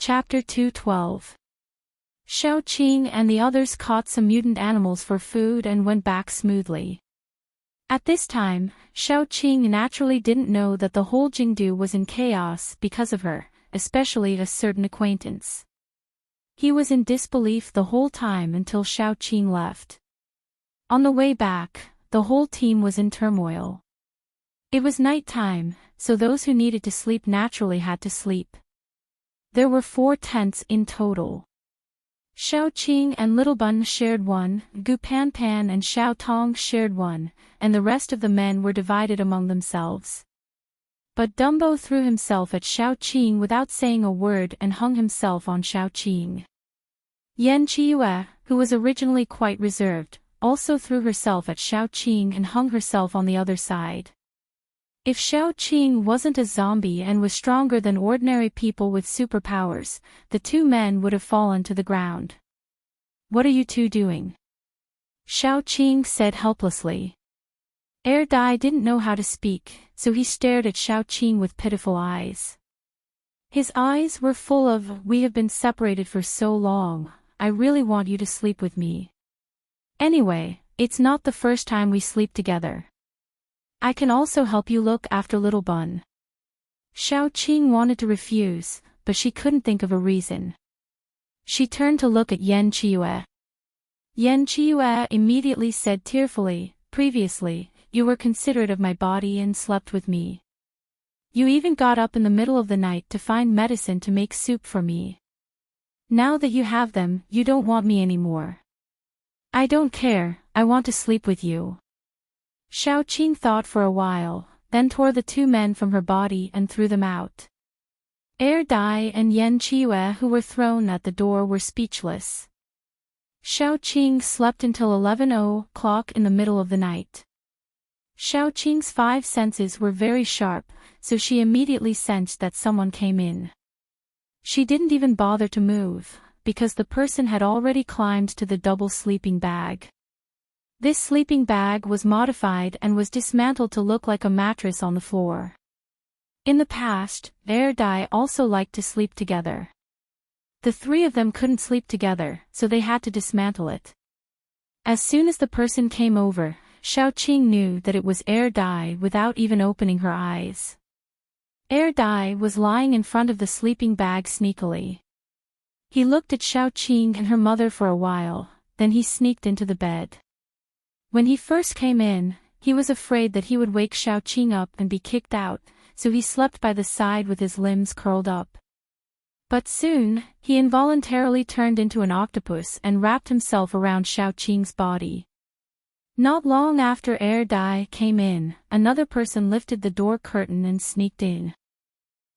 Chapter 212. Xiaoqing and the others caught some mutant animals for food and went back smoothly. At this time, Xiaoqing naturally didn't know that the whole Jingdu was in chaos because of her, especially a certain acquaintance. He was in disbelief the whole time until Xiaoqing left. On the way back, the whole team was in turmoil. It was night time, so those who needed to sleep naturally had to sleep. There were 4 tents in total. Xiaoqing and Little Bun shared one, Gu Panpan and Xiao Tong shared one, and the rest of the men were divided among themselves. But Dumbo threw himself at Xiaoqing without saying a word and hung himself on Xiaoqing. Yan Qiue, who was originally quite reserved, also threw herself at Xiaoqing and hung herself on the other side. If Xiaoqing wasn't a zombie and was stronger than ordinary people with superpowers, the 2 men would have fallen to the ground. "What are you two doing?" Xiaoqing said helplessly. Dai didn't know how to speak, so he stared at Xiaoqing with pitiful eyes. His eyes were full of, "We have been separated for so long, I really want you to sleep with me. Anyway, it's not the first time we sleep together. I can also help you look after Little Bun." Xiaoqing wanted to refuse, but she couldn't think of a reason. She turned to look at Yan Qiue. Yan Qiue immediately said tearfully, "Previously, you were considerate of my body and slept with me. You even got up in the middle of the night to find medicine to make soup for me. Now that you have them, you don't want me anymore." "I don't care, I want to sleep with you." Xiaoqing thought for a while, then tore the 2 men from her body and threw them out. Dai and Yan Qiue who were thrown at the door were speechless. Xiaoqing slept until 11:00 in the middle of the night. Xiaoqing's 5 senses were very sharp, so she immediately sensed that someone came in. She didn't even bother to move, because the person had already climbed to the double sleeping bag. This sleeping bag was modified and was dismantled to look like a mattress on the floor. In the past, Dai also liked to sleep together. The 3 of them couldn't sleep together, so they had to dismantle it. As soon as the person came over, Xiaoqing knew that it was Dai without even opening her eyes. Dai was lying in front of the sleeping bag sneakily. He looked at Xiaoqing and her mother for a while, then he sneaked into the bed. When he first came in, he was afraid that he would wake Xiaoqing up and be kicked out, so he slept by the side with his limbs curled up. But soon, he involuntarily turned into an octopus and wrapped himself around Xiaoqing's body. Not long after Dai came in, another person lifted the door curtain and sneaked in.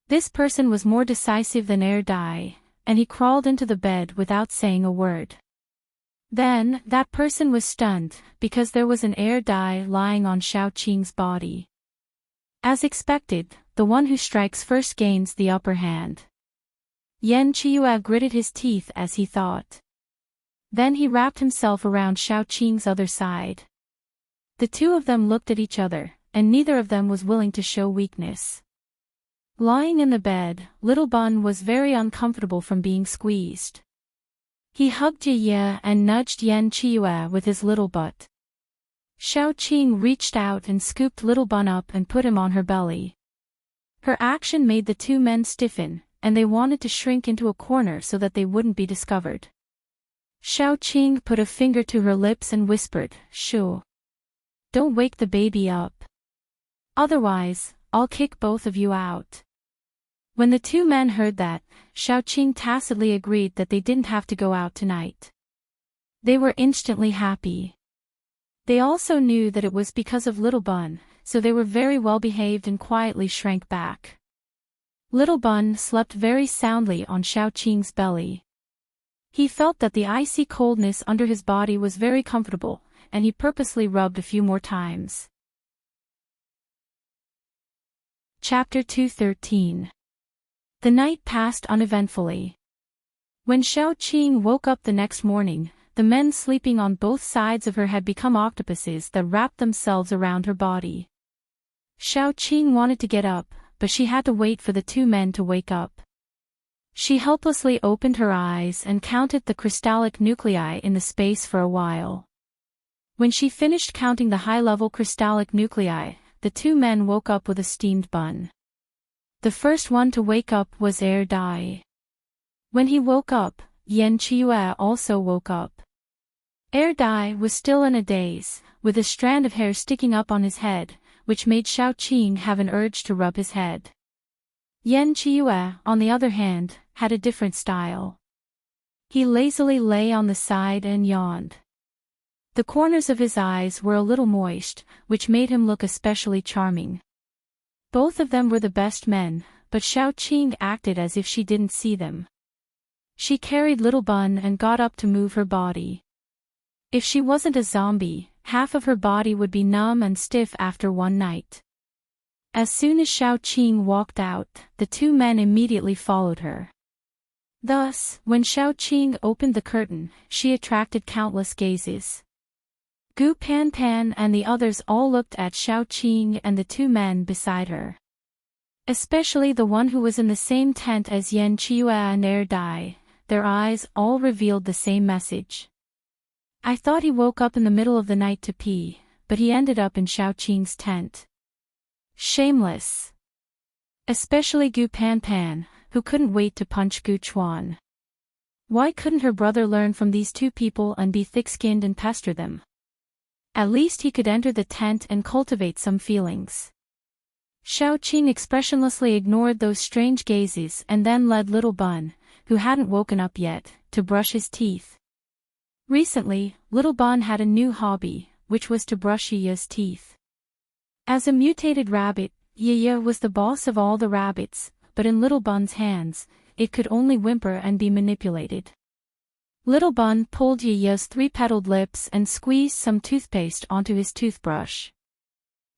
This person was more decisive than Dai, and he crawled into the bed without saying a word. Then, that person was stunned, because there was an Dai lying on Xiaoqing's body. As expected, the one who strikes first gains the upper hand. Yan Qiue gritted his teeth as he thought. Then he wrapped himself around Xiaoqing's other side. The 2 of them looked at each other, and neither of them was willing to show weakness. Lying in the bed, Little Bun was very uncomfortable from being squeezed. He hugged Ye and nudged Yan Qiue with his little butt. Xiaoqing reached out and scooped Little Bun up and put him on her belly. Her action made the 2 men stiffen, and they wanted to shrink into a corner so that they wouldn't be discovered. Xiaoqing put a finger to her lips and whispered, "Shoo. Don't wake the baby up. Otherwise, I'll kick both of you out." When the 2 men heard that, Xiaoqing tacitly agreed that they didn't have to go out tonight. They were instantly happy. They also knew that it was because of Little Bun, so they were very well behaved and quietly shrank back. Little Bun slept very soundly on Xiaoqing's belly. He felt that the icy coldness under his body was very comfortable, and he purposely rubbed a few more times. Chapter 213. The night passed uneventfully. When Xiaoqing woke up the next morning, the men sleeping on both sides of her had become octopuses that wrapped themselves around her body. Xiaoqing wanted to get up, but she had to wait for the 2 men to wake up. She helplessly opened her eyes and counted the crystallic nuclei in the space for a while. When she finished counting the high-level crystallic nuclei, the two men woke up with a steamed bun. The first one to wake up was Dai. When he woke up, Yan Qiue also woke up. Dai was still in a daze, with a strand of hair sticking up on his head, which made Xiaoqing have an urge to rub his head. Yan Qiue, on the other hand, had a different style. He lazily lay on the side and yawned. The corners of his eyes were a little moist, which made him look especially charming. Both of them were the best men, but Xiaoqing acted as if she didn't see them. She carried Little Bun and got up to move her body. If she wasn't a zombie, half of her body would be numb and stiff after one night. As soon as Xiaoqing walked out, the two men immediately followed her. Thus, when Xiaoqing opened the curtain, she attracted countless gazes. Gu Panpan and the others all looked at Xiaoqing and the two men beside her. Especially the one who was in the same tent as Yan Qiue and Dai, their eyes all revealed the same message. I thought he woke up in the middle of the night to pee, but he ended up in Xiaoqing's tent. Shameless. Especially Gu Panpan, who couldn't wait to punch Gu Chuan. Why couldn't her brother learn from these two people and be thick-skinned and pester them? At least he could enter the tent and cultivate some feelings. Xiaoqing expressionlessly ignored those strange gazes and then led Little Bun, who hadn't woken up yet, to brush his teeth. Recently, Little Bun had a new hobby, which was to brush Yiya's teeth. As a mutated rabbit, Yiya was the boss of all the rabbits, but in Little Bun's hands, it could only whimper and be manipulated. Little Bun pulled Yiya's three-petaled lips and squeezed some toothpaste onto his toothbrush.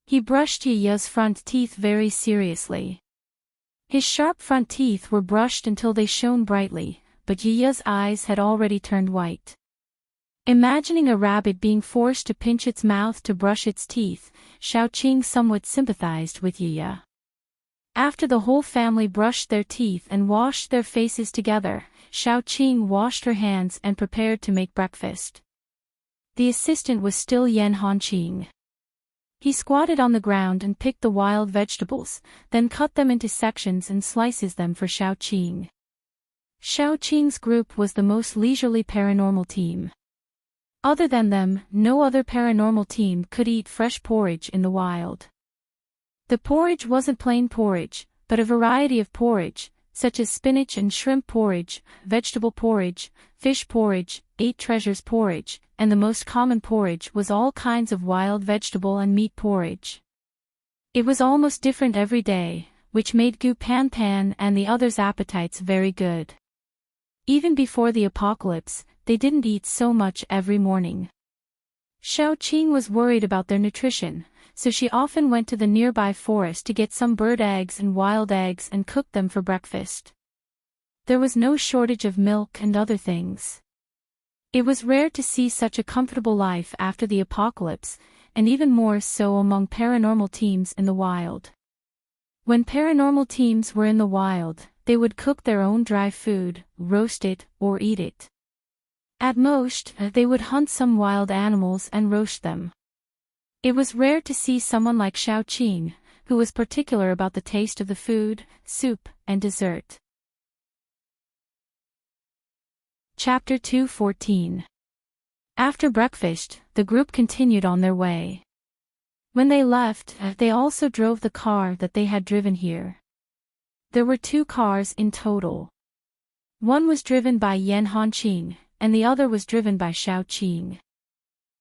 He brushed Yiya's front teeth very seriously. His sharp front teeth were brushed until they shone brightly, but Yiya's eyes had already turned white. Imagining a rabbit being forced to pinch its mouth to brush its teeth, Xiaoqing somewhat sympathized with Yiya. After the whole family brushed their teeth and washed their faces together, Xiaoqing washed her hands and prepared to make breakfast. The assistant was still Yan Hanqing. He squatted on the ground and picked the wild vegetables, then cut them into sections and slices them for Xiaoqing. Xiaoqing's group was the most leisurely paranormal team. Other than them, no other paranormal team could eat fresh porridge in the wild. The porridge wasn't plain porridge, but a variety of porridge, such as spinach and shrimp porridge, vegetable porridge, fish porridge, 8 treasures porridge, and the most common porridge was all kinds of wild vegetable and meat porridge. It was almost different every day, which made Gu Panpan and the others' appetites very good. Even before the apocalypse, they didn't eat so much every morning. Xiaoqing was worried about their nutrition, so she often went to the nearby forest to get some bird eggs and wild eggs and cook them for breakfast. There was no shortage of milk and other things. It was rare to see such a comfortable life after the apocalypse, and even more so among paranormal teams in the wild. When paranormal teams were in the wild, they would cook their own dry food, roast it, or eat it. At most, they would hunt some wild animals and roast them. It was rare to see someone like Xiaoqing, who was particular about the taste of the food, soup, and dessert. Chapter 2:14. After breakfast, the group continued on their way. When they left, they also drove the car that they had driven here. There were 2 cars in total. One was driven by Yan Hanqing, and the other was driven by Xiaoqing.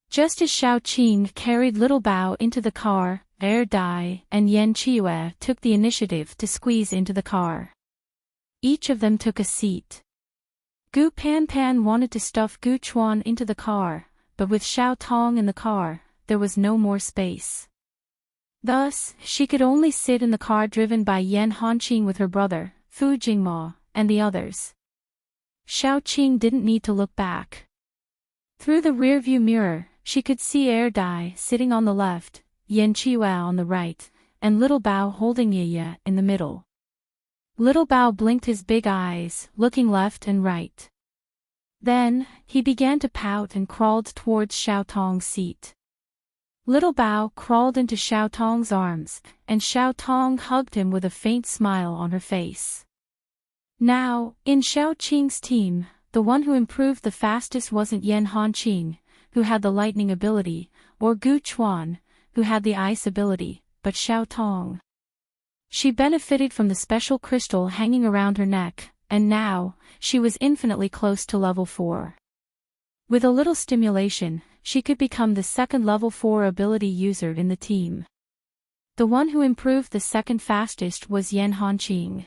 Just as Xiaoqing carried Little Bao into the car, Dai and Yan Qiue took the initiative to squeeze into the car. Each of them took a seat. Gu Panpan wanted to stuff Gu Chuan into the car, but with Xiao Tong in the car, there was no more space. Thus, she could only sit in the car driven by Yan Hanqing with her brother, Fu Jingma, and the others. Xiaoqing didn't need to look back. Through the rearview mirror, she could see Dai sitting on the left, Yan Qiue on the right, and Little Bao holding Yiya in the middle. Little Bao blinked his big eyes, looking left and right. Then, he began to pout and crawled towards Xiao Tong's seat. Little Bao crawled into Xiao Tong's arms, and Xiao Tong hugged him with a faint smile on her face. Now, in Xiao Qing's team, the one who improved the fastest wasn't Yan Hanqing, who had the lightning ability, or Gu Chuan, who had the ice ability, but Xiao Tong. She benefited from the special crystal hanging around her neck, and now, she was infinitely close to level 4. With a little stimulation, she could become the second level 4 ability user in the team. The one who improved the second fastest was Yan Hanqing.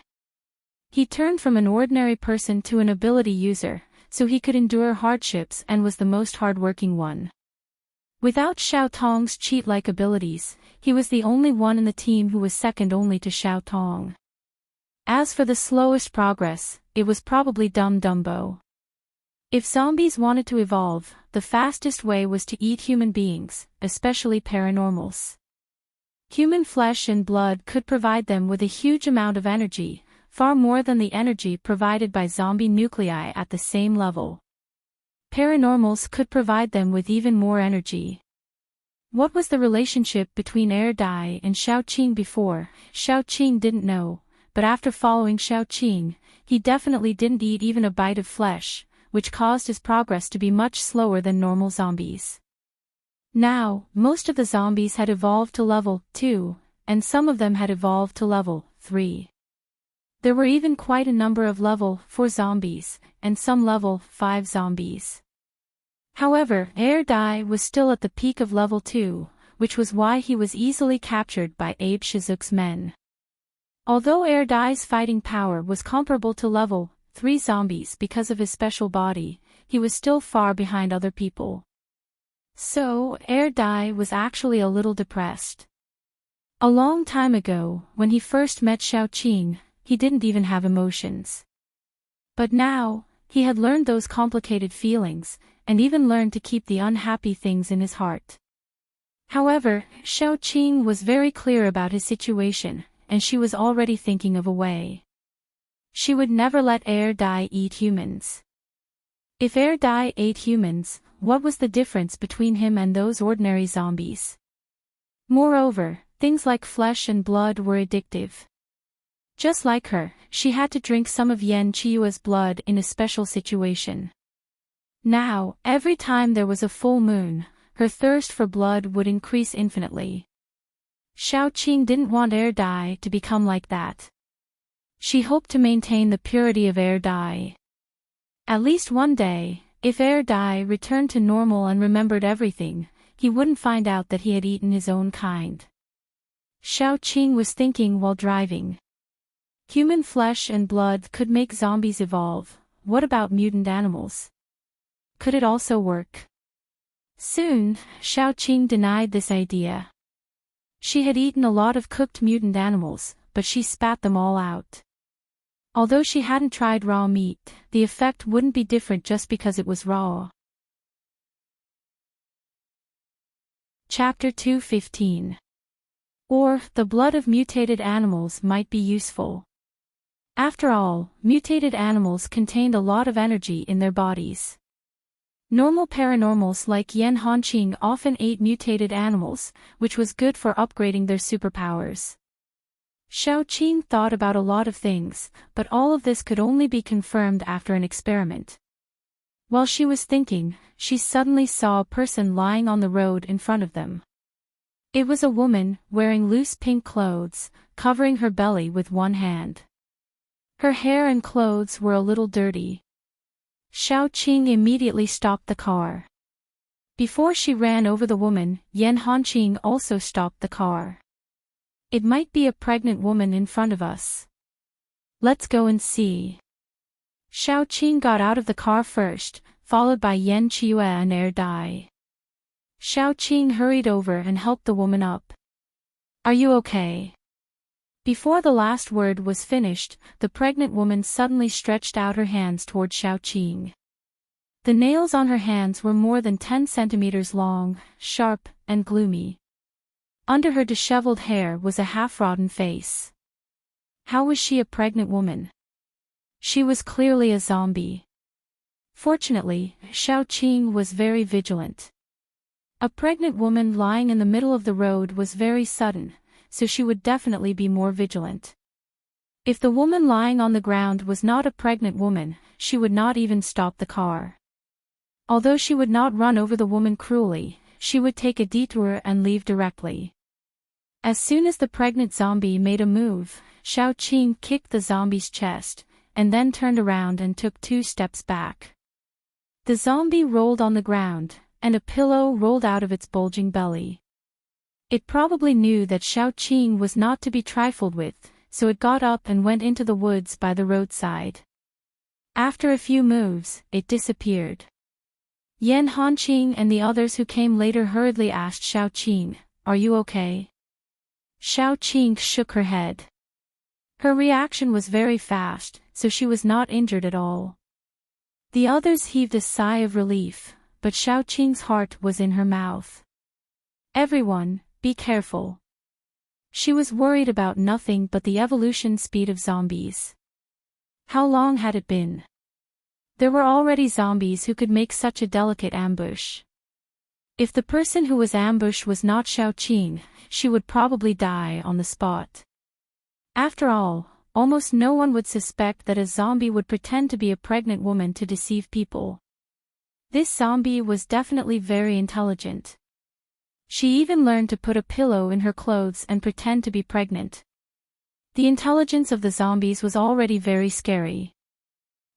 He turned from an ordinary person to an ability user, so he could endure hardships and was the most hardworking one. Without Xiao Tong's cheat-like abilities, he was the only one in the team who was second only to Xiao Tong. As for the slowest progress, it was probably Dum Dumbo. If zombies wanted to evolve, the fastest way was to eat human beings, especially paranormals. Human flesh and blood could provide them with a huge amount of energy, far more than the energy provided by zombie nuclei at the same level. Paranormals could provide them with even more energy. What was the relationship between Air Dai and Xiao Qing before? Xiao Qing didn't know, but after following Xiao Qing, he definitely didn't eat even a bite of flesh, which caused his progress to be much slower than normal zombies. Now, most of the zombies had evolved to level 2, and some of them had evolved to level 3. There were even quite a number of level 4 zombies, and some level 5 zombies. However, Air Dai was still at the peak of level 2, which was why he was easily captured by Abe Shizuk's men. Although Air Dai's fighting power was comparable to level 3 zombies because of his special body, he was still far behind other people. So, Air Dai was actually a little depressed. A long time ago, when he first met Xiao Qing, he didn't even have emotions. But now, he had learned those complicated feelings, and even learned to keep the unhappy things in his heart. However, Xiao Qing was very clear about his situation, and she was already thinking of a way. She would never let Air Dai eat humans. If Air Dai ate humans, what was the difference between him and those ordinary zombies? Moreover, things like flesh and blood were addictive. Just like her, she had to drink some of Yan Qiue's blood in a special situation. Now, every time there was a full moon, her thirst for blood would increase infinitely. Xiao Qing didn't want Air Dai to become like that. She hoped to maintain the purity of Air Dai. At least one day, if Air Dai returned to normal and remembered everything, he wouldn't find out that he had eaten his own kind. Xiao Qing was thinking while driving. Human flesh and blood could make zombies evolve. What about mutant animals? Could it also work? Soon, Xiao Qing denied this idea. She had eaten a lot of cooked mutant animals, but she spat them all out. Although she hadn't tried raw meat, the effect wouldn't be different just because it was raw. Chapter 2:15. Or, the blood of mutated animals might be useful. After all, mutated animals contained a lot of energy in their bodies. Normal paranormals like Yan Hanqing often ate mutated animals, which was good for upgrading their superpowers. Xiao Qing thought about a lot of things, but all of this could only be confirmed after an experiment. While she was thinking, she suddenly saw a person lying on the road in front of them. It was a woman, wearing loose pink clothes, covering her belly with one hand. Her hair and clothes were a little dirty. Xiao Qing immediately stopped the car. Before she ran over the woman, Yan Hanqing also stopped the car. It might be a pregnant woman in front of us. Let's go and see. Xiao Qing got out of the car first, followed by Yan Qiue and Air Dai. Xiao Qing hurried over and helped the woman up. Are you okay? Before the last word was finished, the pregnant woman suddenly stretched out her hands toward Xiao Qing. The nails on her hands were more than 10 centimeters long, sharp, and gloomy. Under her disheveled hair was a half-rotten face. How was she a pregnant woman? She was clearly a zombie. Fortunately, Xiaoqing was very vigilant. A pregnant woman lying in the middle of the road was very sudden, so she would definitely be more vigilant. If the woman lying on the ground was not a pregnant woman, she would not even stop the car. Although she would not run over the woman cruelly, she would take a detour and leave directly. As soon as the pregnant zombie made a move, Xiaoqing kicked the zombie's chest, and then turned around and took 2 steps back. The zombie rolled on the ground, and a pillow rolled out of its bulging belly. It probably knew that Xiaoqing was not to be trifled with, so it got up and went into the woods by the roadside. After a few moves, it disappeared. Yan Hanqing and the others who came later hurriedly asked Xiaoqing, "Are you okay?" Xiaoqing shook her head. Her reaction was very fast, so she was not injured at all. The others heaved a sigh of relief, but Xiaoqing's heart was in her mouth. "Everyone, be careful." She was worried about nothing but the evolution speed of zombies. How long had it been? There were already zombies who could make such a delicate ambush. If the person who was ambushed was not Xiaoqing, she would probably die on the spot. After all, almost no one would suspect that a zombie would pretend to be a pregnant woman to deceive people. This zombie was definitely very intelligent. She even learned to put a pillow in her clothes and pretend to be pregnant. The intelligence of the zombies was already very scary.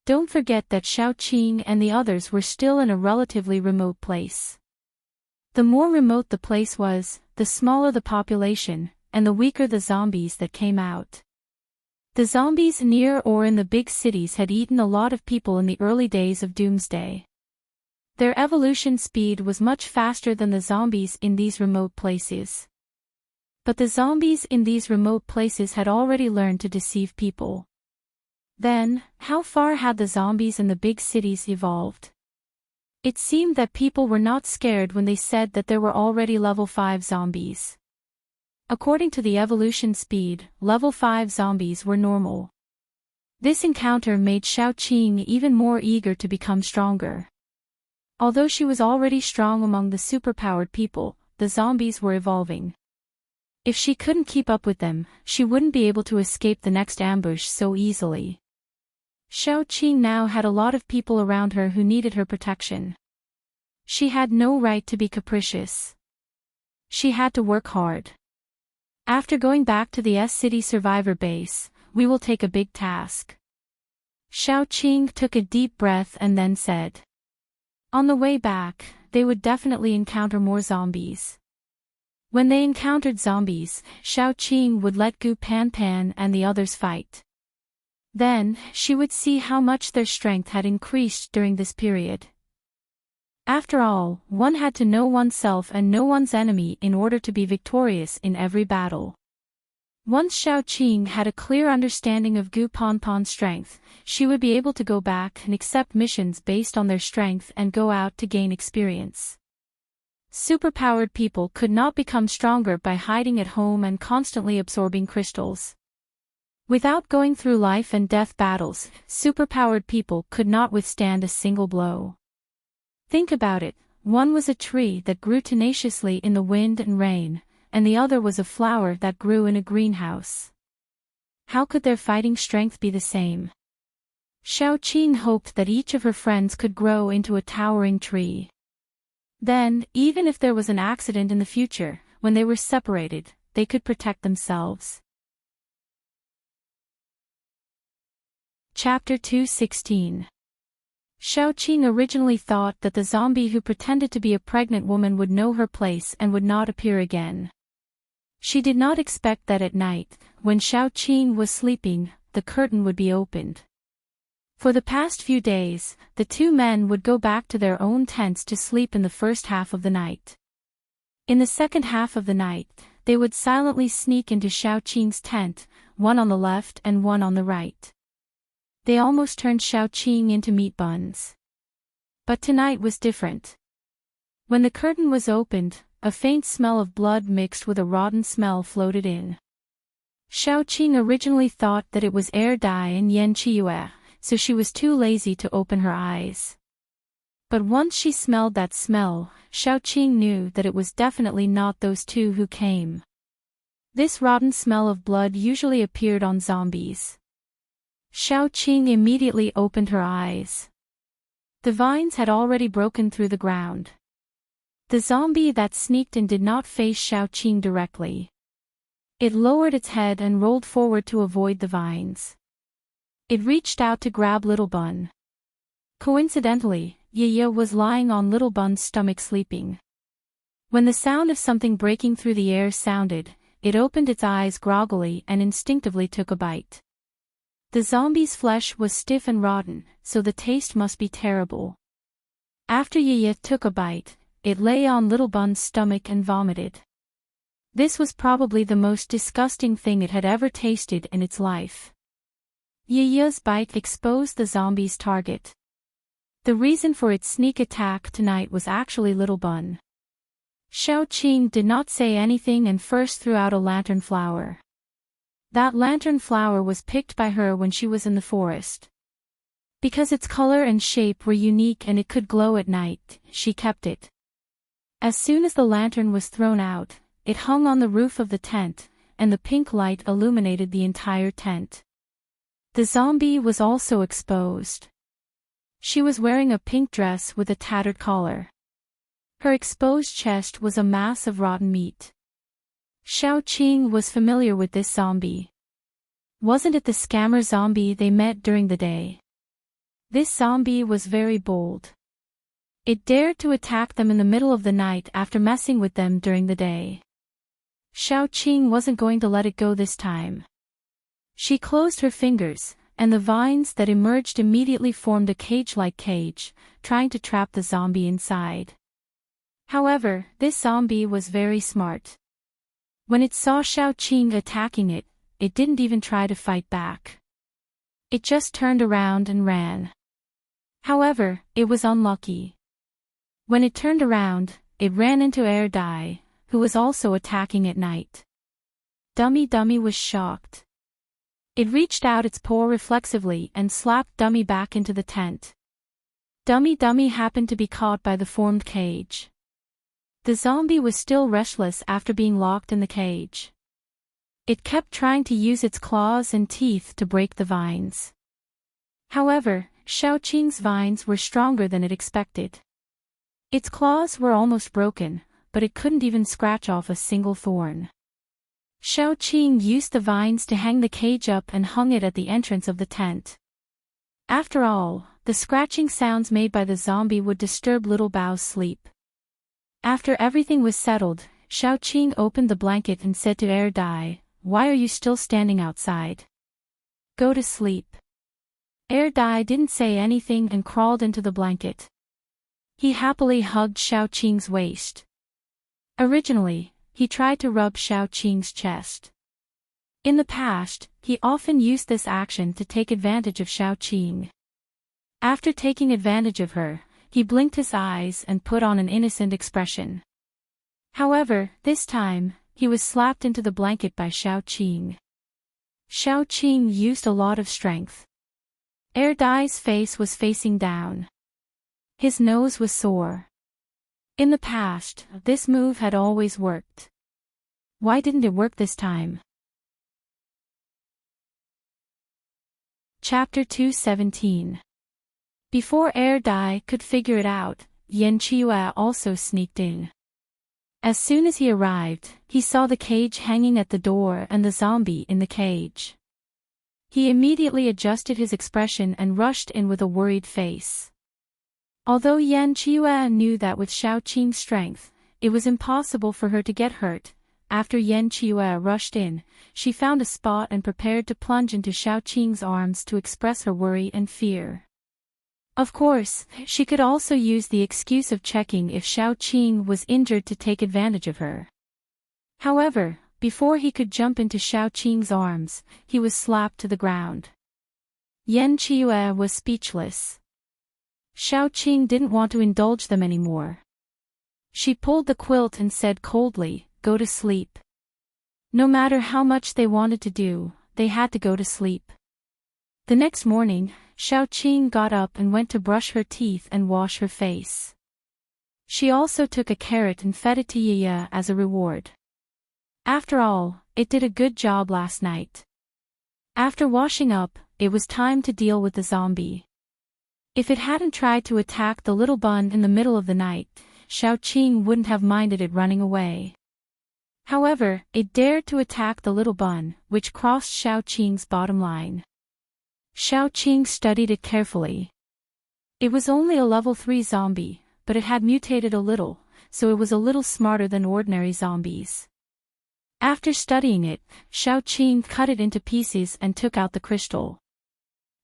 Don't forget that Xiaoqing and the others were still in a relatively remote place. The more remote the place was, the smaller the population, and the weaker the zombies that came out. The zombies near or in the big cities had eaten a lot of people in the early days of Doomsday. Their evolution speed was much faster than the zombies in these remote places. But the zombies in these remote places had already learned to deceive people. Then, how far had the zombies in the big cities evolved? It seemed that people were not scared when they said that there were already level 5 zombies. According to the evolution speed, level 5 zombies were normal. This encounter made Xiaoqing even more eager to become stronger. Although she was already strong among the superpowered people, the zombies were evolving. If she couldn't keep up with them, she wouldn't be able to escape the next ambush so easily. Xiaoqing now had a lot of people around her who needed her protection. She had no right to be capricious. She had to work hard. After going back to the S-City survivor base, we will take a big task. Xiaoqing took a deep breath and then said. On the way back, they would definitely encounter more zombies. When they encountered zombies, Xiaoqing would let Gu Panpan and the others fight. Then, she would see how much their strength had increased during this period. After all, one had to know oneself and know one's enemy in order to be victorious in every battle. Once Xiaoqing had a clear understanding of Gu Panpan's strength, she would be able to go back and accept missions based on their strength and go out to gain experience. Superpowered people could not become stronger by hiding at home and constantly absorbing crystals. Without going through life and death battles, superpowered people could not withstand a single blow. Think about it, one was a tree that grew tenaciously in the wind and rain, and the other was a flower that grew in a greenhouse. How could their fighting strength be the same? Xiaoqing hoped that each of her friends could grow into a towering tree. Then, even if there was an accident in the future, when they were separated, they could protect themselves. Chapter 216. Xiaoqing originally thought that the zombie who pretended to be a pregnant woman would know her place and would not appear again. She did not expect that at night, when Xiaoqing was sleeping, the curtain would be opened. For the past few days, the two men would go back to their own tents to sleep in the first half of the night. In the second half of the night, they would silently sneak into Xiaoqing's tent, one on the left and one on the right. They almost turned Xiaoqing into meat buns. But tonight was different. When the curtain was opened, a faint smell of blood mixed with a rotten smell floated in. Xiaoqing originally thought that it was Air Dai and Yan Qiue, so she was too lazy to open her eyes. But once she smelled that smell, Xiaoqing knew that it was definitely not those two who came. This rotten smell of blood usually appeared on zombies. Xiaoqing immediately opened her eyes. The vines had already broken through the ground. The zombie that sneaked in did not face Xiaoqing directly. It lowered its head and rolled forward to avoid the vines. It reached out to grab Little Bun. Coincidentally, Yiye was lying on Little Bun's stomach sleeping. When the sound of something breaking through the air sounded, it opened its eyes groggily and instinctively took a bite. The zombie's flesh was stiff and rotten, so the taste must be terrible. After Yiye took a bite, it lay on Little Bun's stomach and vomited. This was probably the most disgusting thing it had ever tasted in its life. Yiye's bite exposed the zombie's target. The reason for its sneak attack tonight was actually Little Bun. Xiaoqing did not say anything and first threw out a lantern flower. That lantern flower was picked by her when she was in the forest. Because its color and shape were unique and it could glow at night, she kept it. As soon as the lantern was thrown out, it hung on the roof of the tent, and the pink light illuminated the entire tent. The zombie was also exposed. She was wearing a pink dress with a tattered collar. Her exposed chest was a mass of rotten meat. Xiaoqing was familiar with this zombie. Wasn't it the scammer zombie they met during the day? This zombie was very bold. It dared to attack them in the middle of the night after messing with them during the day. Xiaoqing wasn't going to let it go this time. She closed her fingers, and the vines that emerged immediately formed a cage-like cage, trying to trap the zombie inside. However, this zombie was very smart. When it saw Xiaoqing attacking it, it didn't even try to fight back. It just turned around and ran. However, it was unlucky. When it turned around, it ran into Air Dai, who was also attacking at night. Dummy was shocked. It reached out its paw reflexively and slapped Dummy back into the tent. Dummy happened to be caught by the formed cage. The zombie was still restless after being locked in the cage. It kept trying to use its claws and teeth to break the vines. However, Xiaoqing's vines were stronger than it expected. Its claws were almost broken, but it couldn't even scratch off a single thorn. Xiaoqing used the vines to hang the cage up and hung it at the entrance of the tent. After all, the scratching sounds made by the zombie would disturb Little Bao's sleep. After everything was settled, Xiaoqing opened the blanket and said to Air Dai, "Why are you still standing outside? Go to sleep." Air Dai didn't say anything and crawled into the blanket. He happily hugged Xiaoqing's waist. Originally, he tried to rub Xiaoqing's chest. In the past, he often used this action to take advantage of Xiaoqing. After taking advantage of her, he blinked his eyes and put on an innocent expression. However, this time, he was slapped into the blanket by Xiaoqing. Xiaoqing used a lot of strength. Air Dai's face was facing down. His nose was sore. In the past, this move had always worked. Why didn't it work this time? Chapter 217. Before Air Dai could figure it out, Yan Qiue also sneaked in. As soon as he arrived, he saw the cage hanging at the door and the zombie in the cage. He immediately adjusted his expression and rushed in with a worried face. Although Yan Qiue knew that with Xiaoqing's strength, it was impossible for her to get hurt, after Yan Qiue rushed in, she found a spot and prepared to plunge into Xiaoqing's arms to express her worry and fear. Of course, she could also use the excuse of checking if Xiaoqing was injured to take advantage of her. However, before he could jump into Xiaoqing's arms, he was slapped to the ground. Yan Qiue was speechless. Xiaoqing didn't want to indulge them anymore. She pulled the quilt and said coldly, "Go to sleep." No matter how much they wanted to do, they had to go to sleep. The next morning, Xiaoqing got up and went to brush her teeth and wash her face. She also took a carrot and fed it to Yiya as a reward. After all, it did a good job last night. After washing up, it was time to deal with the zombie. If it hadn't tried to attack the little bun in the middle of the night, Xiaoqing wouldn't have minded it running away. However, it dared to attack the little bun, which crossed Xiaoqing's bottom line. Xiaoqing studied it carefully. It was only a level 3 zombie, but it had mutated a little, so it was a little smarter than ordinary zombies. After studying it, Xiaoqing cut it into pieces and took out the crystal.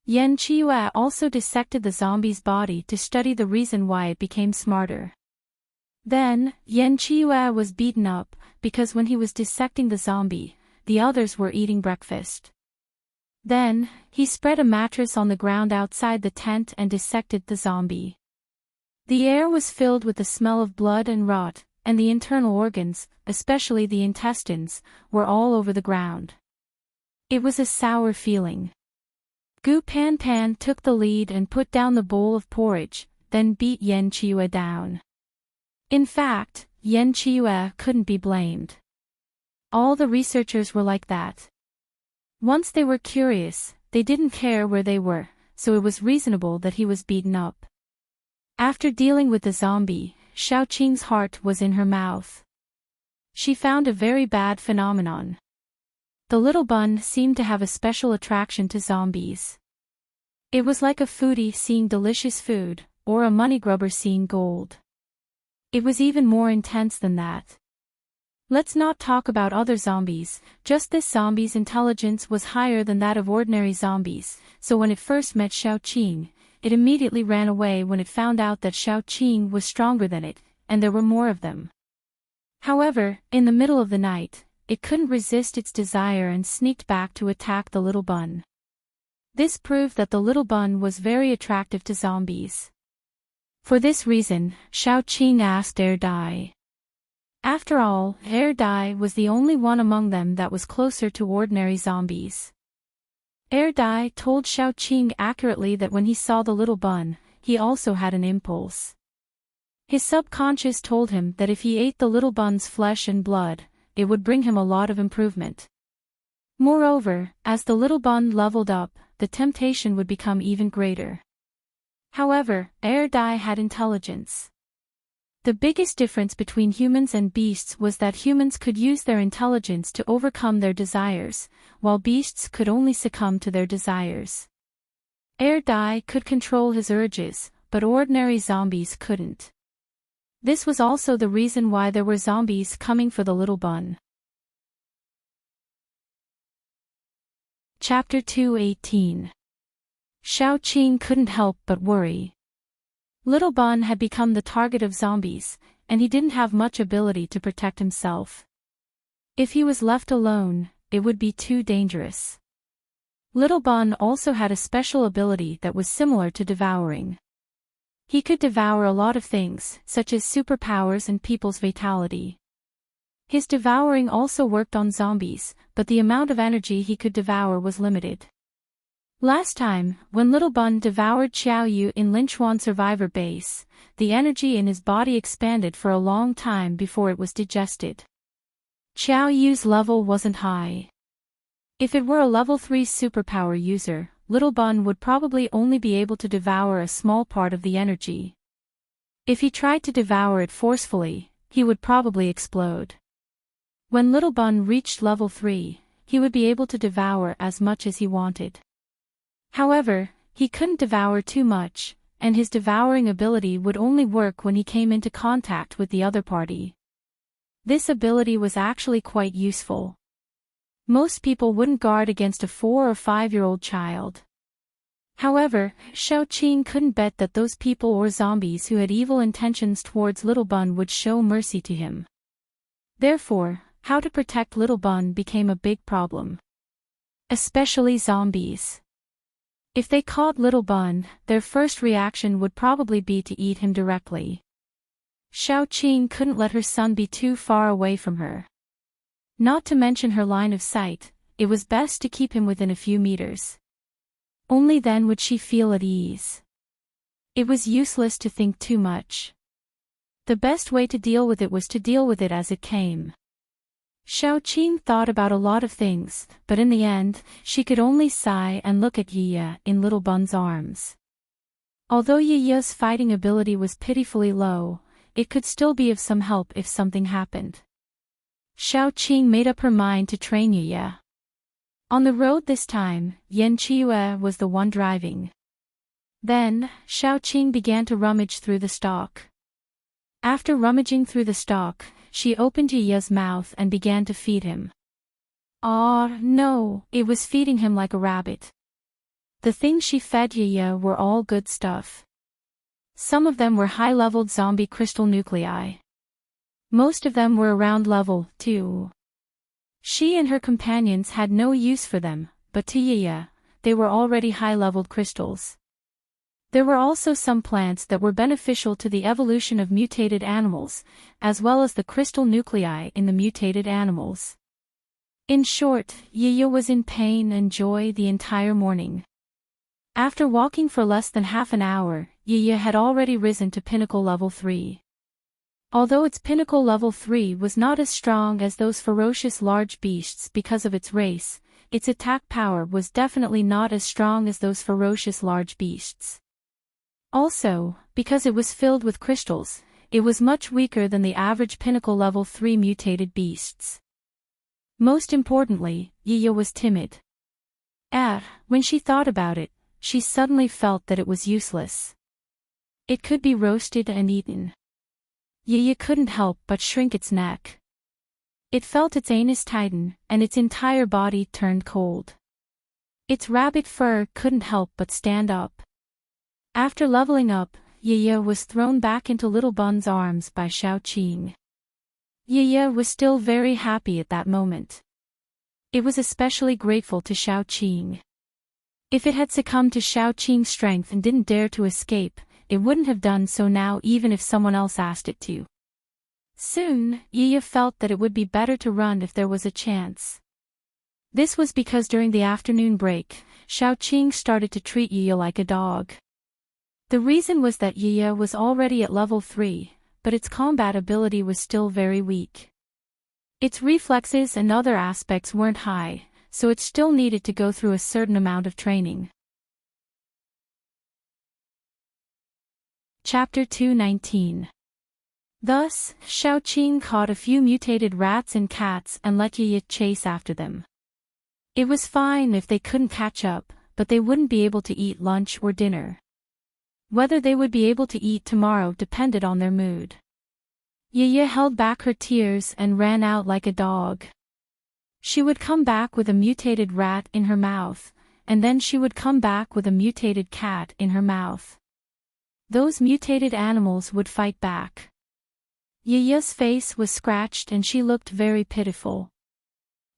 Yan Qiyu also dissected the zombie's body to study the reason why it became smarter. Then, Yan Qiyu was beaten up, because when he was dissecting the zombie, the others were eating breakfast. Then, he spread a mattress on the ground outside the tent and dissected the zombie. The air was filled with the smell of blood and rot, and the internal organs, especially the intestines, were all over the ground. It was a sour feeling. Gu Pan Pan took the lead and put down the bowl of porridge, then beat Yan Qiyu down. In fact, Yan Qiyu couldn't be blamed. All the researchers were like that. Once they were curious, they didn't care where they were, so it was reasonable that he was beaten up. After dealing with the zombie, Xiaoqing's heart was in her mouth. She found a very bad phenomenon. The little bun seemed to have a special attraction to zombies. It was like a foodie seeing delicious food, or a money grubber seeing gold. It was even more intense than that. Let's not talk about other zombies, just this zombie's intelligence was higher than that of ordinary zombies, so when it first met Xiaoqing, it immediately ran away when it found out that Xiaoqing was stronger than it, and there were more of them. However, in the middle of the night, it couldn't resist its desire and sneaked back to attack the little bun. This proved that the little bun was very attractive to zombies. For this reason, Xiaoqing asked Dai. After all, Dai was the only one among them that was closer to ordinary zombies. Dai told Xiaoqing accurately that when he saw the little bun, he also had an impulse. His subconscious told him that if he ate the little bun's flesh and blood, it would bring him a lot of improvement. Moreover, as the little bun leveled up, the temptation would become even greater. However, Dai had intelligence. The biggest difference between humans and beasts was that humans could use their intelligence to overcome their desires, while beasts could only succumb to their desires. Dai could control his urges, but ordinary zombies couldn't. This was also the reason why there were zombies coming for the little bun. Chapter 2:18. Xiaoqing couldn't help but worry. Little Bun had become the target of zombies, and he didn't have much ability to protect himself. If he was left alone, it would be too dangerous. Little Bun also had a special ability that was similar to devouring. He could devour a lot of things, such as superpowers and people's vitality. His devouring also worked on zombies, but the amount of energy he could devour was limited. Last time, when Little Bun devoured Xiao Yu in Linchuan Survivor Base, the energy in his body expanded for a long time before it was digested. Xiao Yu's level wasn't high. If it were a level 3 superpower user, Little Bun would probably only be able to devour a small part of the energy. If he tried to devour it forcefully, he would probably explode. When Little Bun reached level 3, he would be able to devour as much as he wanted. However, he couldn't devour too much, and his devouring ability would only work when he came into contact with the other party. This ability was actually quite useful. Most people wouldn't guard against a 4 or 5-year-old child. However, Xiaoqing couldn't bet that those people or zombies who had evil intentions towards Little Bun would show mercy to him. Therefore, how to protect Little Bun became a big problem. Especially zombies. If they caught Little Bun, their first reaction would probably be to eat him directly. Xiaoqing couldn't let her son be too far away from her. Not to mention her line of sight, it was best to keep him within a few meters. Only then would she feel at ease. It was useless to think too much. The best way to deal with it was to deal with it as it came. Xiaoqing thought about a lot of things, but in the end, she could only sigh and look at Yiye in Little Bun's arms. Although Yiye's fighting ability was pitifully low, it could still be of some help if something happened. Xiaoqing made up her mind to train Yiye. On the road this time, Yan Qiue was the one driving. Then, Xiaoqing began to rummage through the stock. After rummaging through the stock, she opened Yiye's mouth and began to feed him. Ah, no, it was feeding him like a rabbit. The things she fed Yiye were all good stuff. Some of them were high-leveled zombie crystal nuclei. Most of them were around level 2. She and her companions had no use for them, but to Yiye, they were already high-leveled crystals. There were also some plants that were beneficial to the evolution of mutated animals, as well as the crystal nuclei in the mutated animals. In short, Yiye was in pain and joy the entire morning. After walking for less than half an hour, Yiye had already risen to pinnacle level 3. Although its pinnacle level 3 was not as strong as those ferocious large beasts because of its race, its attack power was definitely not as strong as those ferocious large beasts. Also, because it was filled with crystals, it was much weaker than the average pinnacle level 3 mutated beasts. Most importantly, Yiye was timid. When she thought about it, she suddenly felt that it was useless. It could be roasted and eaten. Yiye couldn't help but shrink its neck. It felt its anus tighten, and its entire body turned cold. Its rabbit fur couldn't help but stand up. After leveling up, Yiye was thrown back into Little Bun's arms by Xiaoqing. Yiye was still very happy at that moment. It was especially grateful to Xiaoqing. If it had succumbed to Xiaoqing's strength and didn't dare to escape, it wouldn't have done so now even if someone else asked it to. Soon, Yiye felt that it would be better to run if there was a chance. This was because during the afternoon break, Xiaoqing started to treat Yiye like a dog. The reason was that Yiye was already at level 3, but its combat ability was still very weak. Its reflexes and other aspects weren't high, so it still needed to go through a certain amount of training. Chapter 219. Thus, Xiaoqing caught a few mutated rats and cats and let Yiye chase after them. It was fine if they couldn't catch up, but they wouldn't be able to eat lunch or dinner. Whether they would be able to eat tomorrow depended on their mood. Yiye held back her tears and ran out like a dog. She would come back with a mutated rat in her mouth, and then she would come back with a mutated cat in her mouth. Those mutated animals would fight back. Yiye's face was scratched and she looked very pitiful.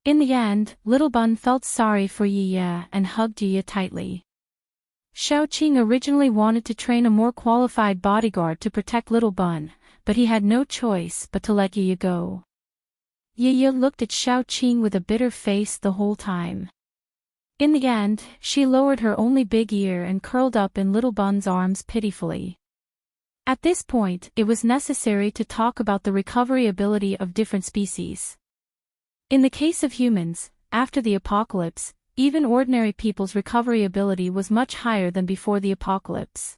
In the end, Little Bun felt sorry for Yiye and hugged Yiye tightly. Xiaoqing originally wanted to train a more qualified bodyguard to protect Little Bun, but he had no choice but to let Yiye go. Yiye looked at Xiaoqing with a bitter face the whole time. In the end, she lowered her only big ear and curled up in Little Bun's arms pitifully. At this point, it was necessary to talk about the recovery ability of different species. In the case of humans, after the apocalypse, even ordinary people's recovery ability was much higher than before the apocalypse.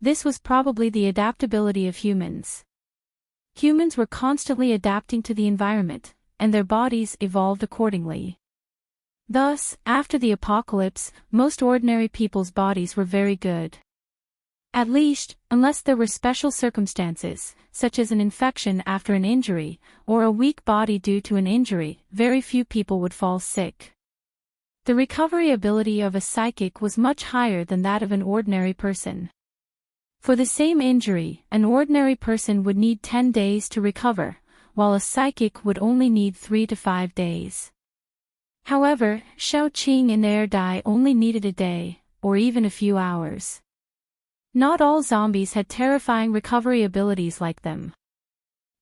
This was probably the adaptability of humans. Humans were constantly adapting to the environment, and their bodies evolved accordingly. Thus, after the apocalypse, most ordinary people's bodies were very good. At least, unless there were special circumstances, such as an infection after an injury, or a weak body due to an injury, very few people would fall sick. The recovery ability of a psychic was much higher than that of an ordinary person. For the same injury, an ordinary person would need 10 days to recover, while a psychic would only need 3 to 5 days. However, Xiaoqing and Dai only needed a day, or even a few hours. Not all zombies had terrifying recovery abilities like them.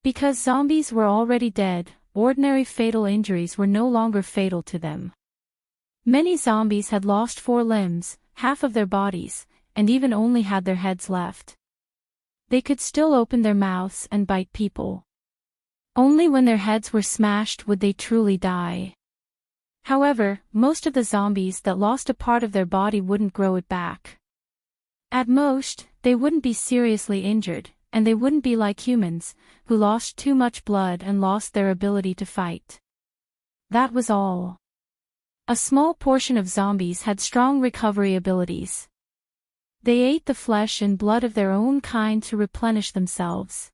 Because zombies were already dead, ordinary fatal injuries were no longer fatal to them. Many zombies had lost 4 limbs, half of their bodies, and even only had their heads left. They could still open their mouths and bite people. Only when their heads were smashed would they truly die. However, most of the zombies that lost a part of their body wouldn't grow it back. At most, they wouldn't be seriously injured, and they wouldn't be like humans, who lost too much blood and lost their ability to fight. That was all. A small portion of zombies had strong recovery abilities. They ate the flesh and blood of their own kind to replenish themselves.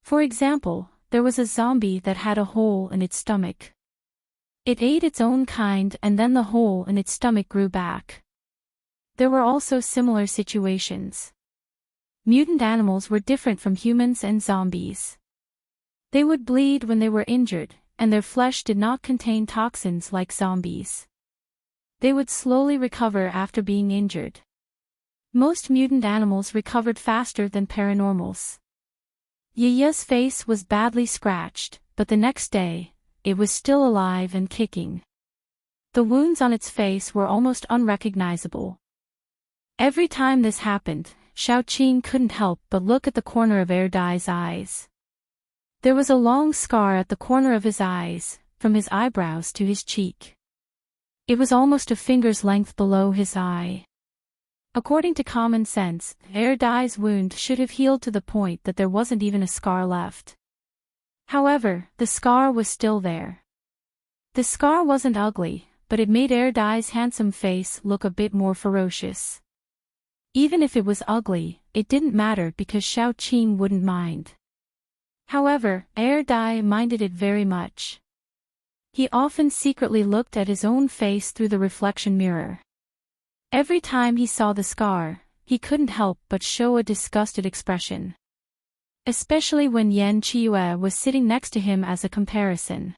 For example, there was a zombie that had a hole in its stomach. It ate its own kind and then the hole in its stomach grew back. There were also similar situations. Mutant animals were different from humans and zombies. They would bleed when they were injured, and their flesh did not contain toxins like zombies. They would slowly recover after being injured. Most mutant animals recovered faster than paranormals. Yaya's face was badly scratched, but the next day, it was still alive and kicking. The wounds on its face were almost unrecognizable. Every time this happened, Xiaoqing couldn't help but look at the corner of Erdai's eyes. There was a long scar at the corner of his eyes, from his eyebrows to his cheek. It was almost a finger's length below his eye. According to common sense, Erdai's wound should have healed to the point that there wasn't even a scar left. However, the scar was still there. The scar wasn't ugly, but it made Erdai's handsome face look a bit more ferocious. Even if it was ugly, it didn't matter because Xiaoqing wouldn't mind. However, Erdai minded it very much. He often secretly looked at his own face through the reflection mirror. Every time he saw the scar, he couldn't help but show a disgusted expression. Especially when Yan Qiue was sitting next to him as a comparison.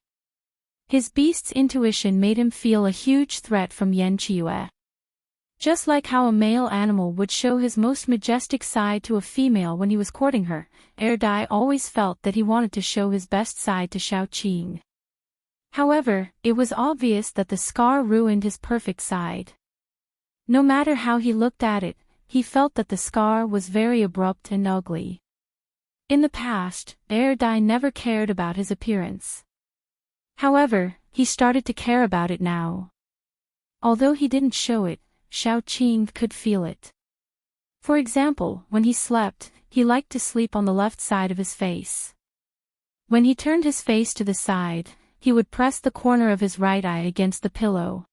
His beast's intuition made him feel a huge threat from Yan Qiue. Just like how a male animal would show his most majestic side to a female when he was courting her, Erdai always felt that he wanted to show his best side to Xiaoqing. However, it was obvious that the scar ruined his perfect side. No matter how he looked at it, he felt that the scar was very abrupt and ugly. In the past, Erdai never cared about his appearance. However, he started to care about it now. Although he didn't show it, Xiaoqing could feel it. For example, when he slept, he liked to sleep on the left side of his face. When he turned his face to the side, he would press the corner of his right eye against the pillow.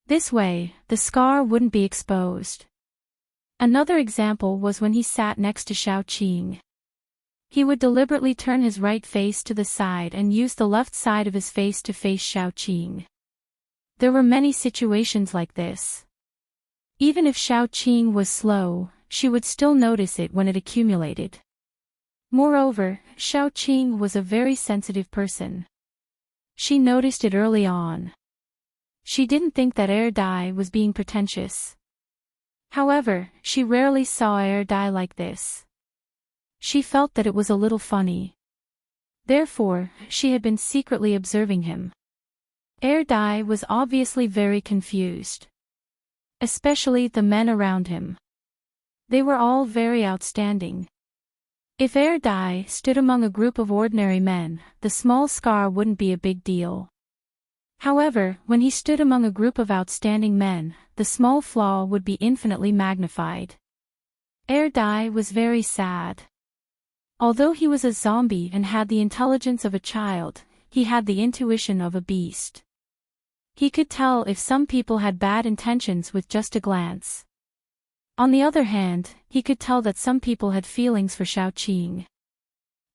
This way, the scar wouldn't be exposed. Another example was when he sat next to Xiaoqing. He would deliberately turn his right face to the side and use the left side of his face to face Xiaoqing. There were many situations like this. Even if Xiaoqing was slow, she would still notice it when it accumulated. Moreover, Xiaoqing was a very sensitive person. She noticed it early on. She didn't think that Erdai was being pretentious. However, she rarely saw Erdai like this. She felt that it was a little funny. Therefore, she had been secretly observing him. Erdai was obviously very confused. Especially the men around him. They were all very outstanding. If Erdai stood among a group of ordinary men, the small scar wouldn't be a big deal. However, when he stood among a group of outstanding men, the small flaw would be infinitely magnified. Erdai was very sad. Although he was a zombie and had the intelligence of a child, he had the intuition of a beast. He could tell if some people had bad intentions with just a glance. On the other hand, he could tell that some people had feelings for Xiaoqing.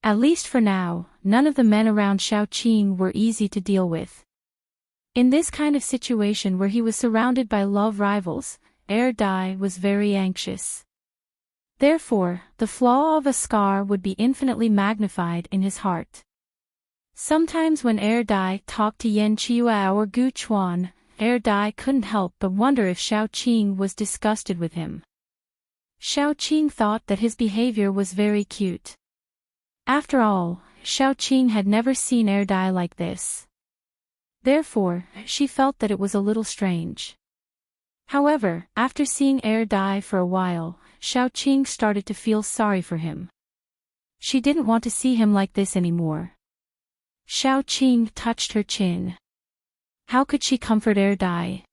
At least for now, none of the men around Xiaoqing were easy to deal with. In this kind of situation where he was surrounded by love rivals, Erdai was very anxious. Therefore, the flaw of a scar would be infinitely magnified in his heart. Sometimes when Erdai talked to Yan Qiue or Gu Chuan, Erdai couldn't help but wonder if Xiaoqing was disgusted with him. Xiaoqing thought that his behavior was very cute. After all, Xiaoqing had never seen air dye like this. Therefore, she felt that it was a little strange. However, after seeing air dye for a while, Xiaoqing started to feel sorry for him. She didn't want to see him like this anymore. Xiaoqing touched her chin. How could she comfort air dye?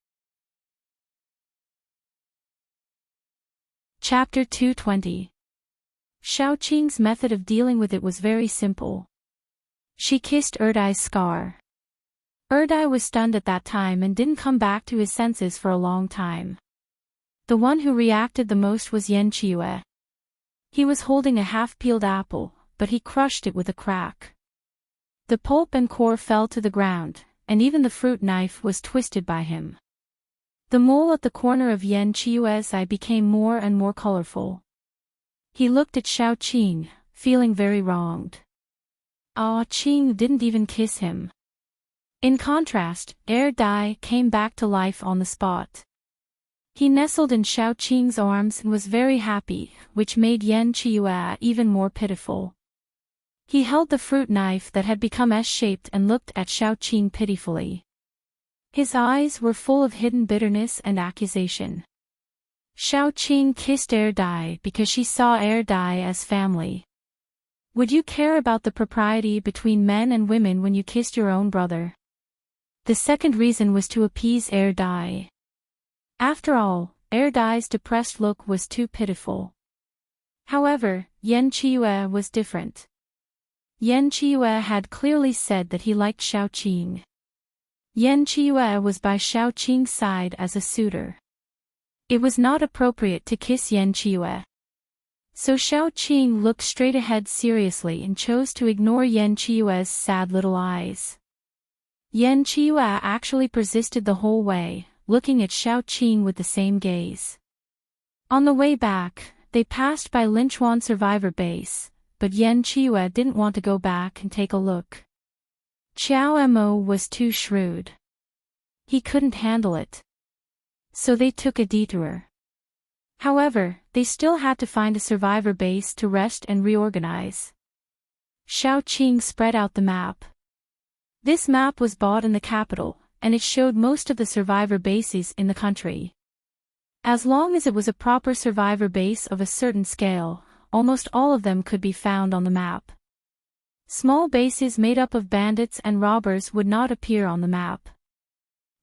Chapter 220. Xiaoqing's method of dealing with it was very simple. She kissed Erdai's scar. Erdai was stunned at that time and didn't come back to his senses for a long time. The one who reacted the most was Yan Qiue. He was holding a half-peeled apple, but he crushed it with a crack. The pulp and core fell to the ground, and even the fruit knife was twisted by him. The mole at the corner of Yan Qiue's eye became more and more colorful. He looked at Xiaoqing, feeling very wronged. Qing didn't even kiss him. In contrast, air dye came back to life on the spot. He nestled in Xiaoqing's arms and was very happy, which made Yan Qiue even more pitiful. He held the fruit knife that had become S-shaped and looked at Xiaoqing pitifully. His eyes were full of hidden bitterness and accusation. Xiaoqing kissed air dye because she saw air dye as family. Would you care about the propriety between men and women when you kissed your own brother? The second reason was to appease air dye. After all, air dye's depressed look was too pitiful. However, Yan Qiue was different. Yan Qiue had clearly said that he liked Xiaoqing. Yan Qiue was by Xiaoqing's side as a suitor. It was not appropriate to kiss Yan Qiue. So Xiaoqing looked straight ahead seriously and chose to ignore Yan Qiue's sad little eyes. Yan Qiue actually persisted the whole way, looking at Xiaoqing with the same gaze. On the way back, they passed by Linchuan Survivor Base, but Yan Qiue didn't want to go back and take a look. Qiao Mo was too shrewd. He couldn't handle it. So they took a detour. However, they still had to find a survivor base to rest and reorganize. Xiaoqing spread out the map. This map was bought in the capital, and it showed most of the survivor bases in the country. As long as it was a proper survivor base of a certain scale, almost all of them could be found on the map. Small bases made up of bandits and robbers would not appear on the map.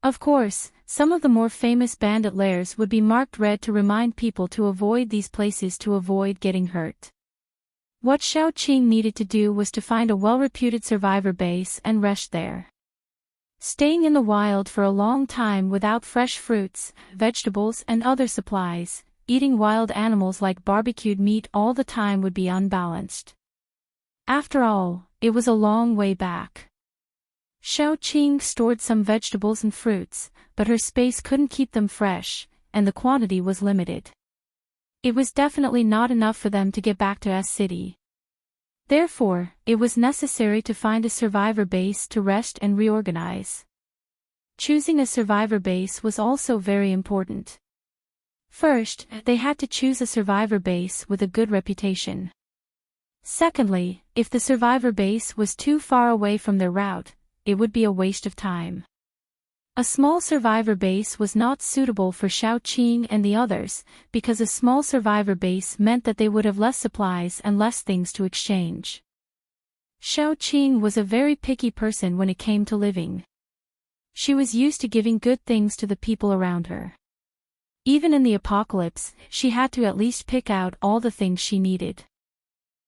Of course, some of the more famous bandit lairs would be marked red to remind people to avoid these places to avoid getting hurt. What Xiaoqing needed to do was to find a well-reputed survivor base and rest there. Staying in the wild for a long time without fresh fruits, vegetables and other supplies, eating wild animals like barbecued meat all the time would be unbalanced. After all, it was a long way back. Xiaoqing stored some vegetables and fruits, but her space couldn't keep them fresh, and the quantity was limited. It was definitely not enough for them to get back to S City. Therefore, it was necessary to find a survivor base to rest and reorganize. Choosing a survivor base was also very important. First, they had to choose a survivor base with a good reputation. Secondly, if the survivor base was too far away from their route, it would be a waste of time. A small survivor base was not suitable for Xiaoqing and the others, because a small survivor base meant that they would have less supplies and less things to exchange. Xiaoqing was a very picky person when it came to living. She was used to giving good things to the people around her. Even in the apocalypse, she had to at least pick out all the things she needed.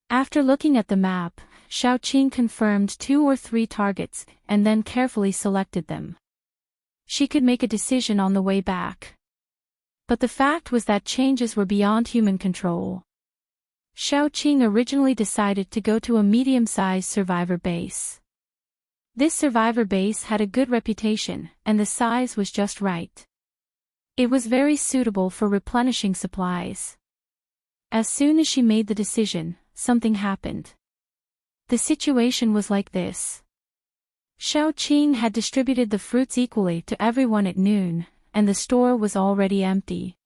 After looking at the map, Xiaoqing confirmed 2 or 3 targets, and then carefully selected them. She could make a decision on the way back. But the fact was that changes were beyond human control. Xiaoqing originally decided to go to a medium-sized survivor base. This survivor base had a good reputation, and the size was just right. It was very suitable for replenishing supplies. As soon as she made the decision, something happened. The situation was like this. Xiaoqing had distributed the fruits equally to everyone at noon, and the store was already empty.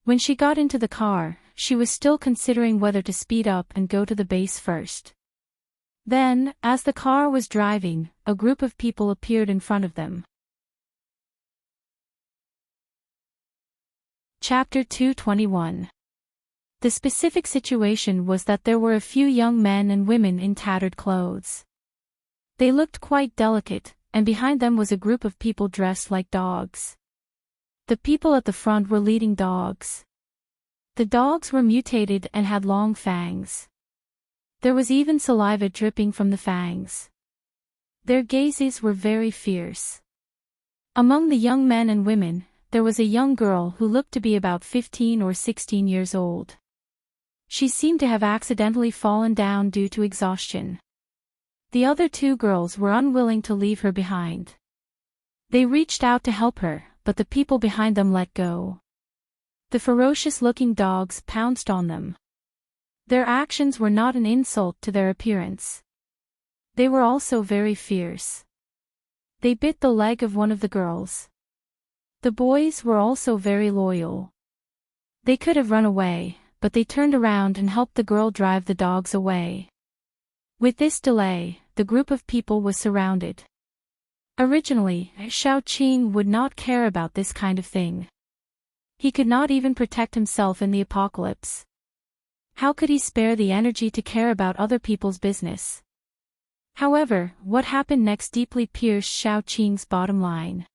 When she got into the car, she was still considering whether to speed up and go to the base first. Then, as the car was driving, a group of people appeared in front of them. Chapter 221. The specific situation was that there were a few young men and women in tattered clothes. They looked quite delicate, and behind them was a group of people dressed like dogs. The people at the front were leading dogs. The dogs were mutated and had long fangs. There was even saliva dripping from the fangs. Their gazes were very fierce. Among the young men and women, there was a young girl who looked to be about 15 or 16 years old. She seemed to have accidentally fallen down due to exhaustion. The other two girls were unwilling to leave her behind. They reached out to help her, but the people behind them let go. The ferocious-looking dogs pounced on them. Their actions were not an insult to their appearance. They were also very fierce. They bit the leg of one of the girls. The boys were also very loyal. They could have run away, but they turned around and helped the girl drive the dogs away. With this delay, the group of people was surrounded. Originally, Xiao Qing would not care about this kind of thing. He could not even protect himself in the apocalypse. How could he spare the energy to care about other people's business? However, what happened next deeply pierced Xiao Qing's bottom line.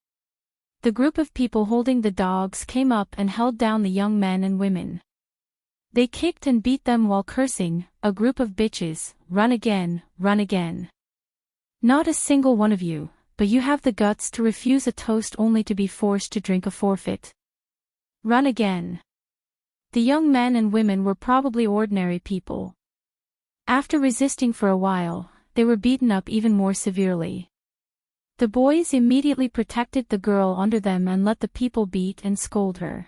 The group of people holding the dogs came up and held down the young men and women. They kicked and beat them while cursing, "A group of bitches, run again, run again. Not a single one of you, but you have the guts to refuse a toast only to be forced to drink a forfeit. Run again." The young men and women were probably ordinary people. After resisting for a while, they were beaten up even more severely. The boys immediately protected the girl under them and let the people beat and scold her.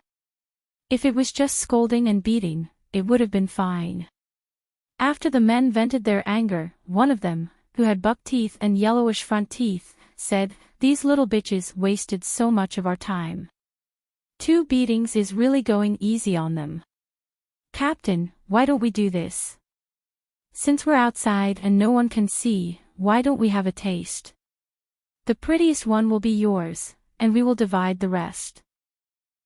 If it was just scolding and beating, it would have been fine. After the men vented their anger, one of them, who had buck teeth and yellowish front teeth, said, "These little bitches wasted so much of our time. 2 beatings is really going easy on them. Captain, why don't we do this? Since we're outside and no one can see, why don't we have a taste? The prettiest one will be yours, and we will divide the rest.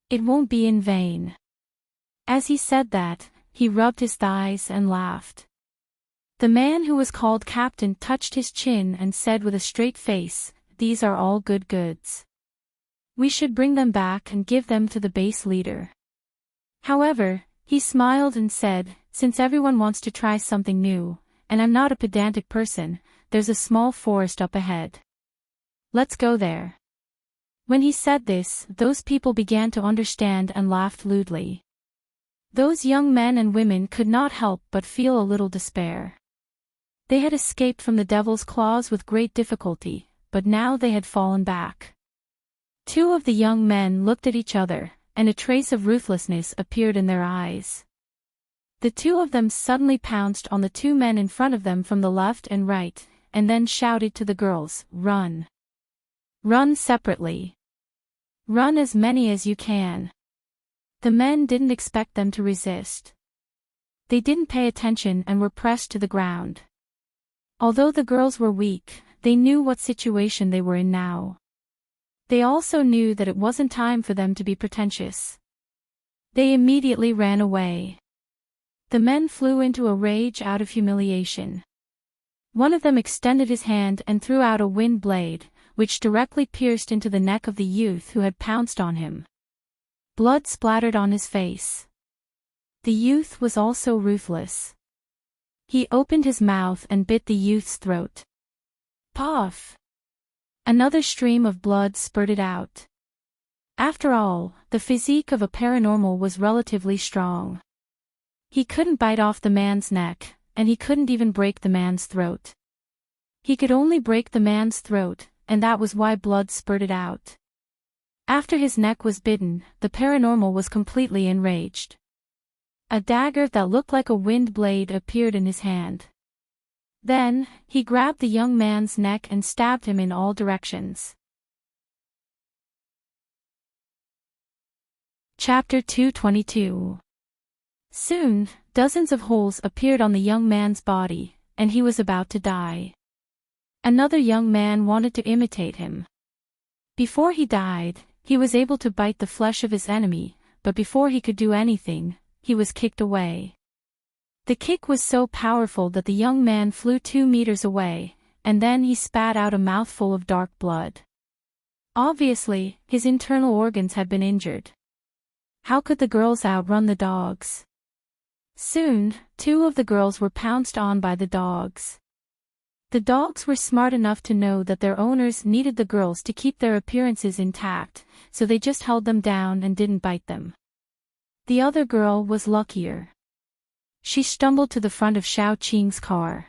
It won't be in vain." As he said that, he rubbed his thighs and laughed. The man who was called captain touched his chin and said with a straight face, "These are all good goods. We should bring them back and give them to the base leader." However, he smiled and said, "Since everyone wants to try something new, and I'm not a pedantic person, there's a small forest up ahead. Let's go there." When he said this, those people began to understand and laughed lewdly. Those young men and women could not help but feel a little despair. They had escaped from the devil's claws with great difficulty, but now they had fallen back. 2 of the young men looked at each other, and a trace of ruthlessness appeared in their eyes. The 2 of them suddenly pounced on the 2 men in front of them from the left and right, and then shouted to the girls, "Run! Run separately! Run as many as you can!" The men didn't expect them to resist. They didn't pay attention and were pressed to the ground. Although the girls were weak, they knew what situation they were in now. They also knew that it wasn't time for them to be pretentious. They immediately ran away. The men flew into a rage out of humiliation. One of them extended his hand and threw out a wind blade, which directly pierced into the neck of the youth who had pounced on him. Blood splattered on his face. The youth was also ruthless. He opened his mouth and bit the youth's throat. Puff! Another stream of blood spurted out. After all, the physique of a paranormal was relatively strong. He couldn't bite off the man's neck, and he couldn't even break the man's throat. He could only break the man's throat, and that was why blood spurted out. After his neck was bitten, the paranormal was completely enraged. A dagger that looked like a wind blade appeared in his hand. Then, he grabbed the young man's neck and stabbed him in all directions. Chapter 222. Soon, dozens of holes appeared on the young man's body, and he was about to die. Another young man wanted to imitate him. Before he died, he was able to bite the flesh of his enemy, but before he could do anything, he was kicked away. The kick was so powerful that the young man flew 2 meters away, and then he spat out a mouthful of dark blood. Obviously, his internal organs had been injured. How could the girls outrun the dogs? Soon, 2 of the girls were pounced on by the dogs. The dogs were smart enough to know that their owners needed the girls to keep their appearances intact, so they just held them down and didn't bite them. The other girl was luckier. She stumbled to the front of Xiaoqing's car.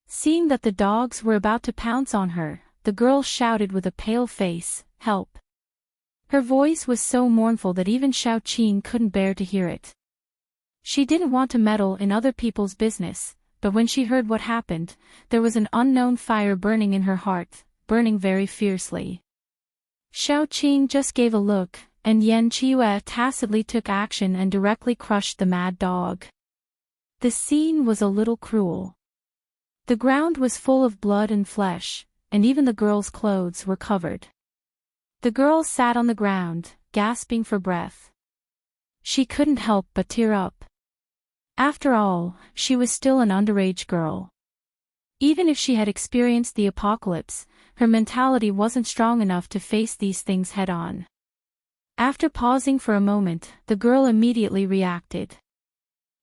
Seeing that the dogs were about to pounce on her, the girl shouted with a pale face, "Help!" Her voice was so mournful that even Xiaoqing couldn't bear to hear it. She didn't want to meddle in other people's business, but when she heard what happened, there was an unknown fire burning in her heart, burning very fiercely. Xiaoqing just gave a look, and Yan Qiue tacitly took action and directly crushed the mad dog. The scene was a little cruel. The ground was full of blood and flesh, and even the girls' clothes were covered. The girl sat on the ground, gasping for breath. She couldn't help but tear up. After all, she was still an underage girl. Even if she had experienced the apocalypse, her mentality wasn't strong enough to face these things head-on. After pausing for a moment, the girl immediately reacted.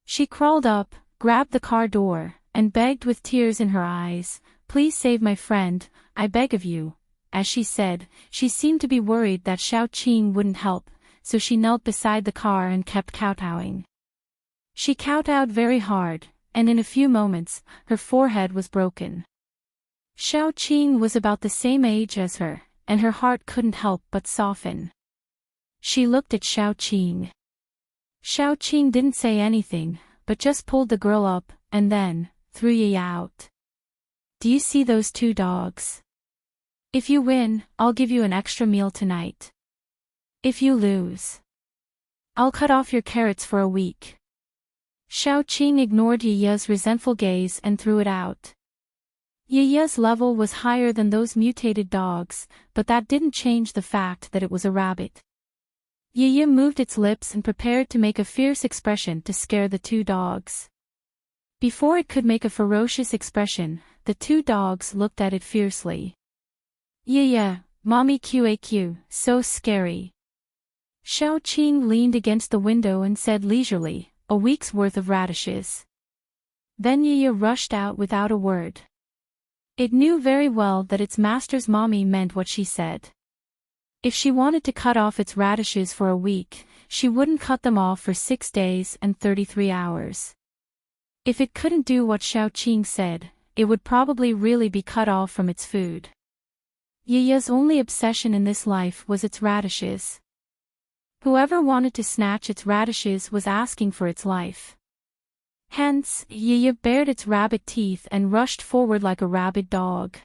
She crawled up, grabbed the car door, and begged with tears in her eyes, "Please save my friend, I beg of you." As she said, she seemed to be worried that Xiaoqing wouldn't help, so she knelt beside the car and kept kowtowing. She kowtowed very hard, and in a few moments, her forehead was broken. Xiaoqing was about the same age as her, and her heart couldn't help but soften. She looked at Xiaoqing. Xiaoqing didn't say anything, but just pulled the girl up, and then threw Yi out. "Do you see those 2 dogs? If you win, I'll give you an extra meal tonight. If you lose, I'll cut off your carrots for a week." Xiaoqing ignored Yi's resentful gaze and threw it out. Yi's level was higher than those mutated dogs, but that didn't change the fact that it was a rabbit. Yi moved its lips and prepared to make a fierce expression to scare the 2 dogs. Before it could make a ferocious expression, the 2 dogs looked at it fiercely. "Yi, mommy QAQ, so scary." Xiaoqing leaned against the window and said leisurely, "A week's worth of radishes." Then Yi rushed out without a word. It knew very well that its master's mommy meant what she said. If she wanted to cut off its radishes for a week, she wouldn't cut them off for 6 days and 33 hours. If it couldn't do what Xiaoqing said, it would probably really be cut off from its food. Yi's only obsession in this life was its radishes. Whoever wanted to snatch its radishes was asking for its life. Hence, Yi bared its rabbit teeth and rushed forward like a rabid dog.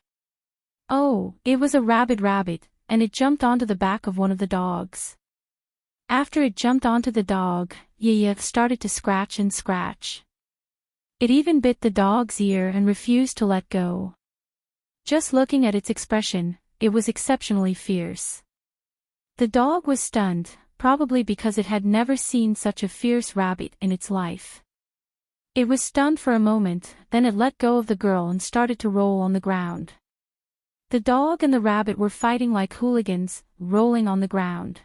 Oh, it was a rabid rabbit, and it jumped onto the back of one of the dogs. After it jumped onto the dog, Yi started to scratch and scratch. It even bit the dog's ear and refused to let go. Just looking at its expression, it was exceptionally fierce. The dog was stunned, probably because it had never seen such a fierce rabbit in its life. It was stunned for a moment, then it let go of the girl and started to roll on the ground. The dog and the rabbit were fighting like hooligans, rolling on the ground.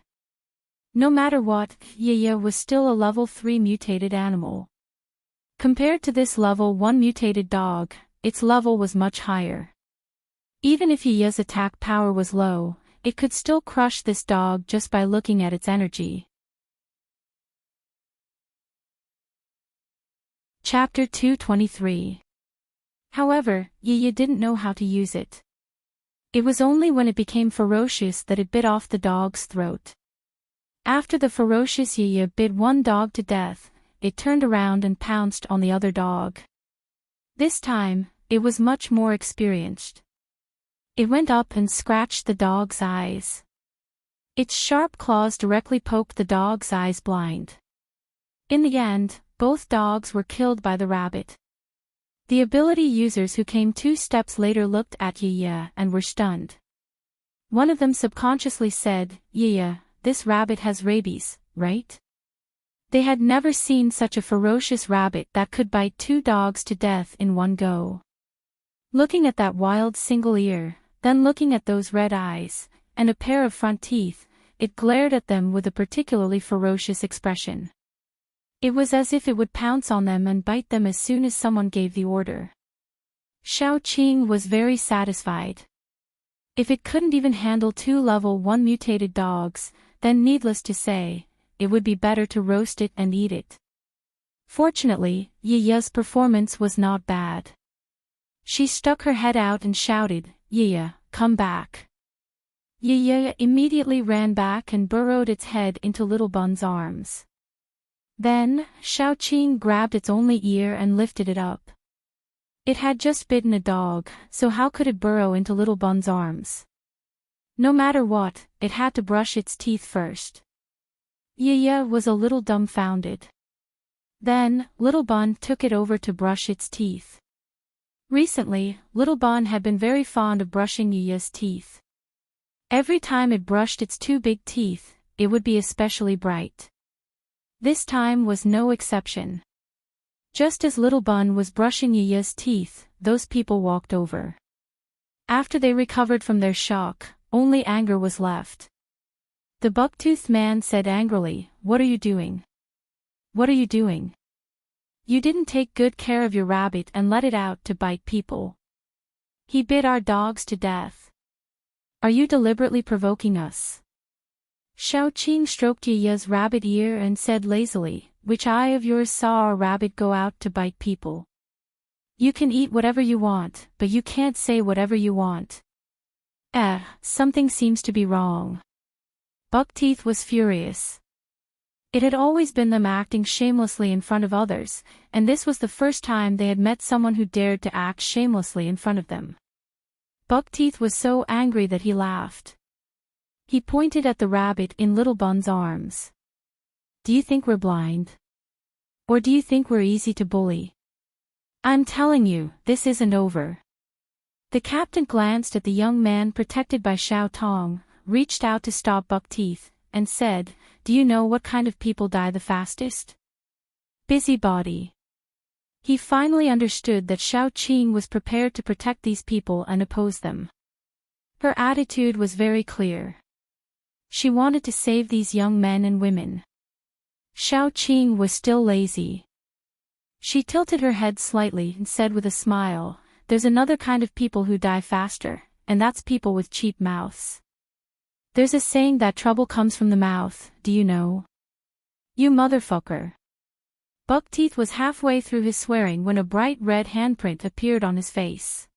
No matter what, Yi was still a level 3 mutated animal. Compared to this level 1 mutated dog, its level was much higher. Even if Yi's attack power was low, it could still crush this dog just by looking at its energy. Chapter 223. However, Yi didn't know how to use it. It was only when it became ferocious that it bit off the dog's throat. After the ferocious Yi bit one dog to death, it turned around and pounced on the other dog. This time, it was much more experienced. It went up and scratched the dog's eyes. Its sharp claws directly poked the dog's eyes blind. In the end, both dogs were killed by the rabbit. The ability users who came 2 steps later looked at Yiya and were stunned. One of them subconsciously said, "Yiya, this rabbit has rabies, right?" They had never seen such a ferocious rabbit that could bite 2 dogs to death in one go. Looking at that wild single ear, then looking at those red eyes, and a pair of front teeth, it glared at them with a particularly ferocious expression. It was as if it would pounce on them and bite them as soon as someone gave the order. Xiaoqing was very satisfied. If it couldn't even handle 2 level 1 mutated dogs, then needless to say, it would be better to roast it and eat it. Fortunately, Yiya's performance was not bad. She stuck her head out and shouted, "Yiya, come back." Yiya immediately ran back and burrowed its head into Little Bun's arms. Then, Xiaoqing grabbed its only ear and lifted it up. It had just bitten a dog, so how could it burrow into Little Bun's arms? No matter what, it had to brush its teeth first. Yiya was a little dumbfounded. Then, Little Bun took it over to brush its teeth. Recently, Little Bun had been very fond of brushing Yiya's teeth. Every time it brushed its 2 big teeth, it would be especially bright. This time was no exception. Just as Little Bun was brushing Yiya's teeth, those people walked over. After they recovered from their shock, only anger was left. The buck-toothed man said angrily, "What are you doing? What are you doing? You didn't take good care of your rabbit and let it out to bite people. He bit our dogs to death. Are you deliberately provoking us?" Xiaoqing stroked Yiya's rabbit ear and said lazily, "Which eye of yours saw our rabbit go out to bite people? You can eat whatever you want, but you can't say whatever you want." Something seems to be wrong. Buckteeth was furious. It had always been them acting shamelessly in front of others, and this was the first time they had met someone who dared to act shamelessly in front of them. Buckteeth was so angry that he laughed. He pointed at the rabbit in Little Bun's arms. "Do you think we're blind? Or do you think we're easy to bully? I'm telling you, this isn't over." The captain glanced at the young man protected by Xiao Tong, reached out to stop Buckteeth, and said, "Do you know what kind of people die the fastest? Busybody." He finally understood that Xiaoqing was prepared to protect these people and oppose them. Her attitude was very clear. She wanted to save these young men and women. Xiaoqing was still lazy. She tilted her head slightly and said with a smile, "There's another kind of people who die faster, and that's people with cheap mouths. There's a saying that trouble comes from the mouth, do you know? You motherfucker." Buckteeth was halfway through his swearing when a bright red handprint appeared on his face.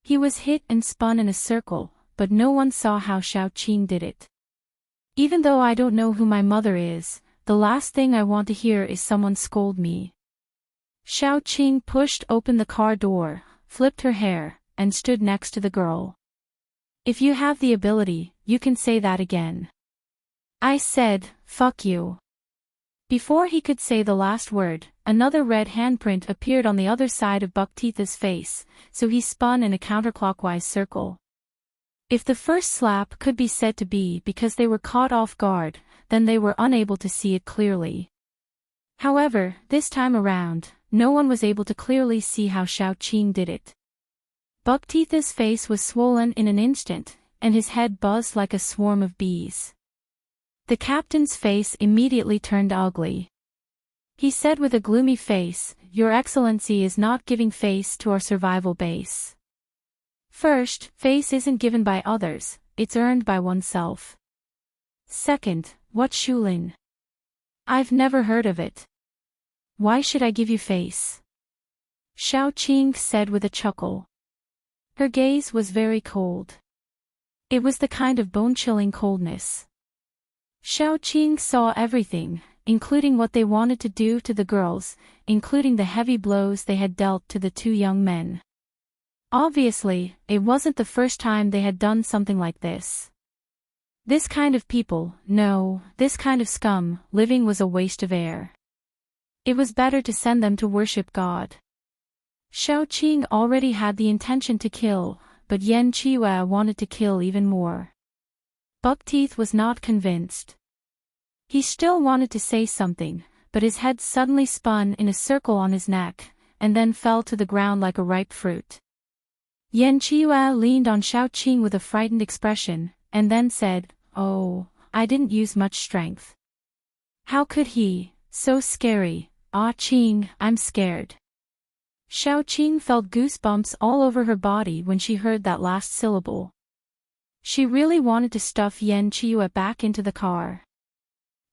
He was hit and spun in a circle, but no one saw how Xiaoqing did it. "Even though I don't know who my mother is, the last thing I want to hear is someone scold me." Xiaoqing pushed open the car door, flipped her hair, and stood next to the girl. "If you have the ability, you can say that again. I said, fuck you." Before he could say the last word, another red handprint appeared on the other side of Buckteeth's face, so he spun in a counterclockwise circle. If the first slap could be said to be because they were caught off guard, then they were unable to see it clearly. However, this time around, no one was able to clearly see how Xiaoqing did it. Buckteeth's face was swollen in an instant, and his head buzzed like a swarm of bees. The captain's face immediately turned ugly. He said with a gloomy face, "Your Excellency is not giving face to our survival base. First, face isn't given by others, it's earned by oneself. Second, what's Shulin? I've never heard of it. Why should I give you face?" Xiaoqing said with a chuckle. Her gaze was very cold. It was the kind of bone-chilling coldness. Xiaoqing saw everything, including what they wanted to do to the girls, including the heavy blows they had dealt to the 2 young men. Obviously, it wasn't the first time they had done something like this. This kind of people, no, this kind of scum, living was a waste of air. It was better to send them to worship God. Xiao Qing already had the intention to kill, but Yan Qiwa wanted to kill even more. Buckteeth was not convinced. He still wanted to say something, but his head suddenly spun in a circle on his neck, and then fell to the ground like a ripe fruit. Yan Qiwa leaned on Xiao Qing with a frightened expression, and then said, "Oh, I didn't use much strength." "How could he? So scary. Ah Qing, I'm scared." Xiao Qing felt goosebumps all over her body when she heard that last syllable. She really wanted to stuff Yan Qiwa back into the car.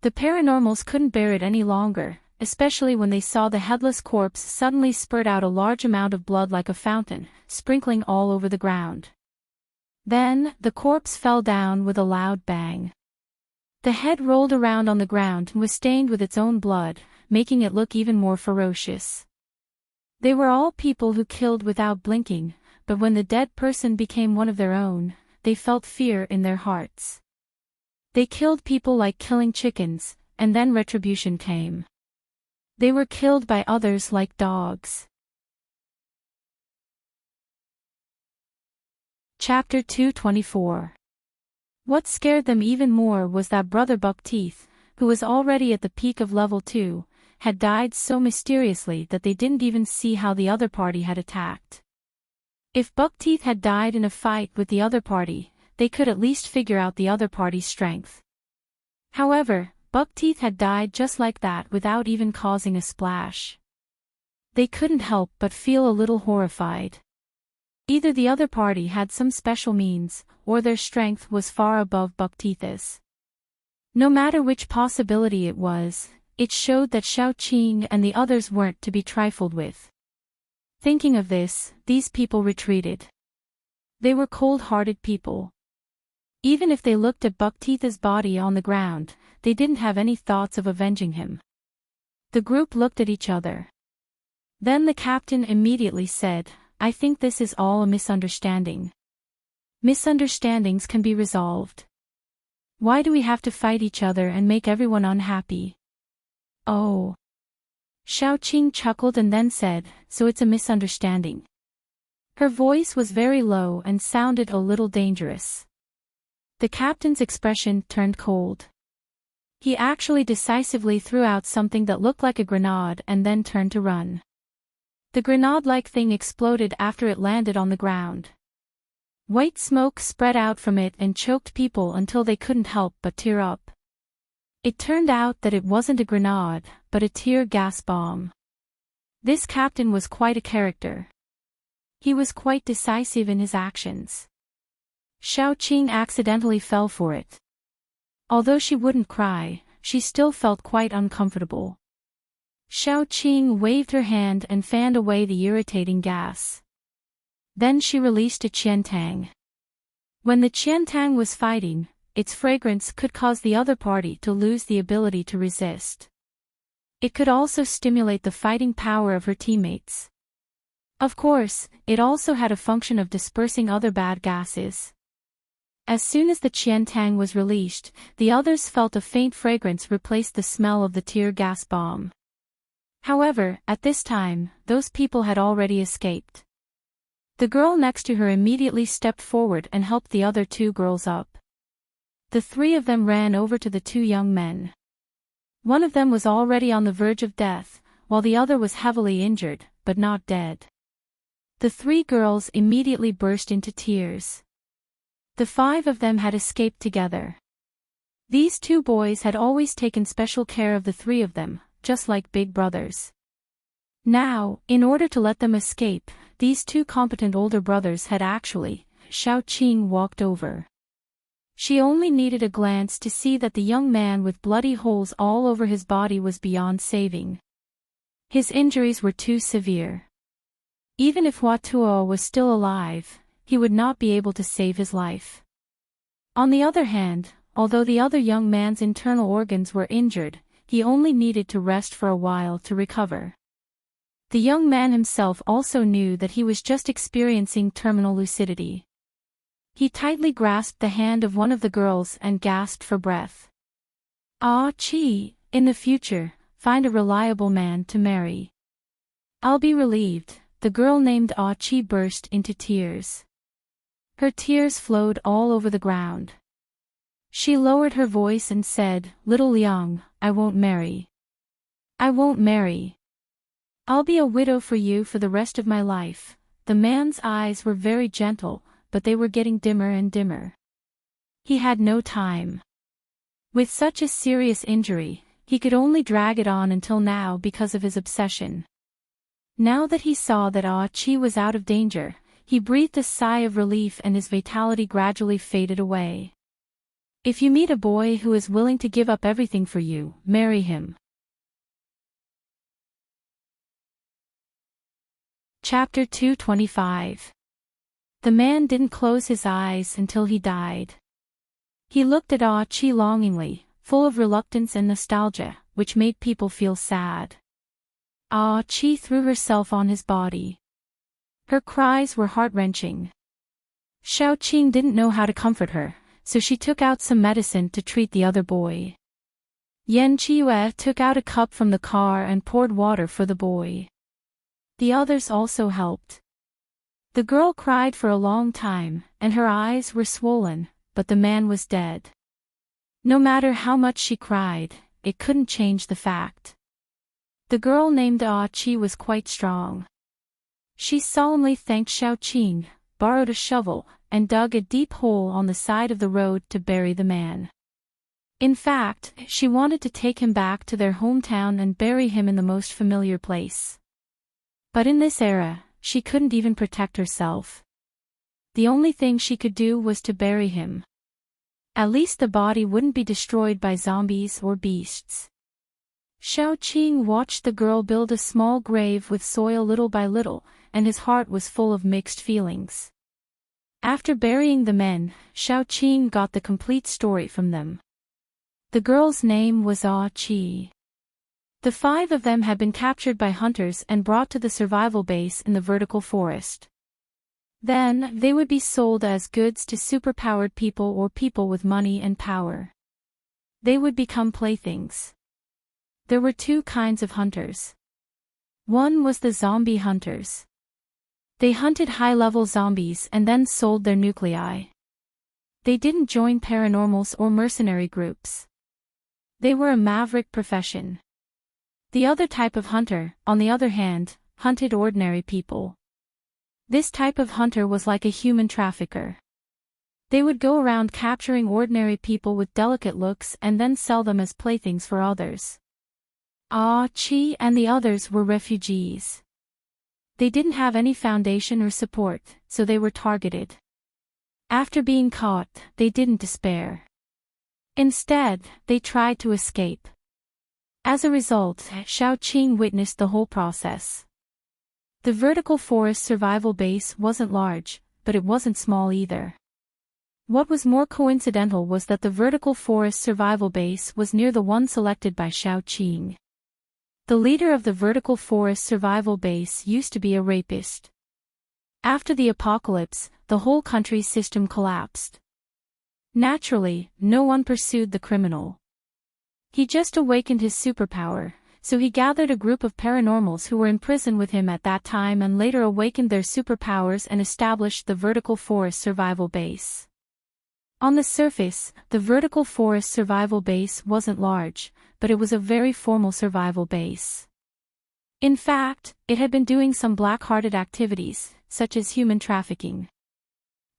The paranormals couldn't bear it any longer, especially when they saw the headless corpse suddenly spurt out a large amount of blood like a fountain, sprinkling all over the ground. Then, the corpse fell down with a loud bang. The head rolled around on the ground and was stained with its own blood, making it look even more ferocious. They were all people who killed without blinking, but when the dead person became one of their own, they felt fear in their hearts. They killed people like killing chickens, and then retribution came. They were killed by others like dogs. Chapter 224. What scared them even more was that Brother Buckteeth, who was already at the peak of level 2, had died so mysteriously that they didn't even see how the other party had attacked. If Buckteeth had died in a fight with the other party, they could at least figure out the other party's strength. However, Buckteeth had died just like that without even causing a splash. They couldn't help but feel a little horrified. Either the other party had some special means, or their strength was far above Buckteeth's. No matter which possibility it was, it showed that Xiao Qing and the others weren't to be trifled with. Thinking of this, these people retreated. They were cold-hearted people. Even if they looked at Buckteeth's body on the ground, they didn't have any thoughts of avenging him. The group looked at each other. Then the captain immediately said, "I think this is all a misunderstanding. Misunderstandings can be resolved. Why do we have to fight each other and make everyone unhappy?" "Oh." Xiao Qing chuckled and then said, "So it's a misunderstanding." Her voice was very low and sounded a little dangerous. The captain's expression turned cold. He actually decisively threw out something that looked like a grenade and then turned to run. The grenade-like thing exploded after it landed on the ground. White smoke spread out from it and choked people until they couldn't help but tear up. It turned out that it wasn't a grenade, but a tear gas bomb. This captain was quite a character. He was quite decisive in his actions. Xiao Qing accidentally fell for it. Although she wouldn't cry, she still felt quite uncomfortable. Xiao Qing waved her hand and fanned away the irritating gas. Then she released a qiantang. When the qiantang was fighting, its fragrance could cause the other party to lose the ability to resist. It could also stimulate the fighting power of her teammates. Of course, it also had a function of dispersing other bad gases. As soon as the qiantang was released, the others felt a faint fragrance replace the smell of the tear gas bomb. However, at this time, those people had already escaped. The girl next to her immediately stepped forward and helped the other two girls up. The three of them ran over to the two young men. One of them was already on the verge of death, while the other was heavily injured, but not dead. The three girls immediately burst into tears. The five of them had escaped together. These two boys had always taken special care of the three of them, just like big brothers. Now, in order to let them escape, these two competent older brothers had actually, Xiao Qing walked over. She only needed a glance to see that the young man with bloody holes all over his body was beyond saving. His injuries were too severe. Even if Hua Tuo was still alive, he would not be able to save his life. On the other hand, although the other young man's internal organs were injured, he only needed to rest for a while to recover. The young man himself also knew that he was just experiencing terminal lucidity. He tightly grasped the hand of one of the girls and gasped for breath. "Ah, Chi, in the future, find a reliable man to marry." "I'll be relieved, the girl named Achi burst into tears. Her tears flowed all over the ground. She lowered her voice and said, "Little Liang, I won't marry. I won't marry. I'll be a widow for you for the rest of my life." The man's eyes were very gentle, but they were getting dimmer and dimmer. He had no time. With such a serious injury, he could only drag it on until now because of his obsession. Now that he saw that Achi was out of danger, he breathed a sigh of relief and his vitality gradually faded away. If you meet a boy who is willing to give up everything for you, marry him. Chapter 225. The man didn't close his eyes until he died. He looked at Achi longingly, full of reluctance and nostalgia, which made people feel sad. Achi threw herself on his body. Her cries were heart-wrenching. Xiaoqing didn't know how to comfort her, so she took out some medicine to treat the other boy. Yan Chiyue took out a cup from the car and poured water for the boy. The others also helped. The girl cried for a long time, and her eyes were swollen, but the man was dead. No matter how much she cried, it couldn't change the fact. The girl named Achi was quite strong. She solemnly thanked Xiaoqing, borrowed a shovel, and dug a deep hole on the side of the road to bury the man. In fact, she wanted to take him back to their hometown and bury him in the most familiar place. But in this era, she couldn't even protect herself. The only thing she could do was to bury him. At least the body wouldn't be destroyed by zombies or beasts. Xiaoqing watched the girl build a small grave with soil little by little, and his heart was full of mixed feelings. After burying the men, Xiaoqing got the complete story from them. The girl's name was Achi. The 5 of them had been captured by hunters and brought to the survival base in the vertical forest. Then, they would be sold as goods to superpowered people or people with money and power. They would become playthings. There were 2 kinds of hunters. One was the zombie hunters. They hunted high-level zombies and then sold their nuclei. They didn't join paranormals or mercenary groups. They were a maverick profession. The other type of hunter, on the other hand, hunted ordinary people. This type of hunter was like a human trafficker. They would go around capturing ordinary people with delicate looks and then sell them as playthings for others. Achi and the others were refugees. They didn't have any foundation or support, so they were targeted. After being caught, they didn't despair. Instead, they tried to escape. As a result, Xiaoqing witnessed the whole process. The vertical forest survival base wasn't large, but it wasn't small either. What was more coincidental was that the vertical forest survival base was near the one selected by Xiaoqing. The leader of the vertical forest survival base used to be a rapist. After the apocalypse, the whole country's system collapsed. Naturally, no one pursued the criminal. He just awakened his superpower, so he gathered a group of paranormals who were in prison with him at that time and later awakened their superpowers and established the vertical forest survival base. On the surface, the vertical forest survival base wasn't large, but it was a very formal survival base. In fact, it had been doing some black-hearted activities, such as human trafficking.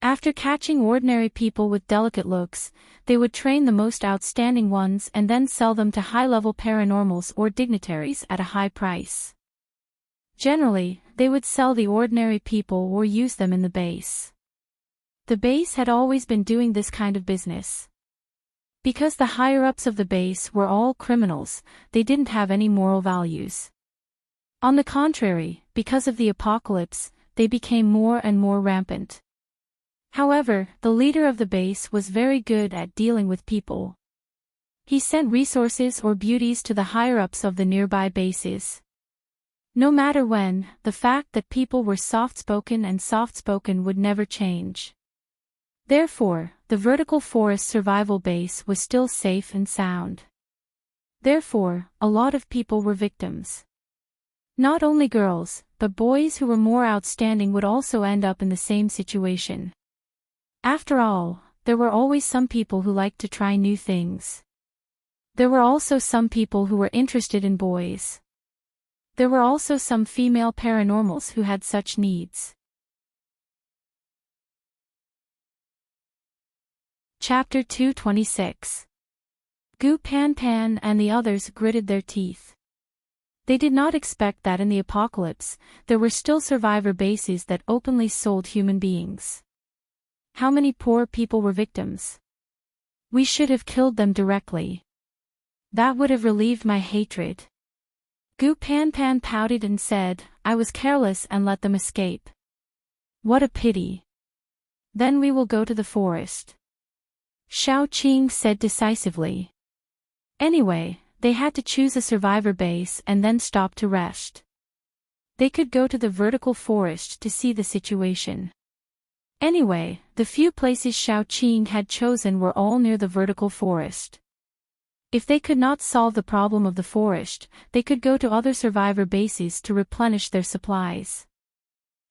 After catching ordinary people with delicate looks, they would train the most outstanding ones and then sell them to high-level paranormals or dignitaries at a high price. Generally, they would sell the ordinary people or use them in the base. The base had always been doing this kind of business. Because the higher-ups of the base were all criminals, they didn't have any moral values. On the contrary, because of the apocalypse, they became more and more rampant. However, the leader of the base was very good at dealing with people. He sent resources or beauties to the higher-ups of the nearby bases. No matter when, the fact that people were soft-spoken and soft-spoken would never change. Therefore, the vertical forest survival base was still safe and sound. Therefore, a lot of people were victims. Not only girls, but boys who were more outstanding would also end up in the same situation. After all, there were always some people who liked to try new things. There were also some people who were interested in boys. There were also some female paranormals who had such needs. Chapter 226. Gu Pan Pan and the others gritted their teeth. They did not expect that in the apocalypse, there were still survivor bases that openly sold human beings. How many poor people were victims? We should have killed them directly. That would have relieved my hatred. Gu Pan Pan pouted and said, I was careless and let them escape. What a pity. Then we will go to the forest. Xiao Qing said decisively. Anyway, they had to choose a survivor base and then stop to rest. They could go to the vertical forest to see the situation. Anyway, the few places Xiao Qing had chosen were all near the vertical forest. If they could not solve the problem of the forest, they could go to other survivor bases to replenish their supplies.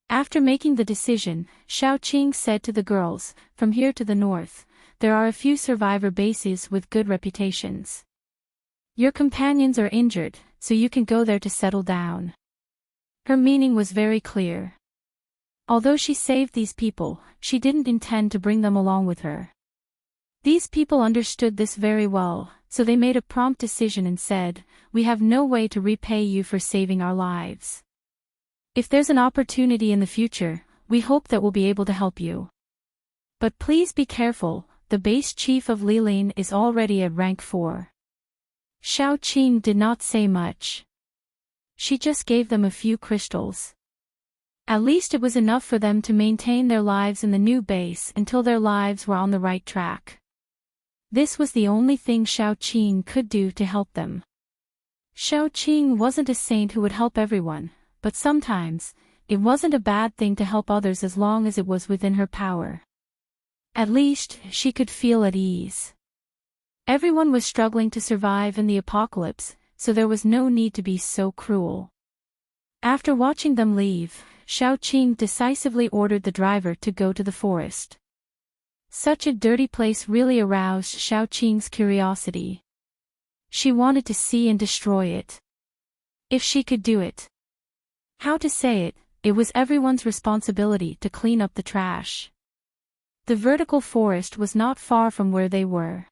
After making the decision, Xiao Qing said to the girls, from here to the north, there are a few survivor bases with good reputations. Your companions are injured, so you can go there to settle down. Her meaning was very clear. Although she saved these people, she didn't intend to bring them along with her. These people understood this very well, so they made a prompt decision and said, we have no way to repay you for saving our lives. If there's an opportunity in the future, we hope that we'll be able to help you. But please be careful, the base chief of Lilin is already at rank 4. Xiao Qing did not say much. She just gave them a few crystals. At least it was enough for them to maintain their lives in the new base until their lives were on the right track. This was the only thing Xiao Qing could do to help them. Xiao Qing wasn't a saint who would help everyone, but sometimes, it wasn't a bad thing to help others as long as it was within her power. At least, she could feel at ease. Everyone was struggling to survive in the apocalypse, so there was no need to be so cruel. After watching them leave, Xiao Qing decisively ordered the driver to go to the forest. Such a dirty place really aroused Xiao Qing's curiosity. She wanted to see and destroy it. If she could do it. How to say it, it was everyone's responsibility to clean up the trash. The vertical forest was not far from where they were.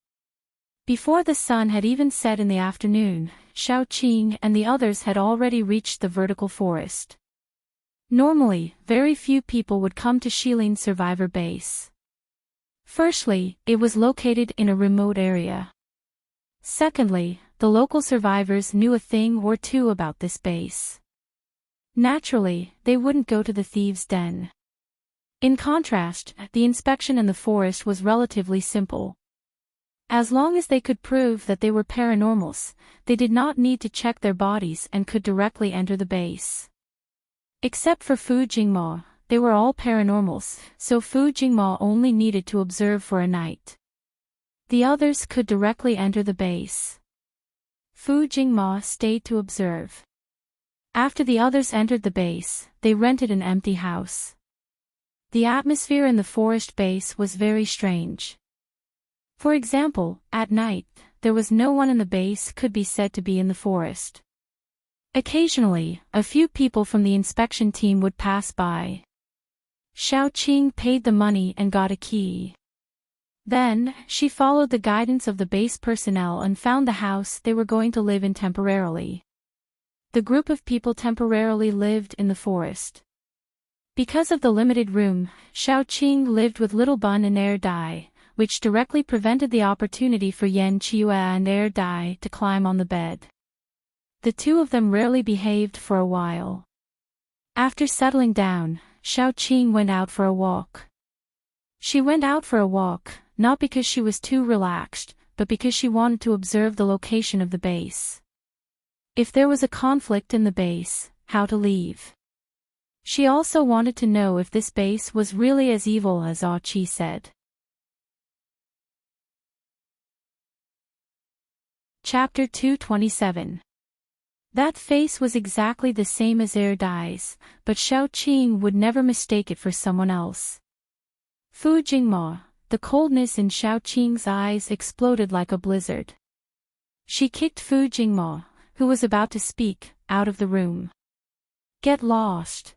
Before the sun had even set in the afternoon, Xiao Qing and the others had already reached the vertical forest. Normally, very few people would come to Shilin's survivor base. Firstly, it was located in a remote area. Secondly, the local survivors knew a thing or two about this base. Naturally, they wouldn't go to the thieves' den. In contrast, the inspection in the forest was relatively simple. As long as they could prove that they were paranormals, they did not need to check their bodies and could directly enter the base. Except for Fu Jingma, they were all paranormals, so Fu Jingma only needed to observe for a night. The others could directly enter the base. Fu Jingma stayed to observe. After the others entered the base, they rented an empty house. The atmosphere in the forest base was very strange. For example, at night, there was no one in the base could be said to be in the forest. Occasionally, a few people from the inspection team would pass by. Xiao Qing paid the money and got a key. Then, she followed the guidance of the base personnel and found the house they were going to live in temporarily. The group of people temporarily lived in the forest. Because of the limited room, Xiao Qing lived with Little Bun and Air Dai, which directly prevented the opportunity for Yan Qiue and Air Dai to climb on the bed. The two of them rarely behaved for a while. After settling down, Xiao Qing went out for a walk. She went out for a walk, not because she was too relaxed, but because she wanted to observe the location of the base. If there was a conflict in the base, how to leave. She also wanted to know if this base was really as evil as Ah Qi said. Chapter 227. That face was exactly the same as Dai's, but Xiaoqing would never mistake it for someone else. Fu Jingmo, the coldness in Xiaoqing's eyes exploded like a blizzard. She kicked Fu Jingmo, who was about to speak, out of the room. Get lost.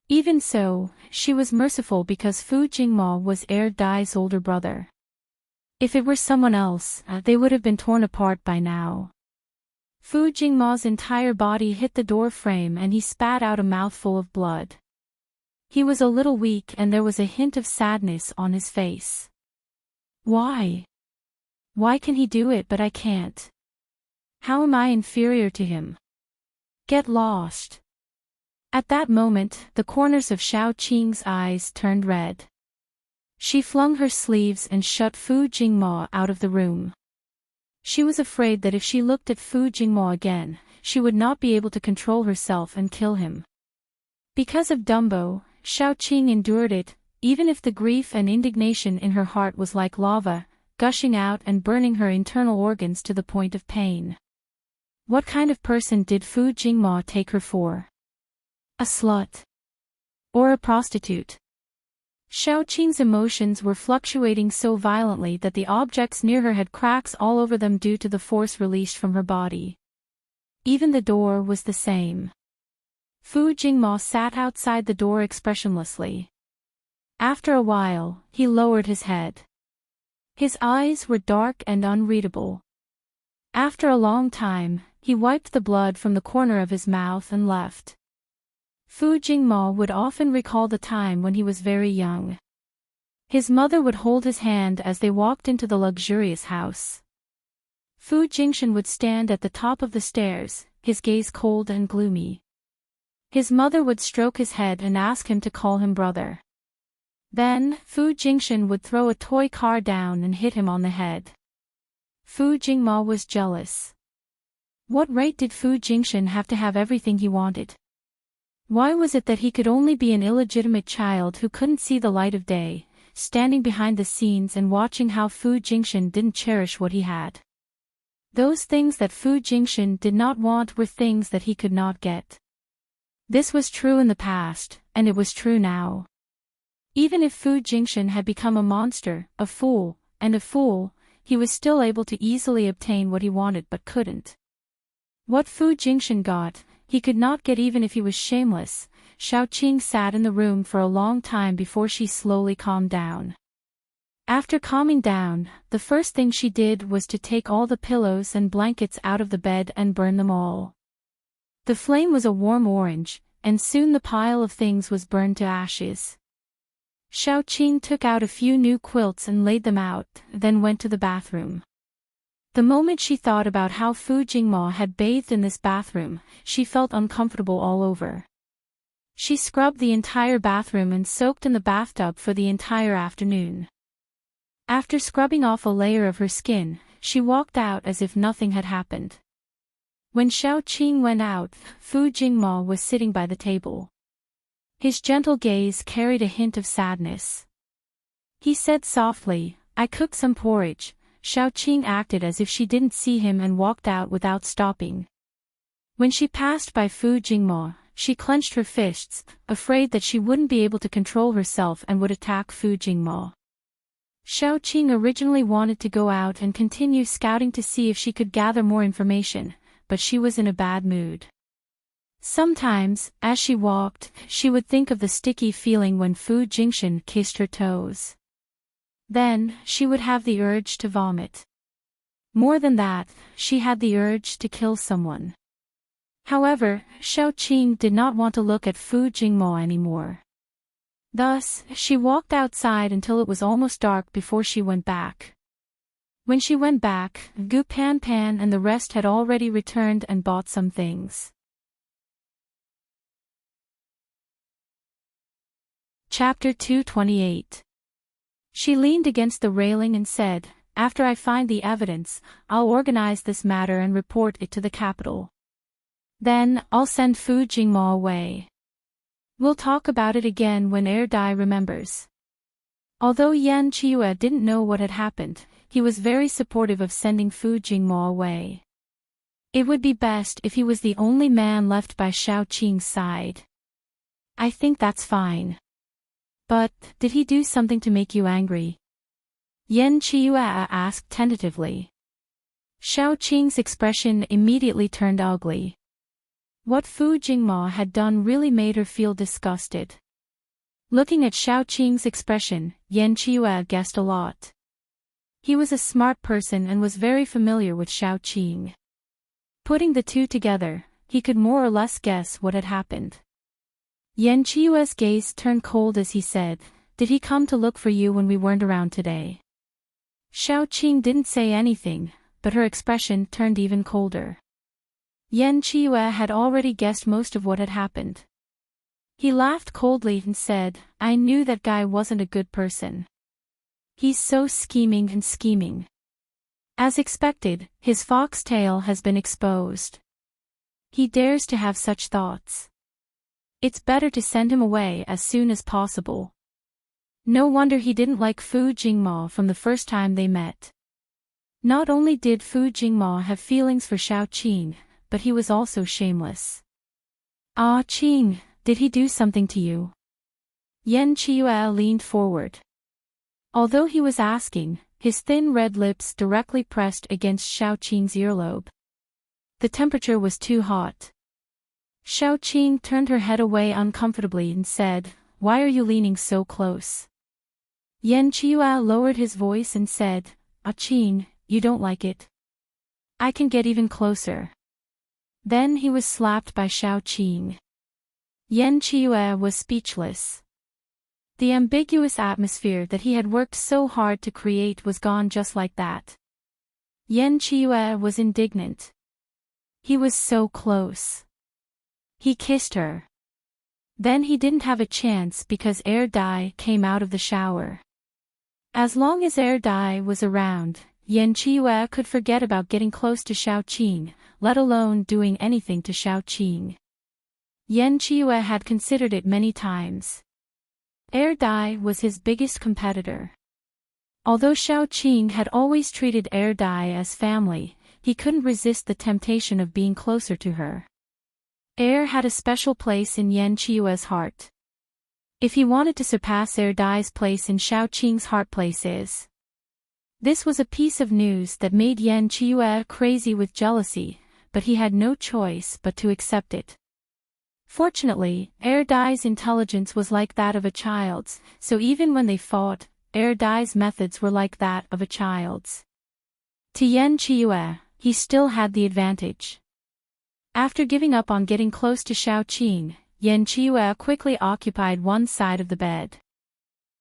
Even so, she was merciful because Fu Jingmo was Dai's older brother. If it were someone else, they would have been torn apart by now. Fu Jingmo's entire body hit the door frame and he spat out a mouthful of blood. He was a little weak and there was a hint of sadness on his face. Why? Why can he do it but I can't? How am I inferior to him? Get lost. At that moment, the corners of Xiaoqing's eyes turned red. She flung her sleeves and shut Fu Jingmo out of the room. She was afraid that if she looked at Fu Jingmo again, she would not be able to control herself and kill him. Because of Dumbo, Xiaoqing endured it, even if the grief and indignation in her heart was like lava, gushing out and burning her internal organs to the point of pain. What kind of person did Fu Jingmo take her for? A slut? Or a prostitute? Xiaoqing's emotions were fluctuating so violently that the objects near her had cracks all over them due to the force released from her body. Even the door was the same. Fu Jingmo sat outside the door expressionlessly. After a while, he lowered his head. His eyes were dark and unreadable. After a long time, he wiped the blood from the corner of his mouth and left. Fu Jingmo would often recall the time when he was very young. His mother would hold his hand as they walked into the luxurious house. Fu Jingshan would stand at the top of the stairs, his gaze cold and gloomy. His mother would stroke his head and ask him to call him brother. Then, Fu Jingshan would throw a toy car down and hit him on the head. Fu Jingmo was jealous. What right did Fu Jingshan have to have everything he wanted? Why was it that he could only be an illegitimate child who couldn't see the light of day, standing behind the scenes and watching how Fu Jingshan didn't cherish what he had? Those things that Fu Jingshan did not want were things that he could not get. This was true in the past, and it was true now. Even if Fu Jingshan had become a monster, a fool, he was still able to easily obtain what he wanted but couldn't. What Fu Jingshan got, he could not get even if he was shameless. Xiaoqing sat in the room for a long time before she slowly calmed down. After calming down, the first thing she did was to take all the pillows and blankets out of the bed and burn them all. The flame was a warm orange, and soon the pile of things was burned to ashes. Xiaoqing took out a few new quilts and laid them out, then went to the bathroom. The moment she thought about how Fu Jingmo had bathed in this bathroom, she felt uncomfortable all over. She scrubbed the entire bathroom and soaked in the bathtub for the entire afternoon. After scrubbing off a layer of her skin, she walked out as if nothing had happened. When Xiaoqing went out, Fu Jingmo was sitting by the table. His gentle gaze carried a hint of sadness. He said softly, "I cooked some porridge." Xiaoqing acted as if she didn't see him and walked out without stopping. When she passed by Fu Jingmo, she clenched her fists, afraid that she wouldn't be able to control herself and would attack Fu Jingmo. Xiaoqing originally wanted to go out and continue scouting to see if she could gather more information, but she was in a bad mood. Sometimes, as she walked, she would think of the sticky feeling when Fu Jingshan kissed her toes. Then, she would have the urge to vomit. More than that, she had the urge to kill someone. However, Xiaoqing did not want to look at Fu Jingmo anymore. Thus, she walked outside until it was almost dark before she went back. When she went back, Gu Pan Pan and the rest had already returned and bought some things. Chapter 228. She leaned against the railing and said, "After I find the evidence, I'll organize this matter and report it to the capital. Then, I'll send Fu Jingmo away. We'll talk about it again when Dai remembers." Although Yan Qiue didn't know what had happened, he was very supportive of sending Fu Jingmo away. It would be best if he was the only man left by Xiao Qing's side. I think that's fine. But, did he do something to make you angry? Yan Qiue asked tentatively. Xiao Qing's expression immediately turned ugly. What Fu Jingma had done really made her feel disgusted. Looking at Xiao Qing's expression, Yan Qiue guessed a lot. He was a smart person and was very familiar with Xiao Qing. Putting the two together, he could more or less guess what had happened. Yan Qiue's gaze turned cold as he said, "Did he come to look for you when we weren't around today?" Xiao Qing didn't say anything, but her expression turned even colder. Yan Qiue had already guessed most of what had happened. He laughed coldly and said, "I knew that guy wasn't a good person. He's so scheming and scheming. As expected, his foxtail has been exposed. He dares to have such thoughts. It's better to send him away as soon as possible." No wonder he didn't like Fu Jingma from the first time they met. Not only did Fu Jingma have feelings for Xiao Qing, but he was also shameless. "Ah, Qing, did he do something to you?" Yan Qiue leaned forward. Although he was asking, his thin red lips directly pressed against Xiao Qing's earlobe. The temperature was too hot. Xiao Qing turned her head away uncomfortably and said, "Why are you leaning so close?" Yan Qiue lowered his voice and said, "Ah, Qing, you don't like it? I can get even closer." Then he was slapped by Xiao Qing. Yan Qiue was speechless. The ambiguous atmosphere that he had worked so hard to create was gone just like that. Yan Qiue was indignant. He was so close. He kissed her. Then he didn't have a chance because Air Dai came out of the shower. As long as Air Dai was around, Yan Qiue could forget about getting close to Xiao Qing, let alone doing anything to Xiao Qing. Yan Qiue had considered it many times. Air Dai was his biggest competitor. Although Xiao Qing had always treated Air Dai as family, he couldn't resist the temptation of being closer to her. Air had a special place in Yan Qiue's heart. If he wanted to surpass Air Dai's place in Xiao Qing's heart places. This was a piece of news that made Yan Qiue crazy with jealousy, but he had no choice but to accept it. Fortunately, Air Dai's intelligence was like that of a child's, so even when they fought, Air Dai's methods were like that of a child's. To Yan Qiue, he still had the advantage. After giving up on getting close to Xiao Qing, Yan Qiue quickly occupied one side of the bed.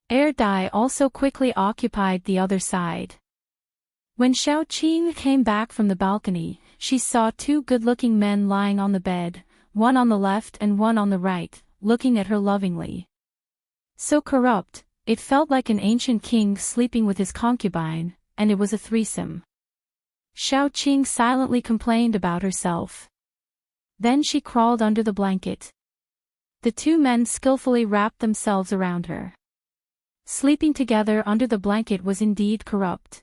Air Dai also quickly occupied the other side. When Xiao Qing came back from the balcony, she saw two good-looking men lying on the bed, one on the left and one on the right, looking at her lovingly. So corrupt, it felt like an ancient king sleeping with his concubine, and it was a threesome. Xiao Qing silently complained about herself. Then she crawled under the blanket. The two men skillfully wrapped themselves around her. Sleeping together under the blanket was indeed corrupt.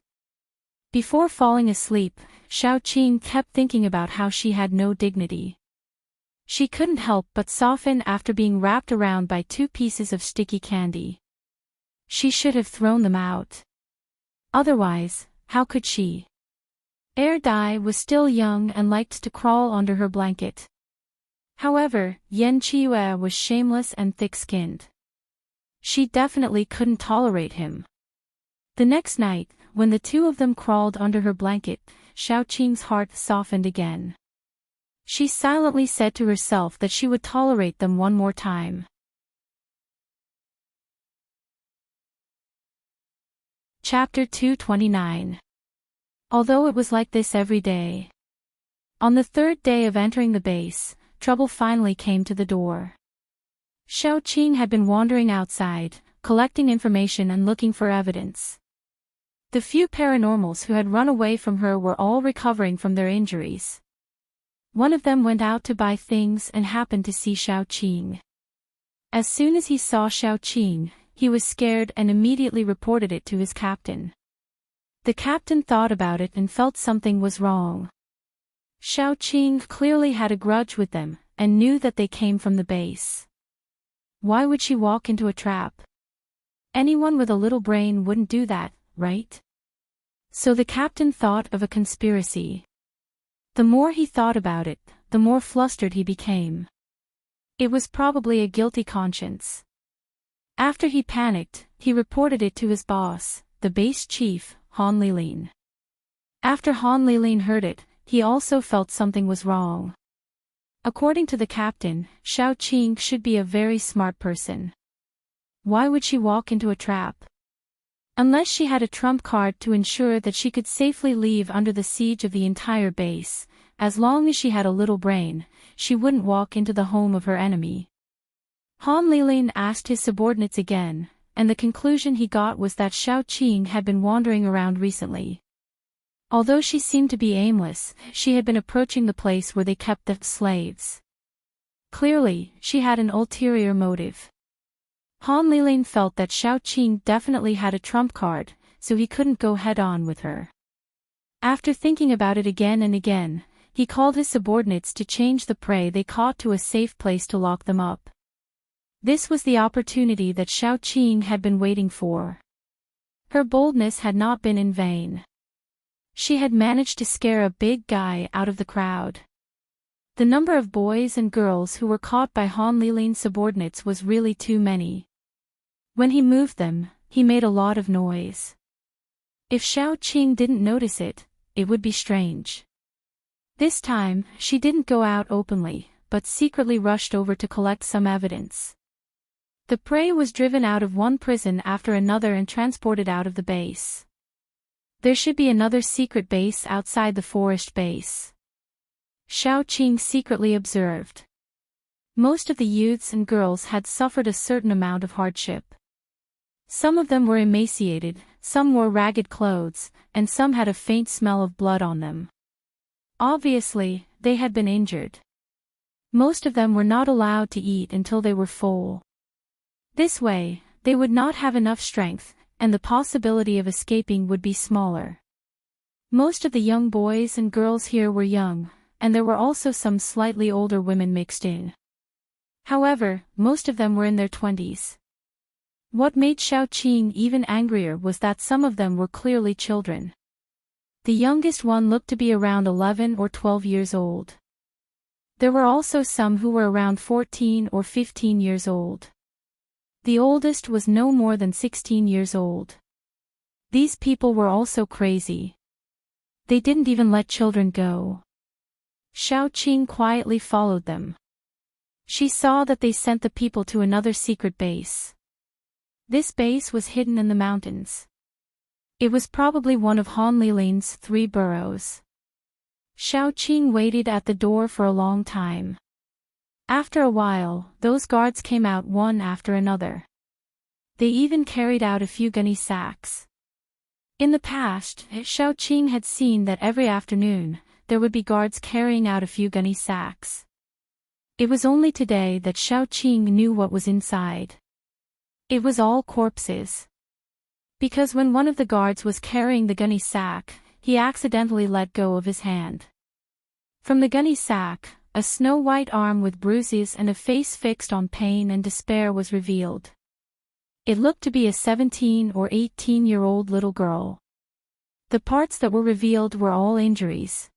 Before falling asleep, Xiao Qing kept thinking about how she had no dignity. She couldn't help but soften after being wrapped around by two pieces of sticky candy. She should have thrown them out. Otherwise, how could she? Air Dai was still young and liked to crawl under her blanket. However, Yan Qiue was shameless and thick-skinned. She definitely couldn't tolerate him. The next night, when the two of them crawled under her blanket, Xiao Qing's heart softened again. She silently said to herself that she would tolerate them one more time. Chapter 229. Although it was like this every day. On the third day of entering the base, trouble finally came to the door. Xiao Qing had been wandering outside, collecting information and looking for evidence. The few paranormals who had run away from her were all recovering from their injuries. One of them went out to buy things and happened to see Xiao Qing. As soon as he saw Xiao Qing, he was scared and immediately reported it to his captain. The captain thought about it and felt something was wrong. Xiaoqing clearly had a grudge with them, and knew that they came from the base. Why would she walk into a trap? Anyone with a little brain wouldn't do that, right? So the captain thought of a conspiracy. The more he thought about it, the more flustered he became. It was probably a guilty conscience. After he panicked, he reported it to his boss, the base chief, Han Lilin. After Han Lilin heard it, he also felt something was wrong. According to the captain, Xiaoqing should be a very smart person. Why would she walk into a trap? Unless she had a trump card to ensure that she could safely leave under the siege of the entire base, as long as she had a little brain, she wouldn't walk into the home of her enemy. Han Lilin asked his subordinates again, and the conclusion he got was that Xiaoqing had been wandering around recently. Although she seemed to be aimless, she had been approaching the place where they kept the slaves. Clearly, she had an ulterior motive. Han Lilin felt that Xiaoqing definitely had a trump card, so he couldn't go head-on with her. After thinking about it again and again, he called his subordinates to change the prey they caught to a safe place to lock them up. This was the opportunity that Xiaoqing had been waiting for. Her boldness had not been in vain. She had managed to scare a big guy out of the crowd. The number of boys and girls who were caught by Han Lilin's subordinates was really too many. When he moved them, he made a lot of noise. If Xiaoqing didn't notice it, it would be strange. This time, she didn't go out openly, but secretly rushed over to collect some evidence. The prey was driven out of one prison after another and transported out of the base. There should be another secret base outside the forest base. Xiaoqing secretly observed. Most of the youths and girls had suffered a certain amount of hardship. Some of them were emaciated, some wore ragged clothes, and some had a faint smell of blood on them. Obviously, they had been injured. Most of them were not allowed to eat until they were full. This way, they would not have enough strength, and the possibility of escaping would be smaller. Most of the young boys and girls here were young, and there were also some slightly older women mixed in. However, most of them were in their 20s. What made Xiaoqing even angrier was that some of them were clearly children. The youngest one looked to be around 11 or 12 years old. There were also some who were around 14 or 15 years old. The oldest was no more than 16 years old. These people were also crazy. They didn't even let children go. Xiaoqing quietly followed them. She saw that they sent the people to another secret base. This base was hidden in the mountains. It was probably one of Han Lilin's 3 burrows. Xiaoqing waited at the door for a long time. After a while, those guards came out one after another. They even carried out a few gunny sacks. In the past, Xiaoqing had seen that every afternoon, there would be guards carrying out a few gunny sacks. It was only today that Xiaoqing knew what was inside. It was all corpses. Because when one of the guards was carrying the gunny sack, he accidentally let go of his hand. From the gunny sack, a snow-white arm with bruises and a face fixed on pain and despair was revealed. It looked to be a 17 or 18-year-old little girl. The parts that were revealed were all injuries.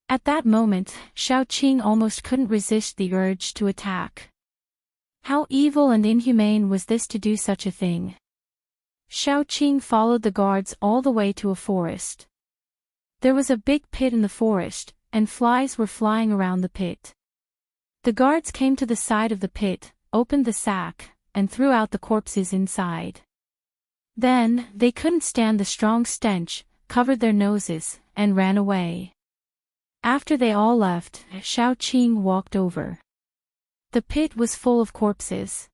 At that moment, Xiaoqing almost couldn't resist the urge to attack. How evil and inhumane was this to do such a thing? Xiaoqing followed the guards all the way to a forest. There was a big pit in the forest, and flies were flying around the pit. The guards came to the side of the pit, opened the sack, and threw out the corpses inside. Then, they couldn't stand the strong stench, covered their noses, and ran away. After they all left, Xiaoqing walked over. The pit was full of corpses.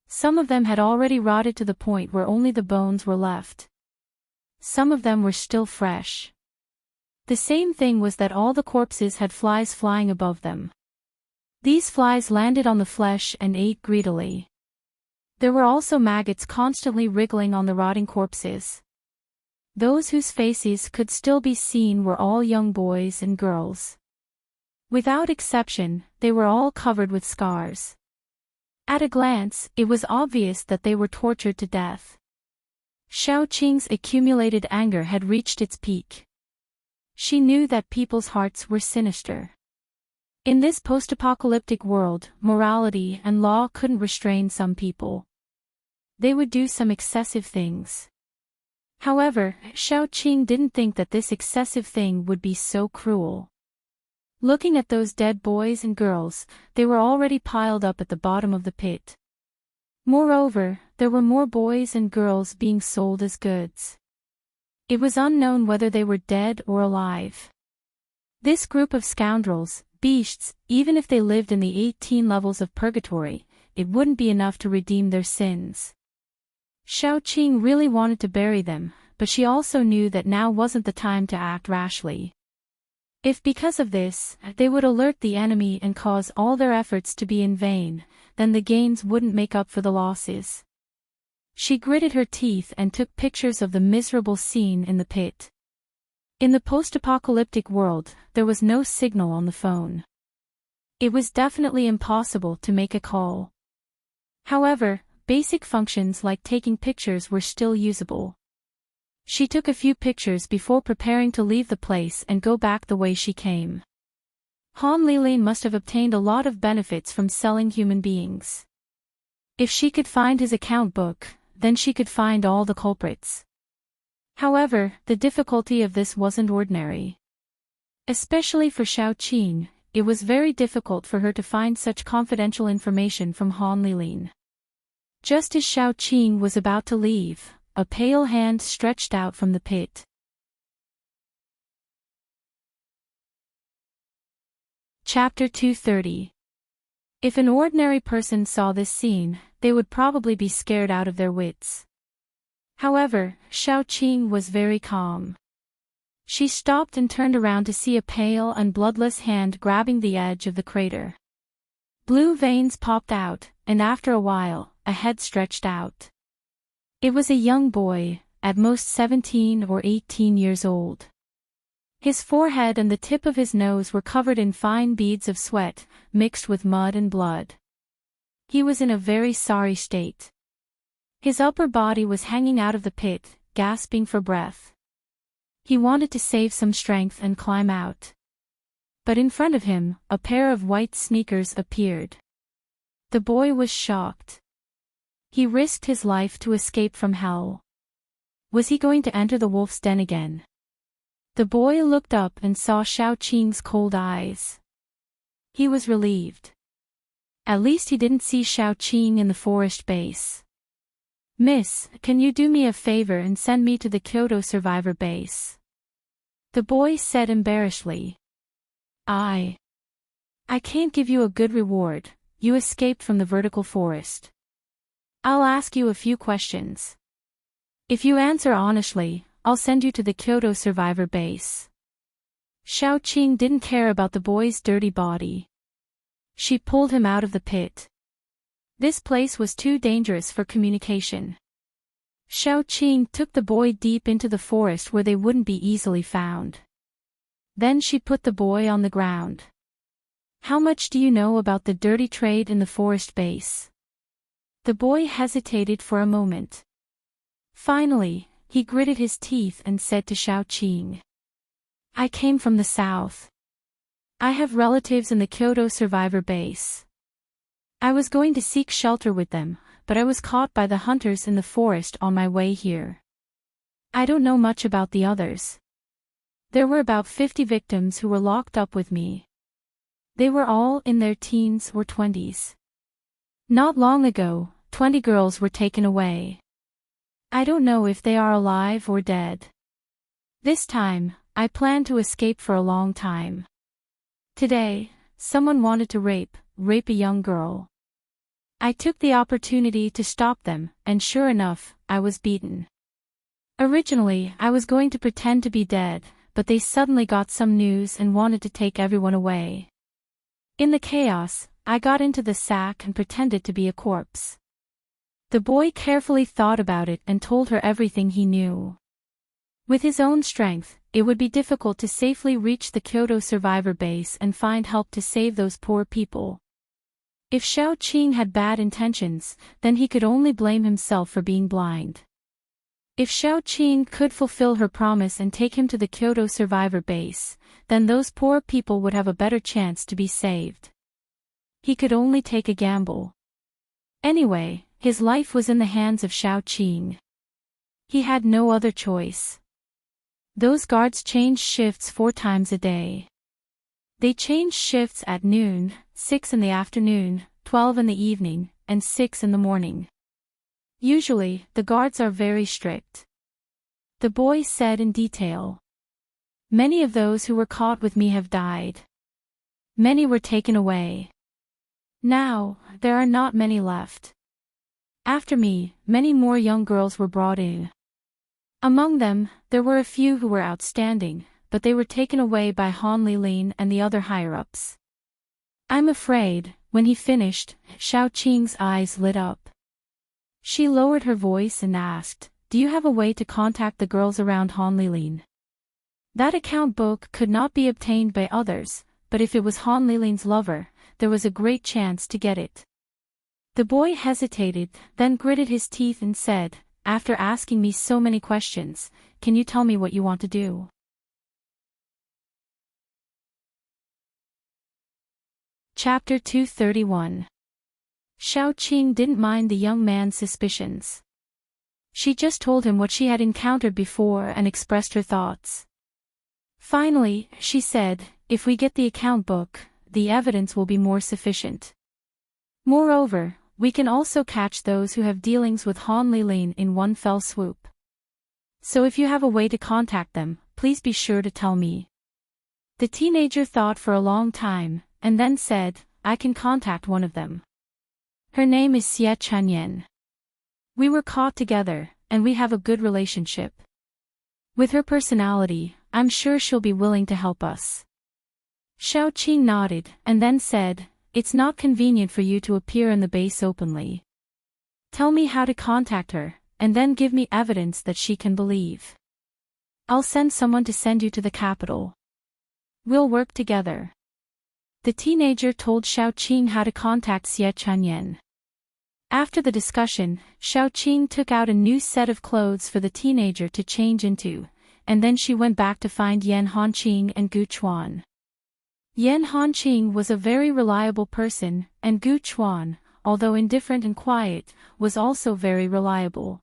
Some of them had already rotted to the point where only the bones were left. Some of them were still fresh. The same thing was that all the corpses had flies flying above them. These flies landed on the flesh and ate greedily. There were also maggots constantly wriggling on the rotting corpses. Those whose faces could still be seen were all young boys and girls. Without exception, they were all covered with scars. At a glance, it was obvious that they were tortured to death. Xiaoqing's accumulated anger had reached its peak. She knew that people's hearts were sinister. In this post-apocalyptic world, morality and law couldn't restrain some people. They would do some excessive things. However, Xiaoqing didn't think that this excessive thing would be so cruel. Looking at those dead boys and girls, they were already piled up at the bottom of the pit. Moreover, there were more boys and girls being sold as goods. It was unknown whether they were dead or alive. This group of scoundrels, beasts, even if they lived in the 18 levels of purgatory, it wouldn't be enough to redeem their sins. Xiaoqing really wanted to bury them, but she also knew that now wasn't the time to act rashly. If because of this, they would alert the enemy and cause all their efforts to be in vain, then the gains wouldn't make up for the losses. She gritted her teeth and took pictures of the miserable scene in the pit. In the post-apocalyptic world, there was no signal on the phone. It was definitely impossible to make a call. However, basic functions like taking pictures were still usable. She took a few pictures before preparing to leave the place and go back the way she came. Han Lilin must have obtained a lot of benefits from selling human beings. If she could find his account book, then she could find all the culprits. However, the difficulty of this wasn't ordinary. Especially for Xiaoqing, it was very difficult for her to find such confidential information from Han Lilin. Just as Xiaoqing was about to leave, a pale hand stretched out from the pit. Chapter 230. If an ordinary person saw this scene, they would probably be scared out of their wits. However, Xiaoqing was very calm. She stopped and turned around to see a pale and bloodless hand grabbing the edge of the crater. Blue veins popped out, and after a while, a head stretched out. It was a young boy, at most 17 or 18 years old. His forehead and the tip of his nose were covered in fine beads of sweat, mixed with mud and blood. He was in a very sorry state. His upper body was hanging out of the pit, gasping for breath. He wanted to save some strength and climb out. But in front of him, a pair of white sneakers appeared. The boy was shocked. He risked his life to escape from hell. Was he going to enter the wolf's den again? The boy looked up and saw Xiaoqing's cold eyes. He was relieved. At least he didn't see Xiaoqing in the forest base. "Miss, can you do me a favor and send me to the Kyoto survivor base?" The boy said embarrassedly. I can't give you a good reward, you escaped from the vertical forest. I'll ask you a few questions. If you answer honestly, I'll send you to the Kyoto survivor base. Xiaoqing didn't care about the boy's dirty body. She pulled him out of the pit. This place was too dangerous for communication. Xiaoqing took the boy deep into the forest where they wouldn't be easily found. Then she put the boy on the ground. "How much do you know about the dirty trade in the forest base?" The boy hesitated for a moment. Finally, he gritted his teeth and said to Xiaoqing, "I came from the south. I have relatives in the Kyoto survivor base. I was going to seek shelter with them, but I was caught by the hunters in the forest on my way here. I don't know much about the others. There were about 50 victims who were locked up with me. They were all in their teens or 20s. Not long ago, 20 girls were taken away. I don't know if they are alive or dead. This time, I plan to escape for a long time. Today, someone wanted to rape a young girl. I took the opportunity to stop them, and sure enough, I was beaten. Originally, I was going to pretend to be dead, but they suddenly got some news and wanted to take everyone away. In the chaos, I got into the sack and pretended to be a corpse." The boy carefully thought about it and told her everything he knew. With his own strength, it would be difficult to safely reach the Kyoto survivor base and find help to save those poor people. If Xiao Qing had bad intentions, then he could only blame himself for being blind. If Xiao Qing could fulfill her promise and take him to the Kyoto survivor base, then those poor people would have a better chance to be saved. He could only take a gamble. Anyway, his life was in the hands of Xiao Qing. He had no other choice. Those guards changed shifts 4 times a day. They changed shifts at noon, 6 in the afternoon, 12 in the evening, and 6 in the morning. Usually, the guards are very strict. The boy said in detail. Many of those who were caught with me have died. Many were taken away. Now, there are not many left. After me, many more young girls were brought in. Among them, there were a few who were outstanding, but they were taken away by Han Lilin and the other higher-ups. I'm afraid, when he finished, Xiao Qing's eyes lit up. She lowered her voice and asked, "Do you have a way to contact the girls around Han Lilin?" That account book could not be obtained by others, but if it was Han Lilin's lover, there was a great chance to get it. The boy hesitated, then gritted his teeth and said, "After asking me so many questions, can you tell me what you want to do?" Chapter 231. Xiao Qing didn't mind the young man's suspicions. She just told him what she had encountered before and expressed her thoughts. Finally, she said, "If we get the account book, the evidence will be more sufficient. Moreover, we can also catch those who have dealings with Han Lilin in one fell swoop. So if you have a way to contact them, please be sure to tell me." The teenager thought for a long time, and then said, "I can contact one of them. Her name is Xie Chanyan. We were caught together, and we have a good relationship. With her personality, I'm sure she'll be willing to help us." Xiao Qing nodded, and then said, "It's not convenient for you to appear in the base openly. Tell me how to contact her, and then give me evidence that she can believe. I'll send someone to send you to the capital. We'll work together." The teenager told Xiao Qing how to contact Xie Chanyan. After the discussion, Xiao Qing took out a new set of clothes for the teenager to change into, and then she went back to find Yan Hanqing and Gu Chuan. Yan Hanqing was a very reliable person, and Gu Chuan, although indifferent and quiet, was also very reliable.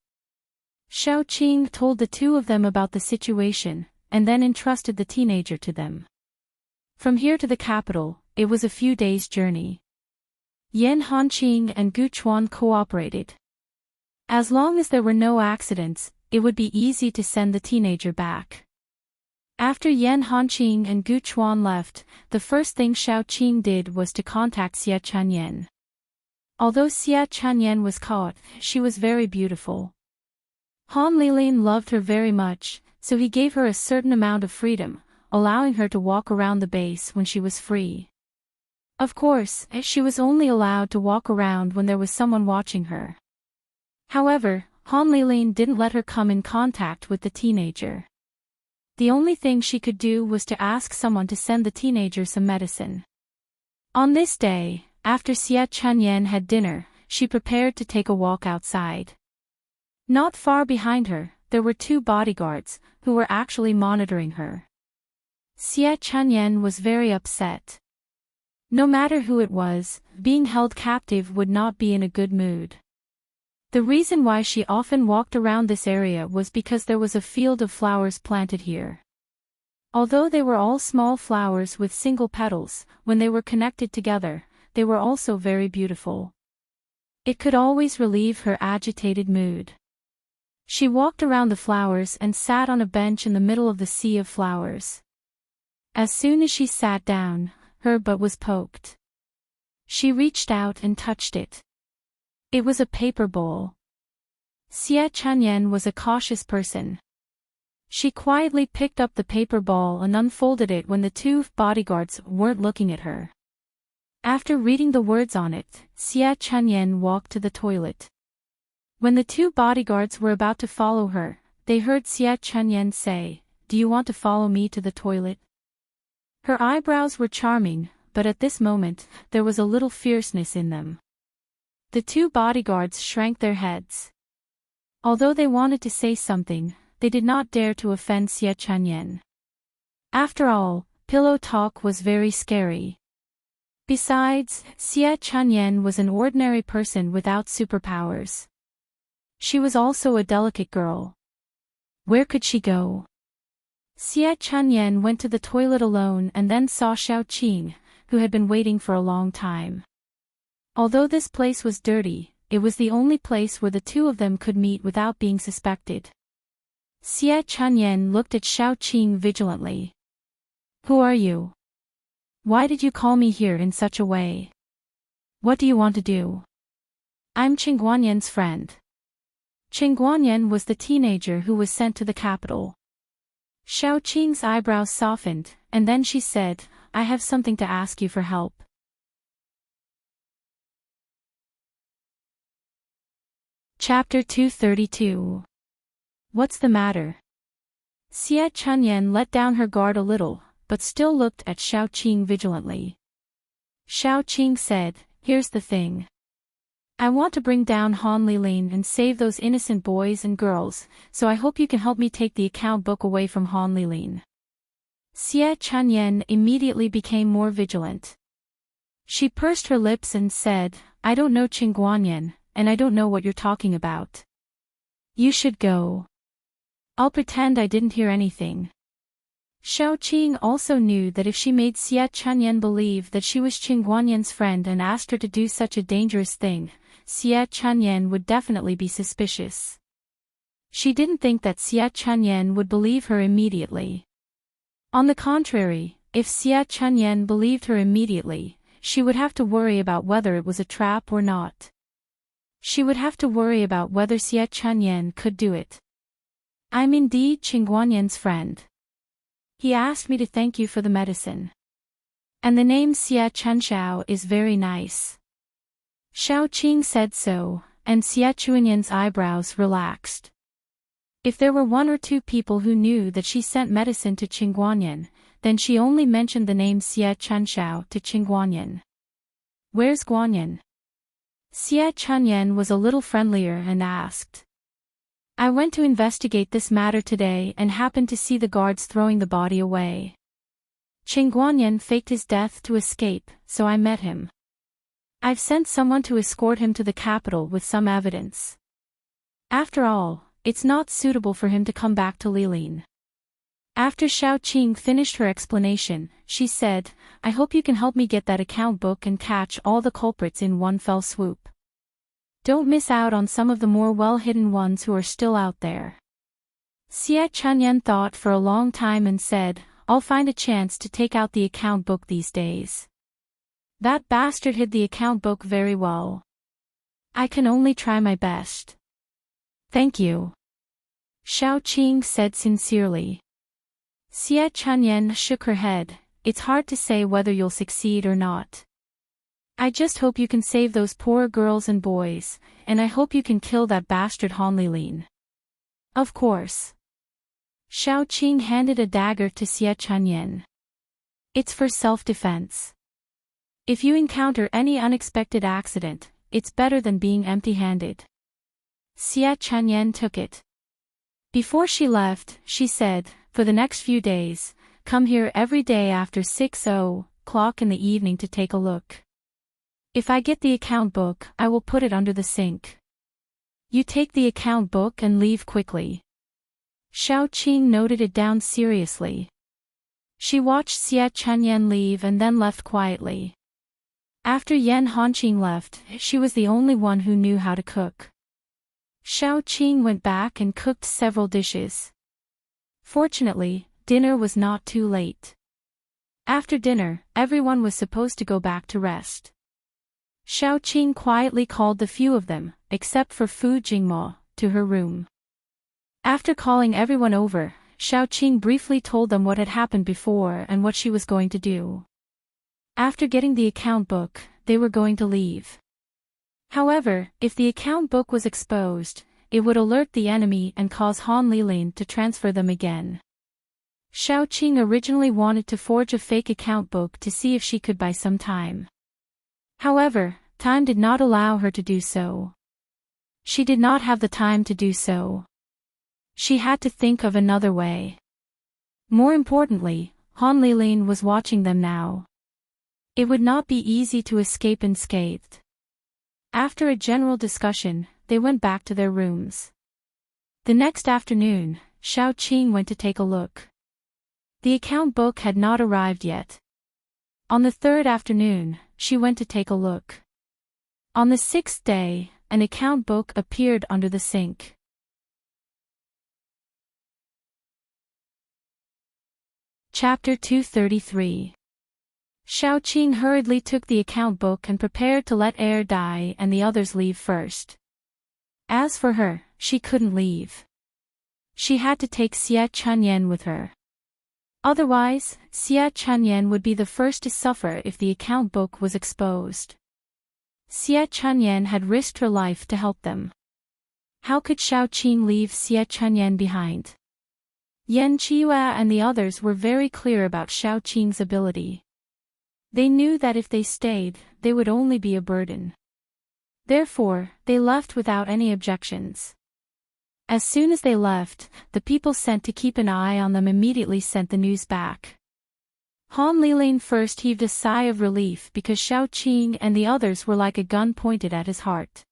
Xiao Qing told the two of them about the situation, and then entrusted the teenager to them. From here to the capital, it was a few days' journey. Yan Hanqing and Gu Chuan cooperated. As long as there were no accidents, it would be easy to send the teenager back. After Yan Hanqing and Gu Chuan left, the first thing Xiao Qing did was to contact Xie Chanyan. Although Xie Chanyan was caught, she was very beautiful. Han Lilin loved her very much, so he gave her a certain amount of freedom, allowing her to walk around the base when she was free. Of course, she was only allowed to walk around when there was someone watching her. However, Han Lilin didn't let her come in contact with the teenager. The only thing she could do was to ask someone to send the teenager some medicine. On this day, after Xie Chanyan had dinner, she prepared to take a walk outside. Not far behind her, there were 2 bodyguards, who were actually monitoring her. Xie Chanyan was very upset. No matter who it was, being held captive would not be in a good mood. The reason why she often walked around this area was because there was a field of flowers planted here. Although they were all small flowers with single petals, when they were connected together, they were also very beautiful. It could always relieve her agitated mood. She walked around the flowers and sat on a bench in the middle of the sea of flowers. As soon as she sat down, her butt was poked. She reached out and touched it. It was a paper bowl. Xie Chanyan was a cautious person. She quietly picked up the paper ball and unfolded it when the 2 bodyguards weren't looking at her. After reading the words on it, Xie Chanyan walked to the toilet. When the 2 bodyguards were about to follow her, they heard Xie Chunyan say, "Do you want to follow me to the toilet?" Her eyebrows were charming, but at this moment, there was a little fierceness in them. The two bodyguards shrank their heads. Although they wanted to say something, they did not dare to offend Xie Chunyan. After all, pillow talk was very scary. Besides, Xie Chunyan was an ordinary person without superpowers. She was also a delicate girl. Where could she go? Xie Chunyan went to the toilet alone and then saw Xiaoqing, who had been waiting for a long time. Although this place was dirty, it was the only place where the two of them could meet without being suspected. Xie Chunyan looked at Xiaoqing vigilantly. "Who are you? Why did you call me here in such a way? What do you want to do?" "I'm Qingguanyan's friend." Qingguanyan was the teenager who was sent to the capital. Xiaoqing's eyebrows softened, and then she said, "I have something to ask you for help." Chapter 232. What's the matter? Xie Chunyan let down her guard a little, but still looked at Xiaoqing vigilantly. Xiaoqing said, "Here's the thing. I want to bring down Han Lilin and save those innocent boys and girls, so I hope you can help me take the account book away from Han Lilin." Xie Chunyan immediately became more vigilant. She pursed her lips and said, "I don't know Qingguanyan, and I don't know what you're talking about. You should go." "I'll pretend I didn't hear anything." Xiaoqing also knew that if she made Xie Chunyan believe that she was Qingguanyan's friend and asked her to do such a dangerous thing, Xie Chunyan would definitely be suspicious. She didn't think that Xie Chunyan would believe her immediately. On the contrary, if Xie Chunyan believed her immediately, she would have to worry about whether it was a trap or not. She would have to worry about whether Xie Chunyan could do it. "I'm indeed Qingguanyan's friend. He asked me to thank you for the medicine. And the name Xie Chunxiao is very nice." Xiaoqing said so, and Xie Chunyan's eyebrows relaxed. If there were one or two people who knew that she sent medicine to Qingguanyan, then she only mentioned the name Xie Chunxiao to Qingguanyan. "Where's Guanyan?" Xie Chunyan was a little friendlier and asked. "I went to investigate this matter today and happened to see the guards throwing the body away. Qingguanyan faked his death to escape, so I met him. I've sent someone to escort him to the capital with some evidence. After all, it's not suitable for him to come back to Lilin." After Xiaoqing finished her explanation, she said, "I hope you can help me get that account book and catch all the culprits in one fell swoop. Don't miss out on some of the more well-hidden ones who are still out there." Xie Chunyan thought for a long time and said, "I'll find a chance to take out the account book these days. That bastard hid the account book very well. I can only try my best." "Thank you," Xiaoqing said sincerely. Xie Chunyan shook her head. "It's hard to say whether you'll succeed or not. I just hope you can save those poor girls and boys, and I hope you can kill that bastard Han Lilin." "Of course." Xiaoqing handed a dagger to Xie Chunyan. "It's for self-defense. If you encounter any unexpected accident, it's better than being empty-handed." Xie Chunyan took it. Before she left, she said, "For the next few days, come here every day after 6:00 in the evening to take a look. If I get the account book, I will put it under the sink. You take the account book and leave quickly." Xiaoqing noted it down seriously. She watched Xie Chunyan leave and then left quietly. After Yan Hanqing left, she was the only one who knew how to cook. Xiaoqing went back and cooked several dishes. Fortunately, dinner was not too late. After dinner, everyone was supposed to go back to rest. Xiaoqing quietly called the few of them, except for Fu Jingmo, to her room. After calling everyone over, Xiaoqing briefly told them what had happened before and what she was going to do. After getting the account book, they were going to leave. However, if the account book was exposed, it would alert the enemy and cause Han Lilin to transfer them again. Xiaoqing originally wanted to forge a fake account book to see if she could buy some time. However, time did not allow her to do so. She did not have the time to do so. She had to think of another way. More importantly, Han Lilin was watching them now. It would not be easy to escape unscathed. After a general discussion, they went back to their rooms. The next afternoon, Xiaoqing went to take a look. The account book had not arrived yet. On the third afternoon, she went to take a look. On the sixth day, an account book appeared under the sink. Chapter 233. Xiaoqing hurriedly took the account book and prepared to let Er die and the others leave first. As for her, she couldn't leave. She had to take Xie Chunyan with her. Otherwise, Xie Chunyan would be the first to suffer if the account book was exposed. Xie Chunyan had risked her life to help them. How could Xiaoqing leave Xie Chunyan behind? Yan Qiwa and the others were very clear about Xiaoqing's ability. They knew that if they stayed, they would only be a burden. Therefore, they left without any objections. As soon as they left, the people sent to keep an eye on them immediately sent the news back. Han Lilin first heaved a sigh of relief because Xiaoqing and the others were like a gun pointed at his heart.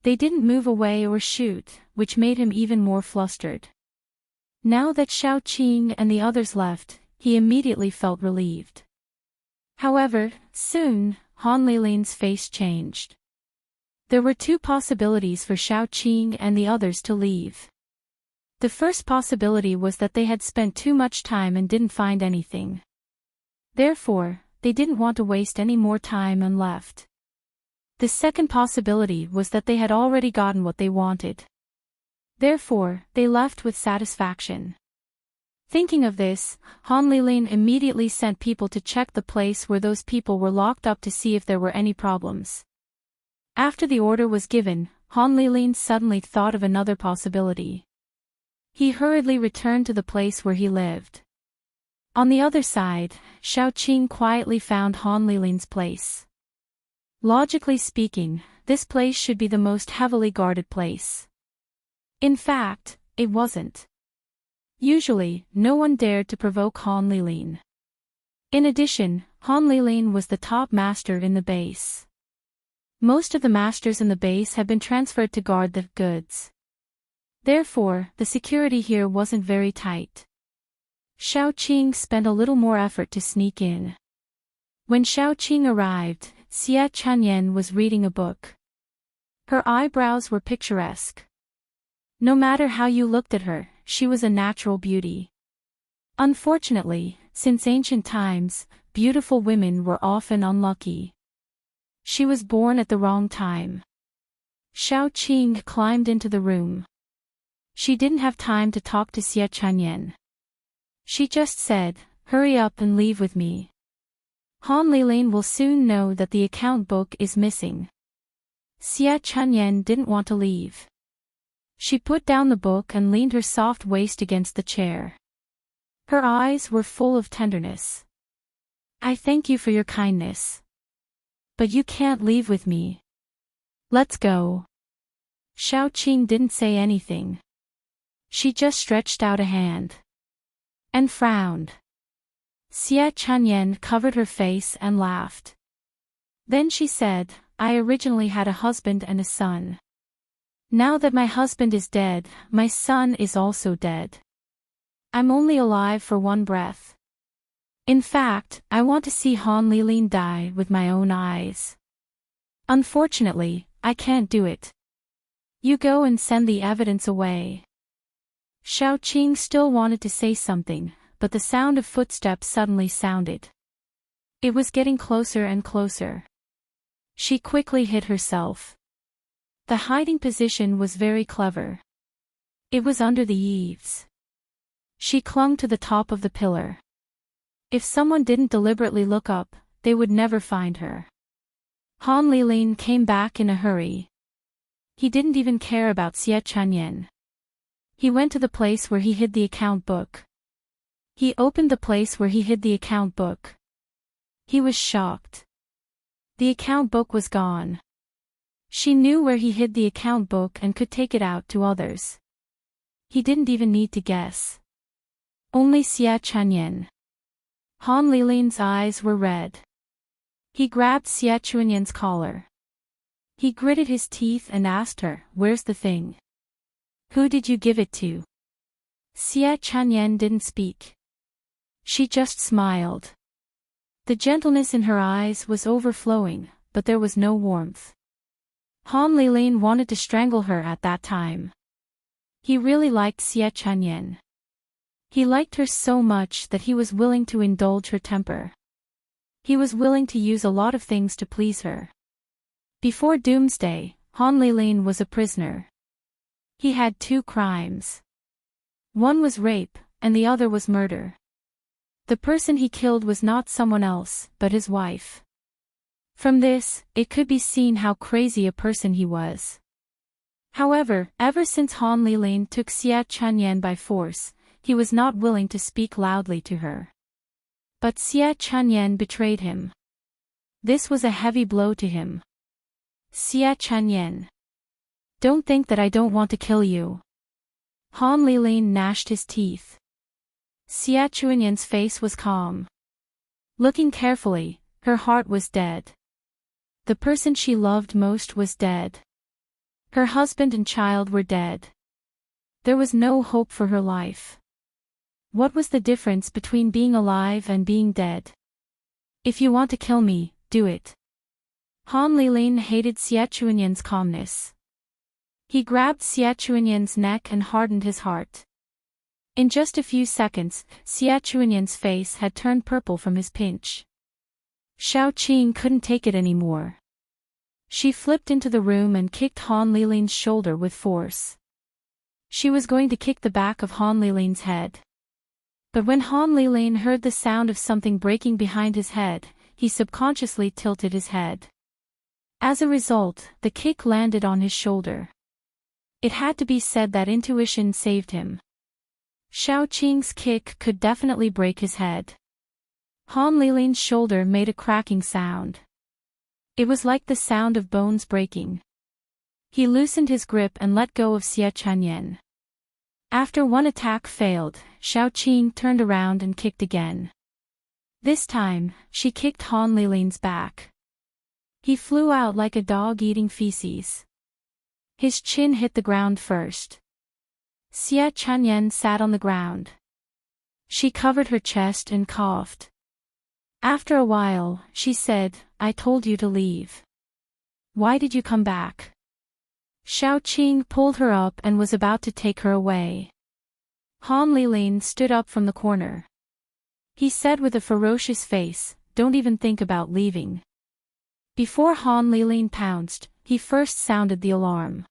They didn't move away or shoot, which made him even more flustered. Now that Xiaoqing and the others left, he immediately felt relieved. However, soon, Han Lilin's face changed. There were two possibilities for Xiaoqing and the others to leave. The first possibility was that they had spent too much time and didn't find anything. Therefore, they didn't want to waste any more time and left. The second possibility was that they had already gotten what they wanted. Therefore, they left with satisfaction. Thinking of this, Han Lilin immediately sent people to check the place where those people were locked up to see if there were any problems. After the order was given, Han Lilin suddenly thought of another possibility. He hurriedly returned to the place where he lived. On the other side, Xiaoqing quietly found Han Lilin's place. Logically speaking, this place should be the most heavily guarded place. In fact, it wasn't. Usually, no one dared to provoke Han Lilin. In addition, Han Lilin was the top master in the base. Most of the masters in the base had been transferred to guard the goods. Therefore, the security here wasn't very tight. Xiaoqing spent a little more effort to sneak in. When Xiaoqing arrived, Xie Chunyan was reading a book. Her eyebrows were picturesque. No matter how you looked at her, she was a natural beauty. Unfortunately, since ancient times, beautiful women were often unlucky. She was born at the wrong time. Xiaoqing climbed into the room. She didn't have time to talk to Xie Chunyan. She just said, "Hurry up and leave with me. Han Lilin will soon know that the account book is missing." Xie Chunyan didn't want to leave. She put down the book and leaned her soft waist against the chair. Her eyes were full of tenderness. "I thank you for your kindness. But you can't leave with me. Let's go." Xiaoqing didn't say anything. She just stretched out a hand. And frowned. Xie Chunyan covered her face and laughed. Then she said, "I originally had a husband and a son. Now that my husband is dead, my son is also dead. I'm only alive for one breath. In fact, I want to see Han Lilin die with my own eyes. Unfortunately, I can't do it. You go and send the evidence away." Xiaoqing still wanted to say something, but the sound of footsteps suddenly sounded. It was getting closer and closer. She quickly hid herself. The hiding position was very clever. It was under the eaves. She clung to the top of the pillar. If someone didn't deliberately look up, they would never find her. Han Lilin came back in a hurry. He didn't even care about Xie Chunyan. He went to the place where he hid the account book. He opened the place where he hid the account book. He was shocked. The account book was gone. She knew where he hid the account book and could take it out to others. He didn't even need to guess. Only Xie Chunyan. Han Lilin's eyes were red. He grabbed Xie Chunyan's collar. He gritted his teeth and asked her, "Where's the thing? Who did you give it to?" Xie Chunyan didn't speak. She just smiled. The gentleness in her eyes was overflowing, but there was no warmth. Han Lilin wanted to strangle her at that time. He really liked Xie Chunyan. He liked her so much that he was willing to indulge her temper. He was willing to use a lot of things to please her. Before Doomsday, Han Lilin was a prisoner. He had 2 crimes. One was rape, and the other was murder. The person he killed was not someone else, but his wife. From this, it could be seen how crazy a person he was. However, ever since Han Lilin took Xie Chunyan by force, he was not willing to speak loudly to her. But Xie Chunyan betrayed him. This was a heavy blow to him. "Xie Chunyan. Don't think that I don't want to kill you." Han Lilin gnashed his teeth. Xie Chunyan's face was calm. Looking carefully, her heart was dead. The person she loved most was dead. Her husband and child were dead. There was no hope for her life. What was the difference between being alive and being dead? "If you want to kill me, do it." Han Lilin hated Xie Chunyan's calmness. He grabbed Xie Chunyan's neck and hardened his heart. In just a few seconds, Xie Chunyan's face had turned purple from his pinch. Xiao Qing couldn't take it anymore. She flipped into the room and kicked Han Lilin's shoulder with force. She was going to kick the back of Han Lilin's head. But when Han Lilin heard the sound of something breaking behind his head, he subconsciously tilted his head. As a result, the kick landed on his shoulder. It had to be said that intuition saved him. Xiao Qing's kick could definitely break his head. Han Lilin's shoulder made a cracking sound. It was like the sound of bones breaking. He loosened his grip and let go of Xie Chunyan. After one attack failed, Xiao Qing turned around and kicked again. This time, she kicked Han Lilin's back. He flew out like a dog eating feces. His chin hit the ground first. Xie Chunyan sat on the ground. She covered her chest and coughed. After a while, she said, "I told you to leave. Why did you come back?" Xiao Qing pulled her up and was about to take her away. Han Lilin stood up from the corner. He said with a ferocious face, "Don't even think about leaving." Before Han Lilin pounced, he first sounded the alarm.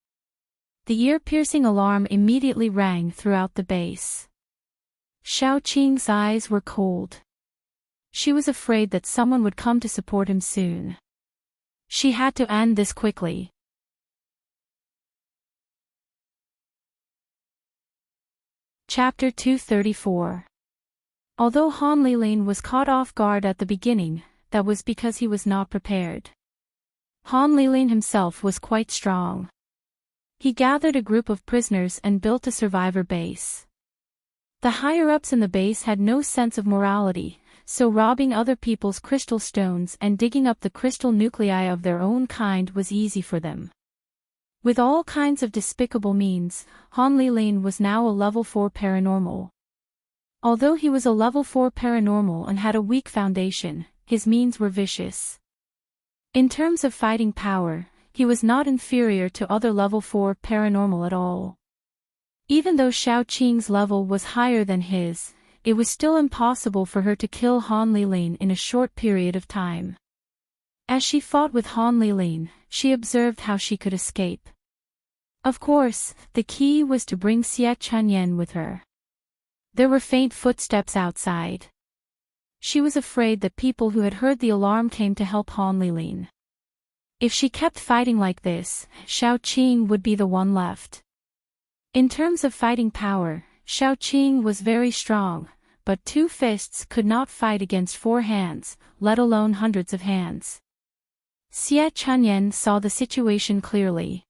The ear-piercing alarm immediately rang throughout the base. Xiao Qing's eyes were cold. She was afraid that someone would come to support him soon. She had to end this quickly. Chapter 234. Although Han Lilin was caught off guard at the beginning, that was because he was not prepared. Han Lilin himself was quite strong. He gathered a group of prisoners and built a survivor base. The higher-ups in the base had no sense of morality, so robbing other people's crystal stones and digging up the crystal nuclei of their own kind was easy for them. With all kinds of despicable means, Han Lilin was now a level 4 paranormal. Although he was a level 4 paranormal and had a weak foundation, his means were vicious. In terms of fighting power, he was not inferior to other level 4 paranormal at all. Even though Xiao Qing's level was higher than his, it was still impossible for her to kill Han Lilin in a short period of time. As she fought with Han Lilin, she observed how she could escape. Of course, the key was to bring Xie Chunyan with her. There were faint footsteps outside. She was afraid that people who had heard the alarm came to help Han Lilin. If she kept fighting like this, Xiao Qing would be the one left. In terms of fighting power, Xiao Qing was very strong, but 2 fists could not fight against 4 hands, let alone hundreds of hands. Xie Chunyan saw the situation clearly.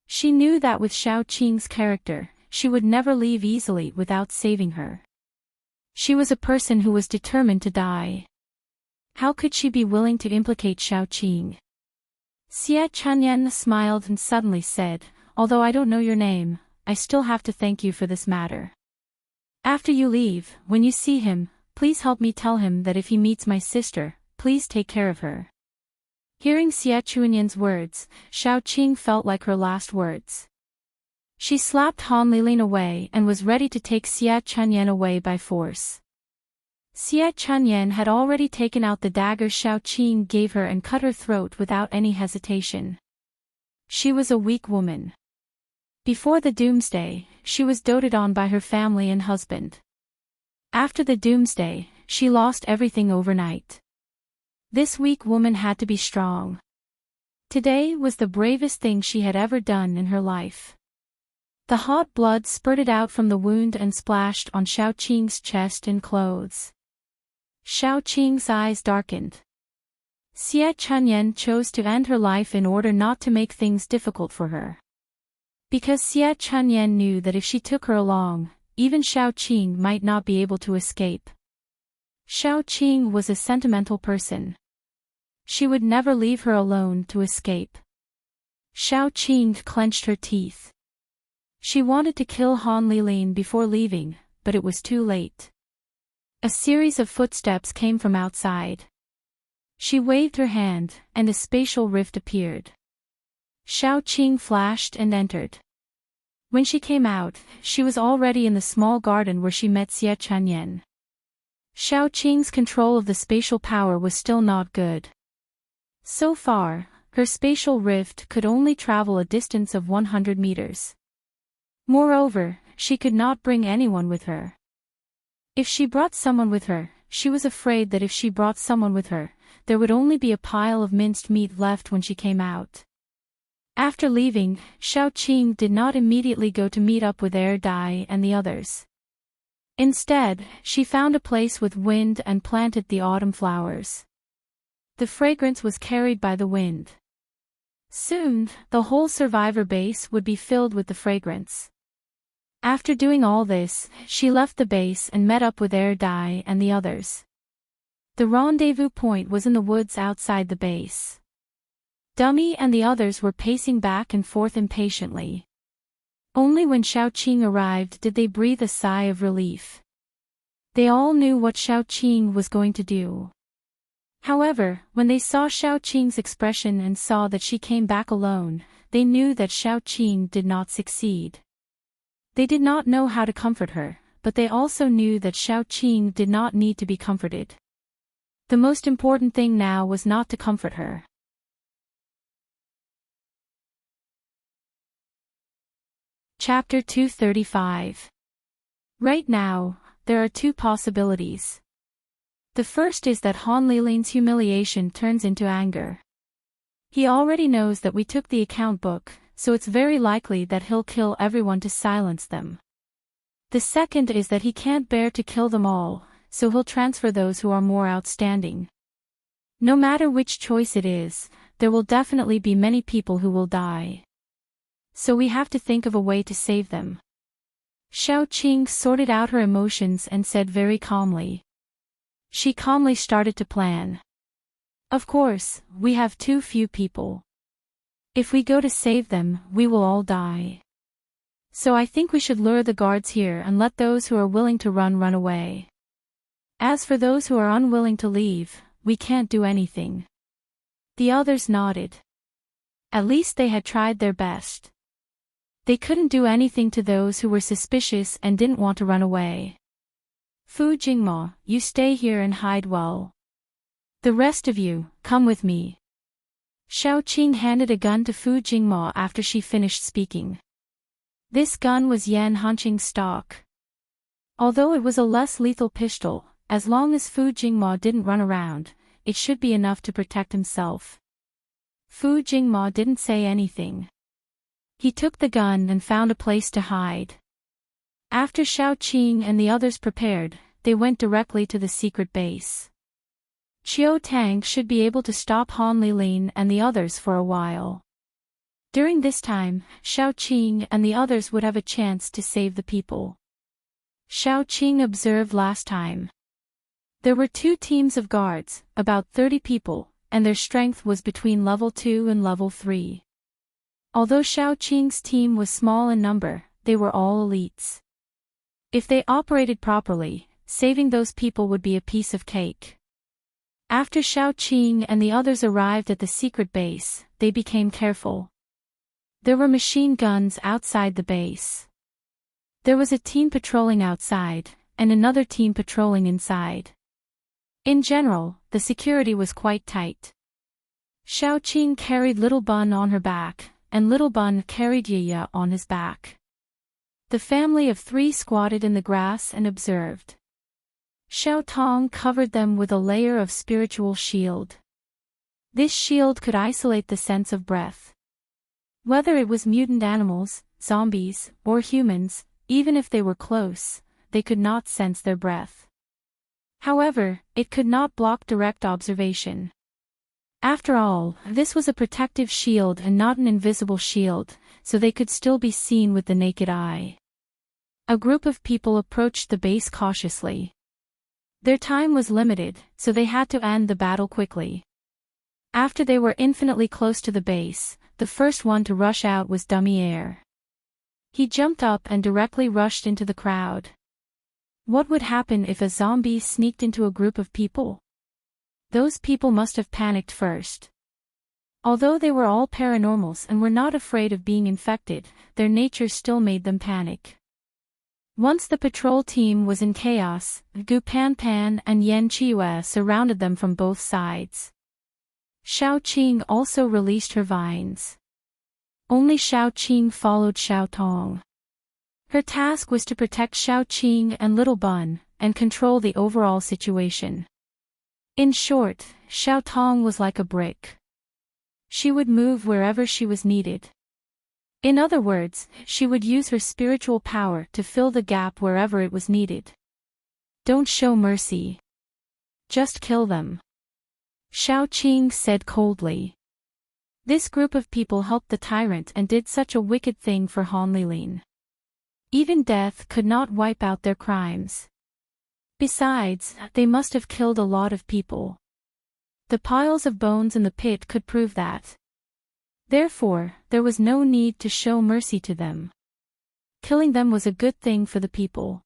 She knew that with Xiao Qing's character, she would never leave easily without saving her. She was a person who was determined to die. How could she be willing to implicate Xiao Qing? Xie Chunyan smiled and suddenly said, "Although I don't know your name, I still have to thank you for this matter. After you leave, when you see him, please help me tell him that if he meets my sister, please take care of her." Hearing Xie Chunyan's words, Xiao Qing felt like her last words. She slapped Han Lilin away and was ready to take Xie Chunyan away by force. Xie Chunyan had already taken out the dagger Xiao Qing gave her and cut her throat without any hesitation. She was a weak woman. Before the doomsday, she was doted on by her family and husband. After the doomsday, she lost everything overnight. This weak woman had to be strong. Today was the bravest thing she had ever done in her life. The hot blood spurted out from the wound and splashed on Xiao Qing's chest and clothes. Xiao Qing's eyes darkened. Xie Chunyan chose to end her life in order not to make things difficult for her. Because Xie Chunyan knew that if she took her along, even Xiao Qing might not be able to escape. Xiao Qing was a sentimental person. She would never leave her alone to escape. Xiao Qing clenched her teeth. She wanted to kill Han Lilin before leaving, but it was too late. A series of footsteps came from outside. She waved her hand, and a spatial rift appeared. Xiao Qing flashed and entered. When she came out, she was already in the small garden where she met Xie Chunyan. Xiao Qing's control of the spatial power was still not good. So far, her spatial rift could only travel a distance of 100 meters. Moreover, she could not bring anyone with her. If she brought someone with her, she was afraid that if she brought someone with her, there would only be a pile of minced meat left when she came out. After leaving, Xiao Qing did not immediately go to meet up with Dai and the others. Instead, she found a place with wind and planted the autumn flowers. The fragrance was carried by the wind. Soon, the whole survivor base would be filled with the fragrance. After doing all this, she left the base and met up with Dai and the others. The rendezvous point was in the woods outside the base. Dummy and the others were pacing back and forth impatiently. Only when Xiao Qing arrived did they breathe a sigh of relief. They all knew what Xiao Qing was going to do. However, when they saw Xiao Qing's expression and saw that she came back alone, they knew that Xiao Qing did not succeed. They did not know how to comfort her, but they also knew that Xiao Qing did not need to be comforted. The most important thing now was not to comfort her. Chapter 235. Right now, there are 2 possibilities. The first is that Han Lilin's humiliation turns into anger. He already knows that we took the account book, so it's very likely that he'll kill everyone to silence them. The second is that he can't bear to kill them all, so he'll transfer those who are more outstanding. No matter which choice it is, there will definitely be many people who will die. So we have to think of a way to save them. Xiao Qing sorted out her emotions and said very calmly. She calmly started to plan. Of course, we have too few people. If we go to save them, we will all die. So I think we should lure the guards here and let those who are willing to run away. As for those who are unwilling to leave, we can't do anything. The others nodded. At least they had tried their best. They couldn't do anything to those who were suspicious and didn't want to run away. Fu Jingmo, you stay here and hide well. The rest of you, come with me. Xiao Qing handed a gun to Fu Jingmo after she finished speaking. This gun was Yan Hanqing's stock. Although it was a less lethal pistol, as long as Fu Jingmo didn't run around, it should be enough to protect himself. Fu Jingma didn't say anything. He took the gun and found a place to hide. After Xiao Qing and the others prepared, they went directly to the secret base. Qiu Tang should be able to stop Han Lilin and the others for a while. During this time, Xiao Qing and the others would have a chance to save the people. Xiao Qing observed last time. There were 2 teams of guards, about 30 people, and their strength was between level 2 and level 3. Although Xiao Qing's team was small in number, they were all elites. If they operated properly, saving those people would be a piece of cake. After Xiao Qing and the others arrived at the secret base, they became careful. There were machine guns outside the base. There was a team patrolling outside, and another team patrolling inside. In general, the security was quite tight. Xiao Qing carried Little Bun on her back, and Little Bun carried Yiya on his back. The family of 3 squatted in the grass and observed. Xiao Tong covered them with a layer of spiritual shield. This shield could isolate the sense of breath. Whether it was mutant animals, zombies, or humans, even if they were close, they could not sense their breath. However, it could not block direct observation. After all, this was a protective shield and not an invisible shield, so they could still be seen with the naked eye. A group of people approached the base cautiously. Their time was limited, so they had to end the battle quickly. After they were infinitely close to the base, the first one to rush out was Dummy Air. He jumped up and directly rushed into the crowd. What would happen if a zombie sneaked into a group of people? Those people must have panicked first. Although they were all paranormals and were not afraid of being infected, their nature still made them panic. Once the patrol team was in chaos, Gu Panpan and Yan Chiue surrounded them from both sides. Xiao Qing also released her vines. Only Xiao Qing followed Xiao Tong. Her task was to protect Xiao Qing and Little Bun, and control the overall situation. In short, Xiao Tong was like a brick. She would move wherever she was needed. In other words, she would use her spiritual power to fill the gap wherever it was needed. Don't show mercy. Just kill them. Xiao Qing said coldly. This group of people helped the tyrant and did such a wicked thing for Han Lilin. Even death could not wipe out their crimes. Besides, they must have killed a lot of people. The piles of bones in the pit could prove that. Therefore, there was no need to show mercy to them. Killing them was a good thing for the people.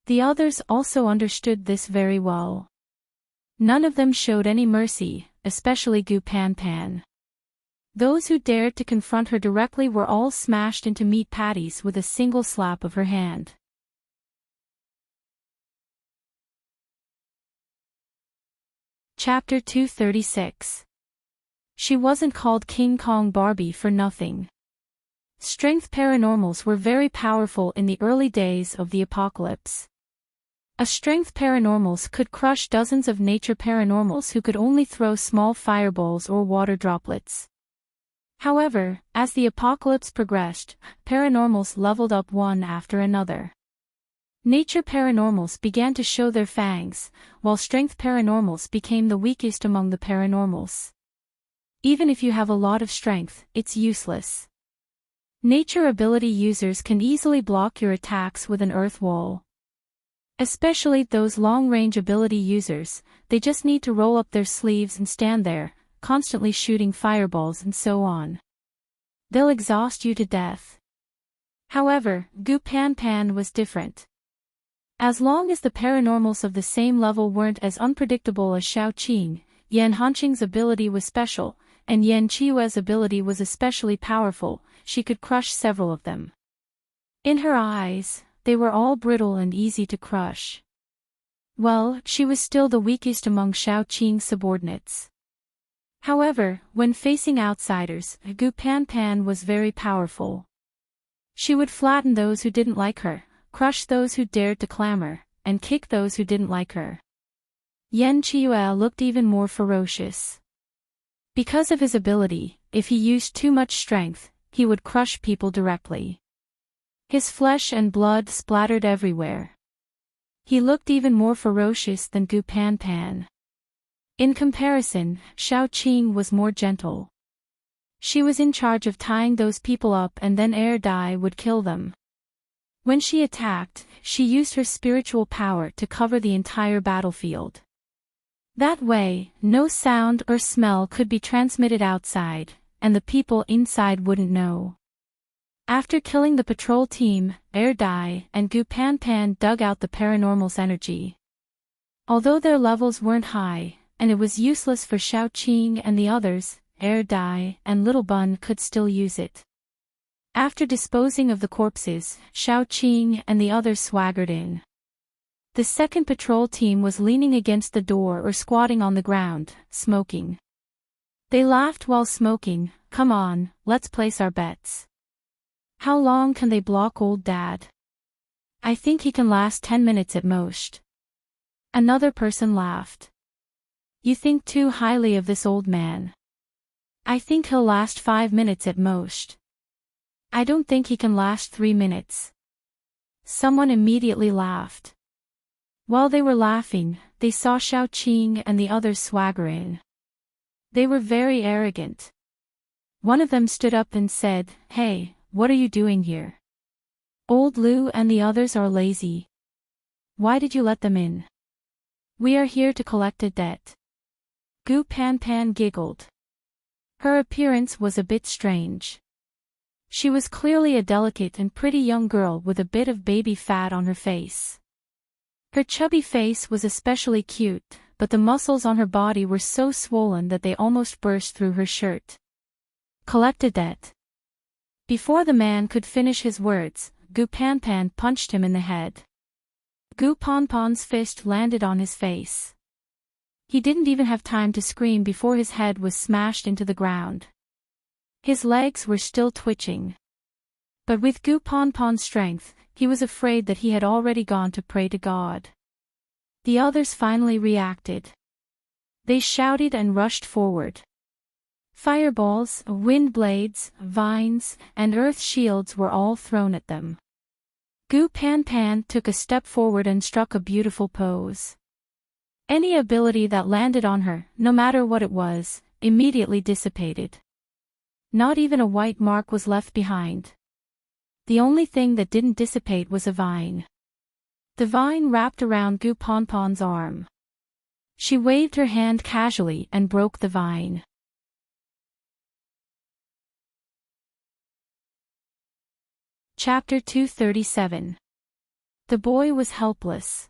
The others also understood this very well. None of them showed any mercy, especially Gu Panpan. Those who dared to confront her directly were all smashed into meat patties with a single slap of her hand. Chapter 236. She wasn't called King Kong Barbie for nothing. Strength paranormals were very powerful in the early days of the apocalypse. A strength paranormals could crush dozens of nature paranormals who could only throw small fireballs or water droplets. However, as the apocalypse progressed, paranormals leveled up one after another. Nature paranormals began to show their fangs, while strength paranormals became the weakest among the paranormals. Even if you have a lot of strength, it's useless. Nature ability users can easily block your attacks with an earth wall. Especially those long-range ability users, they just need to roll up their sleeves and stand there, constantly shooting fireballs and so on. They'll exhaust you to death. However, Gu Panpan was different. As long as the paranormals of the same level weren't as unpredictable as Xiao Qing, Yan Hanqing's ability was special, and Yan Chiue's ability was especially powerful. She could crush several of them. In her eyes, they were all brittle and easy to crush. Well, she was still the weakest among Xiao Qing's subordinates. However, when facing outsiders, Gu Panpan was very powerful. She would flatten those who didn't like her, crush those who dared to clamor, and kick those who didn't like her. Yan Chiue looked even more ferocious. Because of his ability, if he used too much strength, he would crush people directly. His flesh and blood splattered everywhere. He looked even more ferocious than Gu Pan Pan. In comparison, Xiao Qing was more gentle. She was in charge of tying those people up and then Air Dai would kill them. When she attacked, she used her spiritual power to cover the entire battlefield. That way, no sound or smell could be transmitted outside, and the people inside wouldn't know. After killing the patrol team, Air Dai and Gu Pan Pan dug out the paranormal's energy. Although their levels weren't high, and it was useless for Xiao Qing and the others, Air Dai and Little Bun could still use it. After disposing of the corpses, Xiao Qing and the others swaggered in. The second patrol team was leaning against the door or squatting on the ground, smoking. They laughed while smoking. "Come on, let's place our bets. How long can they block old Dad? I think he can last 10 minutes at most." Another person laughed. "You think too highly of this old man. I think he'll last 5 minutes at most. I don't think he can last 3 minutes." Someone immediately laughed. While they were laughing, they saw Xiao Qing and the others swagger in. They were very arrogant. One of them stood up and said, "Hey, what are you doing here? Old Lu and the others are lazy. Why did you let them in? We are here to collect a debt." Gu Pan Pan giggled. Her appearance was a bit strange. She was clearly a delicate and pretty young girl with a bit of baby fat on her face. Her chubby face was especially cute, but the muscles on her body were so swollen that they almost burst through her shirt. "Collect a debt." Before the man could finish his words, Gu Pan Pan punched him in the head. Gu Pan Pan's fist landed on his face. He didn't even have time to scream before his head was smashed into the ground. His legs were still twitching. But with Gu Pan Pan's strength, he was afraid that he had already gone to pray to God. The others finally reacted. They shouted and rushed forward. Fireballs, wind blades, vines, and earth shields were all thrown at them. Gu Pan Pan took a step forward and struck a beautiful pose. Any ability that landed on her, no matter what it was, immediately dissipated. Not even a white mark was left behind. The only thing that didn't dissipate was a vine. The vine wrapped around Gu Pan Pan's arm. She waved her hand casually and broke the vine. Chapter 237. The boy was helpless.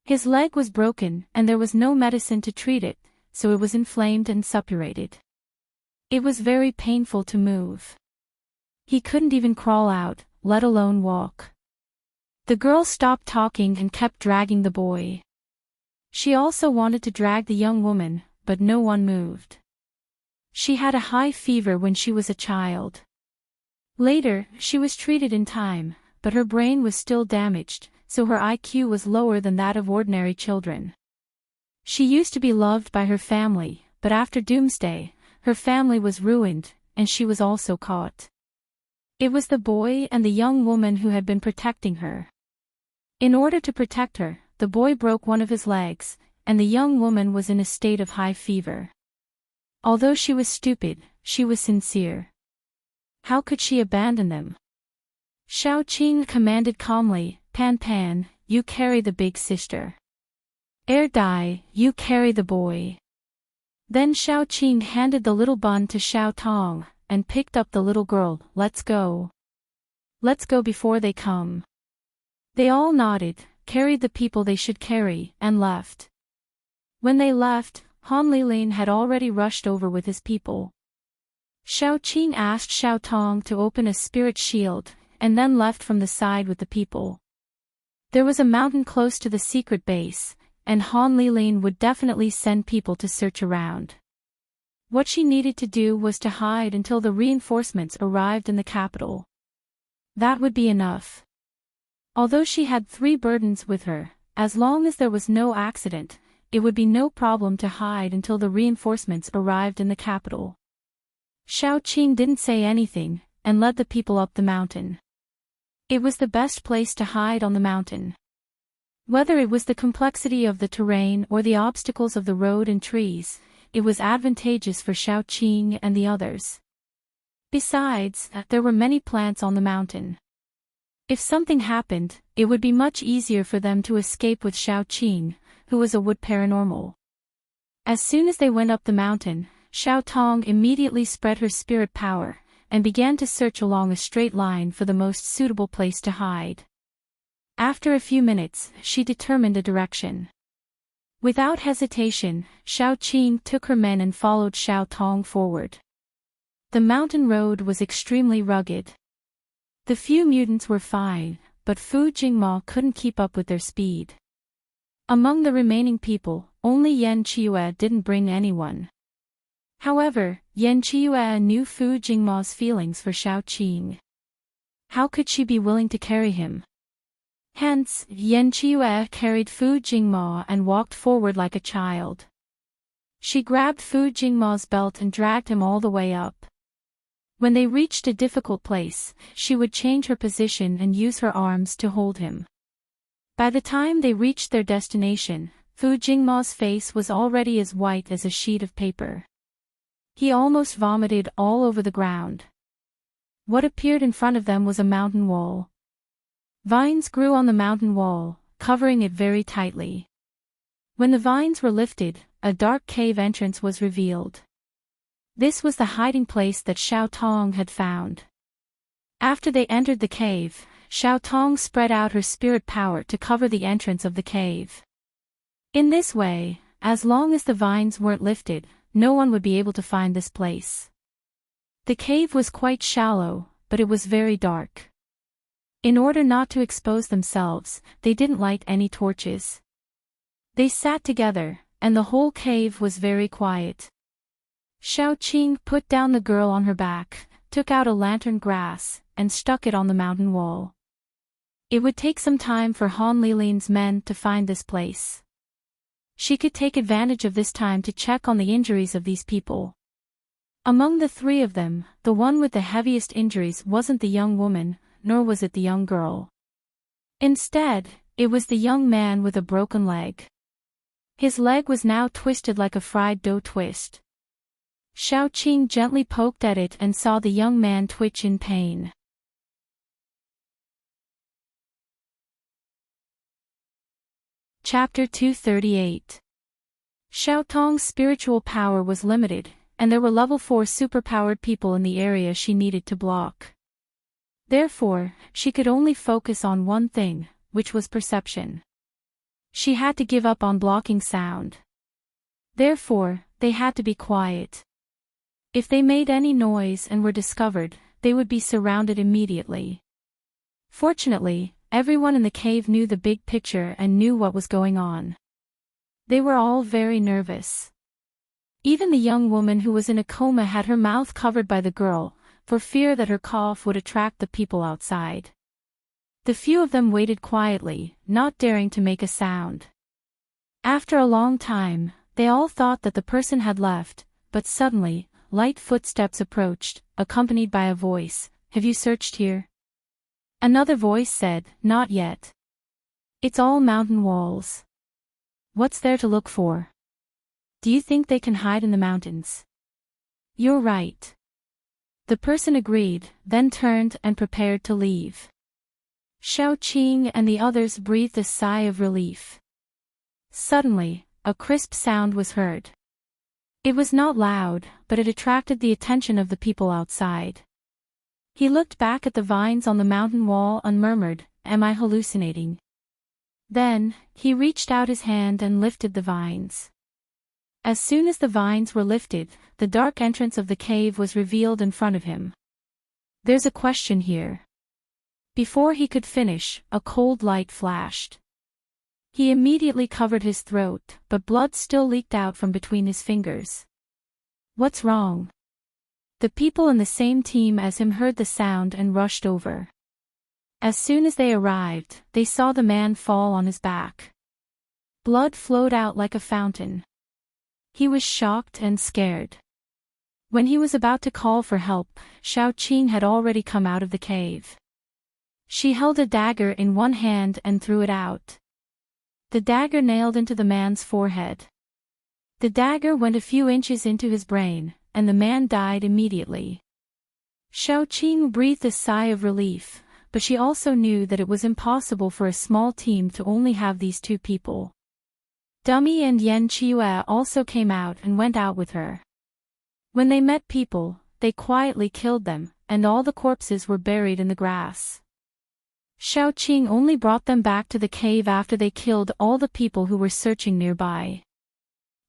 His leg was broken and there was no medicine to treat it, so it was inflamed and suppurated. It was very painful to move. He couldn't even crawl out, let alone walk. The girl stopped talking and kept dragging the boy. She also wanted to drag the young woman, but no one moved. She had a high fever when she was a child. Later, she was treated in time, but her brain was still damaged, so her IQ was lower than that of ordinary children. She used to be loved by her family, but after Doomsday, her family was ruined, and she was also caught. It was the boy and the young woman who had been protecting her. In order to protect her, the boy broke one of his legs, and the young woman was in a state of high fever. Although she was stupid, she was sincere. How could she abandon them? Xiao Qing commanded calmly, "Pan Pan, you carry the big sister. Air Dai, you carry the boy." Then Xiao Qing handed the little bun to Xiao Tong, and picked up the little girl. "Let's go. Let's go before they come." They all nodded, carried the people they should carry, and left. When they left, Han Lilin had already rushed over with his people. Xiao Qing asked Xiao Tong to open a spirit shield, and then left from the side with the people. There was a mountain close to the secret base, and Han Lilin would definitely send people to search around. What she needed to do was to hide until the reinforcements arrived in the capital. That would be enough. Although she had 3 burdens with her, as long as there was no accident, it would be no problem to hide until the reinforcements arrived in the capital. Xiaoqing didn't say anything, and led the people up the mountain. It was the best place to hide on the mountain. Whether it was the complexity of the terrain or the obstacles of the road and trees, it was advantageous for Xiaoqing and the others. Besides, there were many plants on the mountain. If something happened, it would be much easier for them to escape with Xiaoqing, who was a wood paranormal. As soon as they went up the mountain, Xiaotong immediately spread her spirit power, and began to search along a straight line for the most suitable place to hide. After a few minutes, she determined a direction. Without hesitation, Xiaoqing took her men and followed Xiaotong forward. The mountain road was extremely rugged. The few mutants were fine, but Fu Jingma couldn't keep up with their speed. Among the remaining people, only Yan Qiue didn't bring anyone. However, Yan Qiue knew Fu Jingma's feelings for Xiaoqing. How could she be willing to carry him? Hence, Yan Qiue carried Fu Jingma and walked forward like a child. She grabbed Fu Jingma's belt and dragged him all the way up. When they reached a difficult place, she would change her position and use her arms to hold him. By the time they reached their destination, Fu Jingma's face was already as white as a sheet of paper. He almost vomited all over the ground. What appeared in front of them was a mountain wall. Vines grew on the mountain wall, covering it very tightly. When the vines were lifted, a dark cave entrance was revealed. This was the hiding place that Xiaotong had found. After they entered the cave, Xiaotong spread out her spirit power to cover the entrance of the cave. In this way, as long as the vines weren't lifted, no one would be able to find this place. The cave was quite shallow, but it was very dark. In order not to expose themselves, they didn't light any torches. They sat together, and the whole cave was very quiet. Xiaoqing put down the girl on her back, took out a lantern grass, and stuck it on the mountain wall. It would take some time for Han Lilin's men to find this place. She could take advantage of this time to check on the injuries of these people. Among the three of them, the one with the heaviest injuries wasn't the young woman, nor was it the young girl. Instead, it was the young man with a broken leg. His leg was now twisted like a fried dough twist. Xiaoqing gently poked at it and saw the young man twitch in pain. Chapter 238. Xiaotong's spiritual power was limited, and there were level 4 superpowered people in the area she needed to block. Therefore, she could only focus on one thing, which was perception. She had to give up on blocking sound. Therefore, they had to be quiet. If they made any noise and were discovered, they would be surrounded immediately. Fortunately, everyone in the cave knew the big picture and knew what was going on. They were all very nervous. Even the young woman who was in a coma had her mouth covered by the girl, for fear that her cough would attract the people outside. The few of them waited quietly, not daring to make a sound. After a long time, they all thought that the person had left, but suddenly, light footsteps approached, accompanied by a voice, "Have you searched here?" Another voice said, "Not yet. It's all mountain walls. What's there to look for? Do you think they can hide in the mountains?" "You're right." The person agreed, then turned and prepared to leave. Xiaoqing and the others breathed a sigh of relief. Suddenly, a crisp sound was heard. It was not loud, but it attracted the attention of the people outside. He looked back at the vines on the mountain wall and murmured, "Am I hallucinating?" Then, he reached out his hand and lifted the vines. As soon as the vines were lifted, the dark entrance of the cave was revealed in front of him. "There's a question here." Before he could finish, a cold light flashed. He immediately covered his throat, but blood still leaked out from between his fingers. "What's wrong?" The people in the same team as him heard the sound and rushed over. As soon as they arrived, they saw the man fall on his back. Blood flowed out like a fountain. He was shocked and scared. When he was about to call for help, Xiaoqing had already come out of the cave. She held a dagger in one hand and threw it out. The dagger nailed into the man's forehead. The dagger went a few inches into his brain, and the man died immediately. Xiaoqing breathed a sigh of relief, but she also knew that it was impossible for a small team to only have these two people. Dummy and Yan Qiue also came out and went out with her. When they met people, they quietly killed them, and all the corpses were buried in the grass. Xiaoqing only brought them back to the cave after they killed all the people who were searching nearby.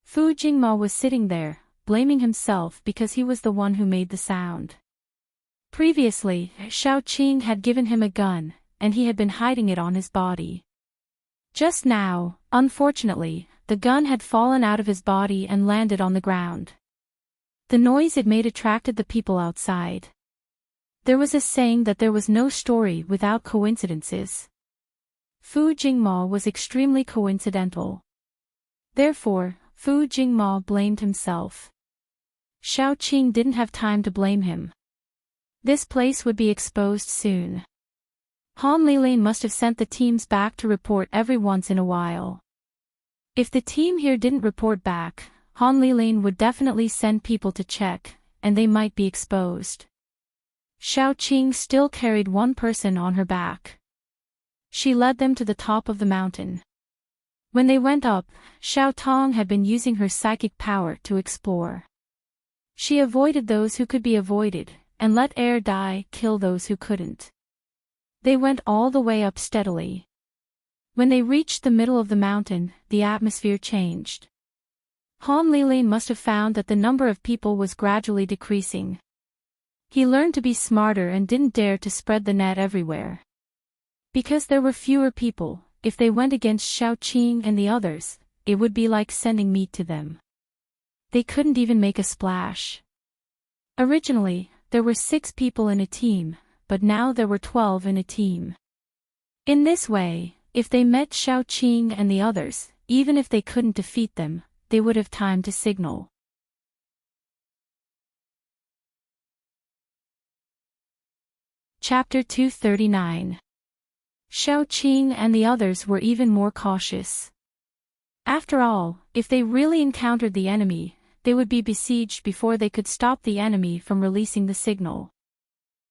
Fu Jingma was sitting there, blaming himself because he was the one who made the sound. Previously, Xiaoqing had given him a gun, and he had been hiding it on his body. Just now, unfortunately, the gun had fallen out of his body and landed on the ground. The noise it made attracted the people outside. There was a saying that there was no story without coincidences. Fu Jingma was extremely coincidental. Therefore, Fu Jingma blamed himself. Xiaoqing didn't have time to blame him. This place would be exposed soon. Han Lilin must have sent the teams back to report every once in a while. If the team here didn't report back, Han Lilin would definitely send people to check, and they might be exposed. Xiaoqing still carried one person on her back. She led them to the top of the mountain. When they went up, Xiao Tong had been using her psychic power to explore. She avoided those who could be avoided, and let air die kill those who couldn't. They went all the way up steadily. When they reached the middle of the mountain, the atmosphere changed. Han Lilin must have found that the number of people was gradually decreasing. He learned to be smarter and didn't dare to spread the net everywhere. Because there were fewer people, if they went against Xiaoqing and the others, it would be like sending meat to them. They couldn't even make a splash. Originally, there were 6 people in a team, but now there were 12 in a team. In this way, if they met Xiaoqing and the others, even if they couldn't defeat them, they would have time to signal. Chapter 239. Xiaoqing and the others were even more cautious. After all, if they really encountered the enemy, they would be besieged before they could stop the enemy from releasing the signal.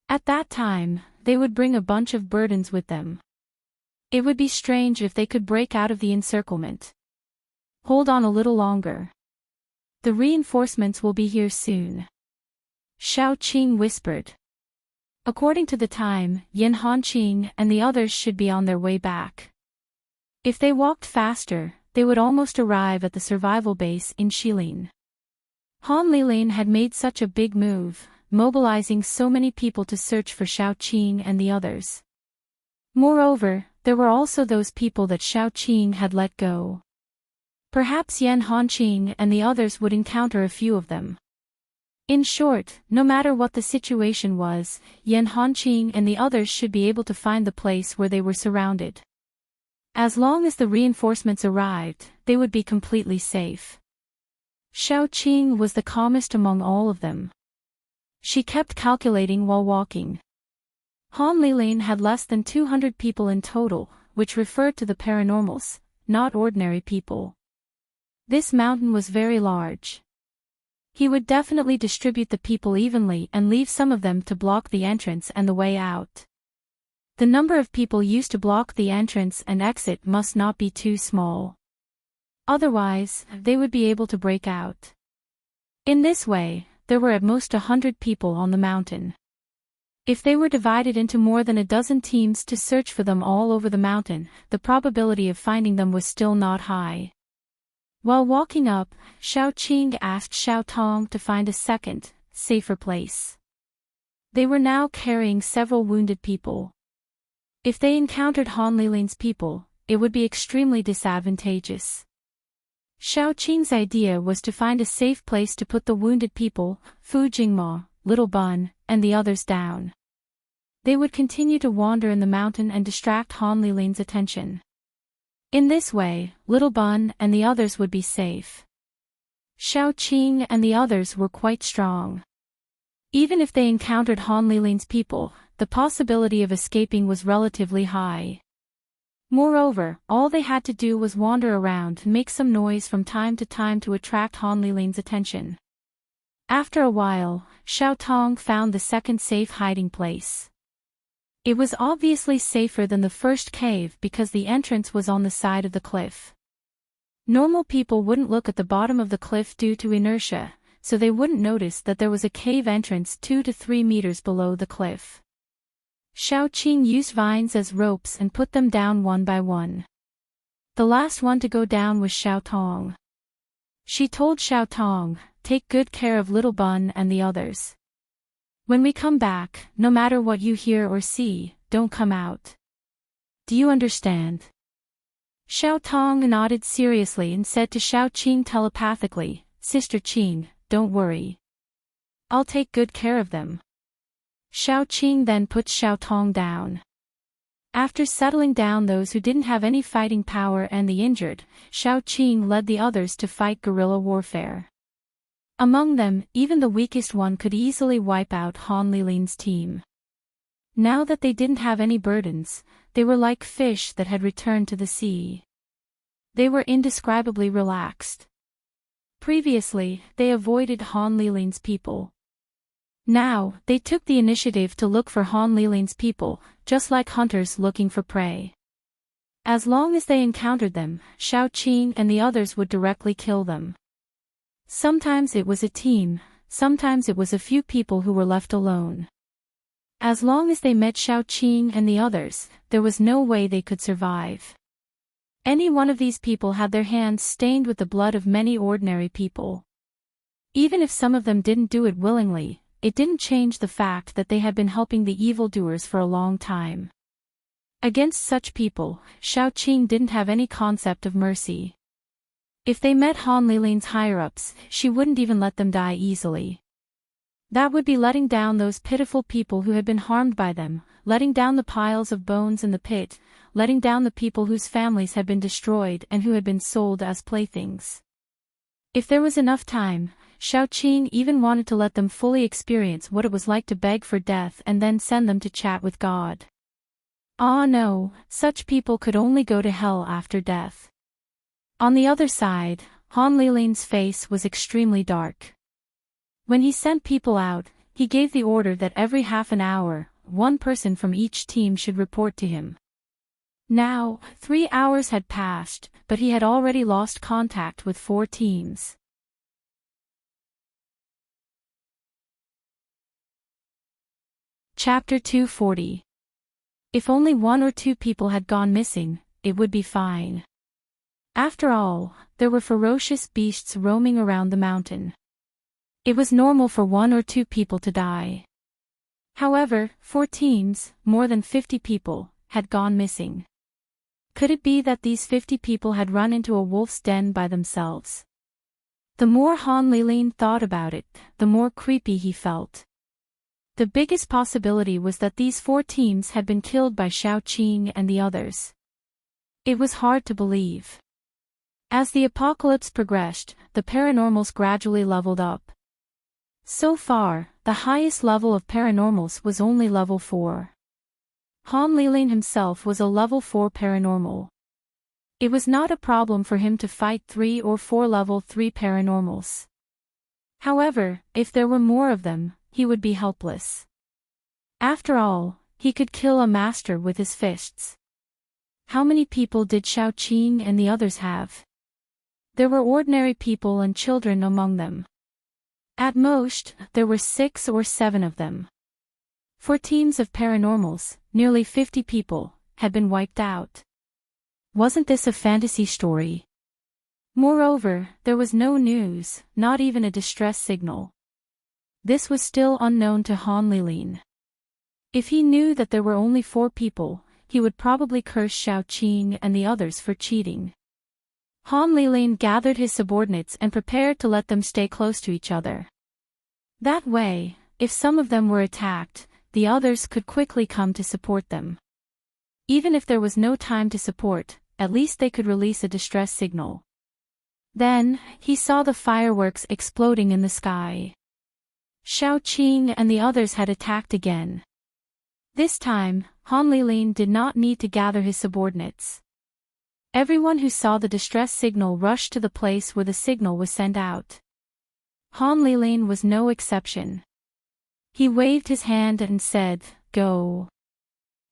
At that time, they would bring a bunch of burdens with them. It would be strange if they could break out of the encirclement. Hold on a little longer. The reinforcements will be here soon. Xiaoqing whispered. According to the time, Yin Hanqing and the others should be on their way back. If they walked faster, they would almost arrive at the survival base in Shilin. Han Lilin had made such a big move, mobilizing so many people to search for Xiaoqing and the others. Moreover, there were also those people that Xiaoqing had let go. Perhaps Yan Hanqing and the others would encounter a few of them. In short, no matter what the situation was, Yan Hanqing and the others should be able to find the place where they were surrounded. As long as the reinforcements arrived, they would be completely safe. Xiaoqing was the calmest among all of them. She kept calculating while walking. Han Lilin had less than 200 people in total, which referred to the paranormals, not ordinary people. This mountain was very large. He would definitely distribute the people evenly and leave some of them to block the entrance and the way out. The number of people used to block the entrance and exit must not be too small. Otherwise, they would be able to break out. In this way, there were at most 100 people on the mountain. If they were divided into more than a dozen teams to search for them all over the mountain, the probability of finding them was still not high. While walking up, Xiaoqing asked Xiao Tong to find a second, safer place. They were now carrying several wounded people. If they encountered Han Lilin's people, it would be extremely disadvantageous. Xiaoqing's idea was to find a safe place to put the wounded people, Fu Jingma, Little Bun, and the others down. They would continue to wander in the mountain and distract Han Lilin's attention. In this way, Little Bun and the others would be safe. Xiao Qing and the others were quite strong. Even if they encountered Han Lilin's people, the possibility of escaping was relatively high. Moreover, all they had to do was wander around and make some noise from time to time to attract Han Lilin's attention. After a while, Xiao Tong found the second safe hiding place. It was obviously safer than the first cave because the entrance was on the side of the cliff. Normal people wouldn't look at the bottom of the cliff due to inertia, so they wouldn't notice that there was a cave entrance 2 to 3 meters below the cliff. Xiao Qing used vines as ropes and put them down one by one. The last one to go down was Xiao Tong. She told Xiao Tong, "Take good care of Little Bun and the others. When we come back, no matter what you hear or see, don't come out. Do you understand?" Xiao Tong nodded seriously and said to Xiao Qing telepathically, "Sister Qing, don't worry. I'll take good care of them." Xiao Qing then put Xiao Tong down. After settling down those who didn't have any fighting power and the injured, Xiao Qing led the others to fight guerrilla warfare. Among them, even the weakest one could easily wipe out Han Lilin's team. Now that they didn't have any burdens, they were like fish that had returned to the sea. They were indescribably relaxed. Previously, they avoided Han Lilin's people. Now, they took the initiative to look for Han Lilin's people, just like hunters looking for prey. As long as they encountered them, Xiao Qing and the others would directly kill them. Sometimes it was a team, sometimes it was a few people who were left alone. As long as they met Xiao Qing and the others, there was no way they could survive. Any one of these people had their hands stained with the blood of many ordinary people. Even if some of them didn't do it willingly, it didn't change the fact that they had been helping the evildoers for a long time. Against such people, Xiao Qing didn't have any concept of mercy. If they met Han Lilin's higher-ups, she wouldn't even let them die easily. That would be letting down those pitiful people who had been harmed by them, letting down the piles of bones in the pit, letting down the people whose families had been destroyed and who had been sold as playthings. If there was enough time, Xiao Qing even wanted to let them fully experience what it was like to beg for death and then send them to chat with God. Ah no, such people could only go to hell after death. On the other side, Han Lilin's face was extremely dark. When he sent people out, he gave the order that every half an hour, one person from each team should report to him. Now, 3 hours had passed, but he had already lost contact with 4 teams. Chapter 240. If only 1 or 2 people had gone missing, it would be fine. After all, there were ferocious beasts roaming around the mountain. It was normal for 1 or 2 people to die. However, 4 teams, more than 50 people, had gone missing. Could it be that these 50 people had run into a wolf's den by themselves? The more Han Lilin thought about it, the more creepy he felt. The biggest possibility was that these 4 teams had been killed by Xiao Qing and the others. It was hard to believe. As the apocalypse progressed, the paranormals gradually leveled up. So far, the highest level of paranormals was only level 4. Han Lilin himself was a level 4 paranormal. It was not a problem for him to fight 3 or 4 level 3 paranormals. However, if there were more of them, he would be helpless. After all, he could kill a master with his fists. How many people did Xiao Qing and the others have? There were ordinary people and children among them. At most, there were 6 or 7 of them. 4 teams of paranormals, nearly 50 people, had been wiped out. Wasn't this a fantasy story? Moreover, there was no news, not even a distress signal. This was still unknown to Han Lilin. If he knew that there were only 4 people, he would probably curse Xiao Qing and the others for cheating. Han Lilin gathered his subordinates and prepared to let them stay close to each other. That way, if some of them were attacked, the others could quickly come to support them. Even if there was no time to support, at least they could release a distress signal. Then, he saw the fireworks exploding in the sky. Xiaoqing and the others had attacked again. This time, Han Lilin did not need to gather his subordinates. Everyone who saw the distress signal rushed to the place where the signal was sent out. Han Lilin was no exception. He waved his hand and said, "Go.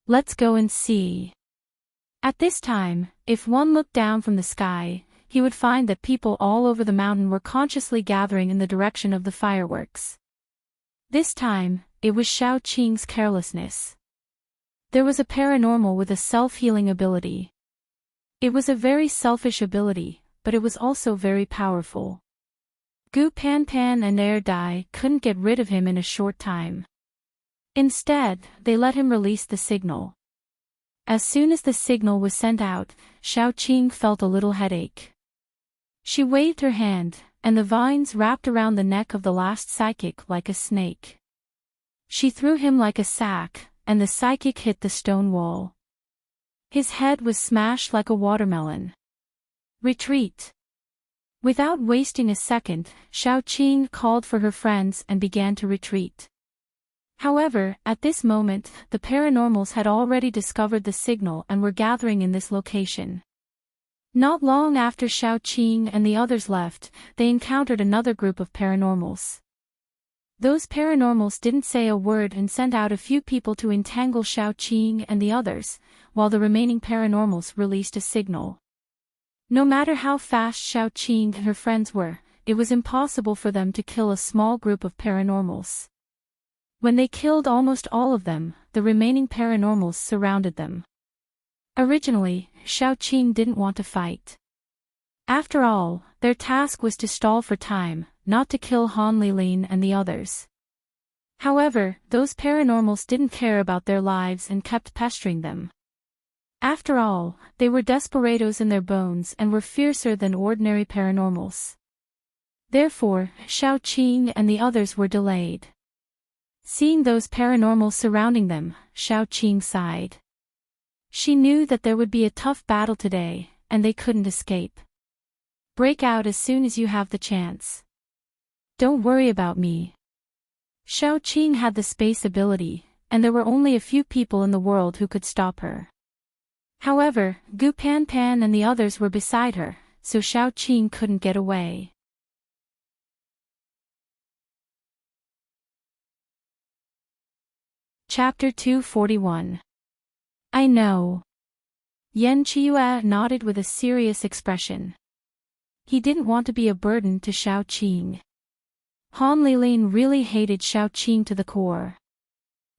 Let's go and see." At this time, if one looked down from the sky, he would find that people all over the mountain were consciously gathering in the direction of the fireworks. This time, it was Xiaoqing's carelessness. There was a paranormal with a self-healing ability. It was a very selfish ability, but it was also very powerful. Gu Panpan and Air Dai couldn't get rid of him in a short time. Instead, they let him release the signal. As soon as the signal was sent out, Xiaoqing felt a little headache. She waved her hand, and the vines wrapped around the neck of the last psychic like a snake. She threw him like a sack, and the psychic hit the stone wall. His head was smashed like a watermelon. Retreat. Without wasting a second, Xiaoqing called for her friends and began to retreat. However, at this moment, the paranormals had already discovered the signal and were gathering in this location. Not long after Xiaoqing and the others left, they encountered another group of paranormals. Those paranormals didn't say a word and sent out a few people to entangle Xiaoqing and the others, while the remaining paranormals released a signal. No matter how fast Xiaoqing and her friends were, it was impossible for them to kill a small group of paranormals. When they killed almost all of them, the remaining paranormals surrounded them. Originally, Xiaoqing didn't want to fight. After all, their task was to stall for time, not to kill Han Lilin and the others. However, those paranormals didn't care about their lives and kept pestering them. After all, they were desperados in their bones and were fiercer than ordinary paranormals. Therefore, Xiaoqing and the others were delayed. Seeing those paranormals surrounding them, Xiaoqing sighed. She knew that there would be a tough battle today, and they couldn't escape. Break out as soon as you have the chance. Don't worry about me. Xiaoqing had the space ability, and there were only a few people in the world who could stop her. However, Gu Panpan and the others were beside her, so Xiaoqing couldn't get away. Chapter 241. I know. Yan Qiue nodded with a serious expression. He didn't want to be a burden to Xiaoqing. Han Lilin really hated Xiaoqing to the core.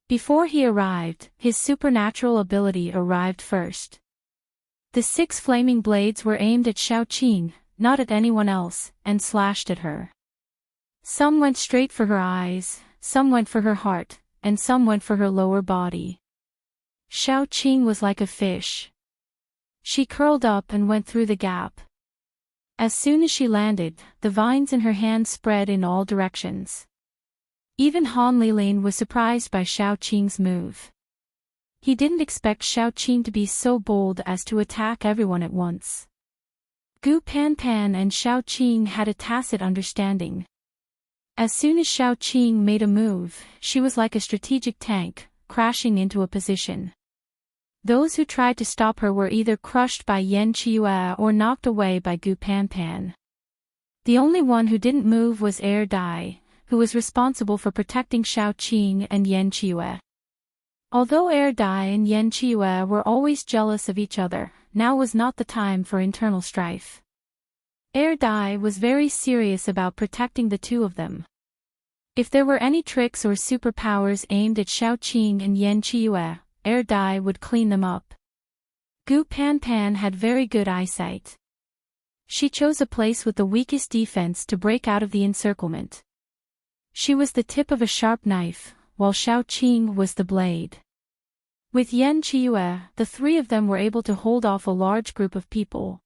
Before he arrived, his supernatural ability arrived first. The 6 flaming blades were aimed at Xiaoqing, not at anyone else, and slashed at her. Some went straight for her eyes, some went for her heart, and some went for her lower body. Xiaoqing was like a fish. She curled up and went through the gap. As soon as she landed, the vines in her hand spread in all directions. Even Han Lilin was surprised by Xiaoqing's move. He didn't expect Xiaoqing to be so bold as to attack everyone at once. Gu Panpan and Xiaoqing had a tacit understanding. As soon as Xiaoqing made a move, she was like a strategic tank, crashing into a position. Those who tried to stop her were either crushed by Yan Qiue or knocked away by Gu Panpan. The only one who didn't move was Air Dai, who was responsible for protecting Xiaoqing and Yan Qiue. Although Air Dai and Yan Qiue were always jealous of each other, now was not the time for internal strife. Air Dai was very serious about protecting the two of them. If there were any tricks or superpowers aimed at Xiaoqing and Yan Qiue, Air Dai would clean them up. Gu Panpan had very good eyesight. She chose a place with the weakest defense to break out of the encirclement. She was the tip of a sharp knife, while Xiaoqing was the blade. With Yan Qiue, the 3 of them were able to hold off a large group of people.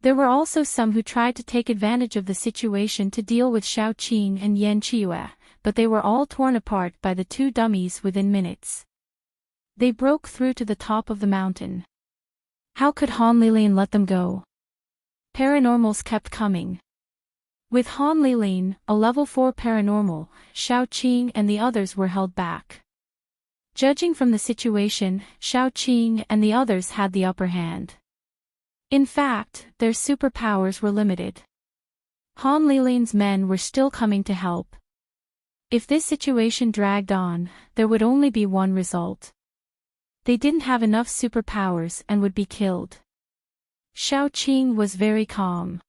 There were also some who tried to take advantage of the situation to deal with Xiaoqing and Yan Qiue, but they were all torn apart by the 2 dummies within minutes. They broke through to the top of the mountain. How could Han Lilin let them go? Paranormals kept coming. With Han Lilin, a level 4 paranormal, Xiao Qing and the others were held back. Judging from the situation, Xiao Qing and the others had the upper hand. In fact, their superpowers were limited. Han Lilin's men were still coming to help. If this situation dragged on, there would only be one result. They didn't have enough superpowers and would be killed. Xiao Qing was very calm.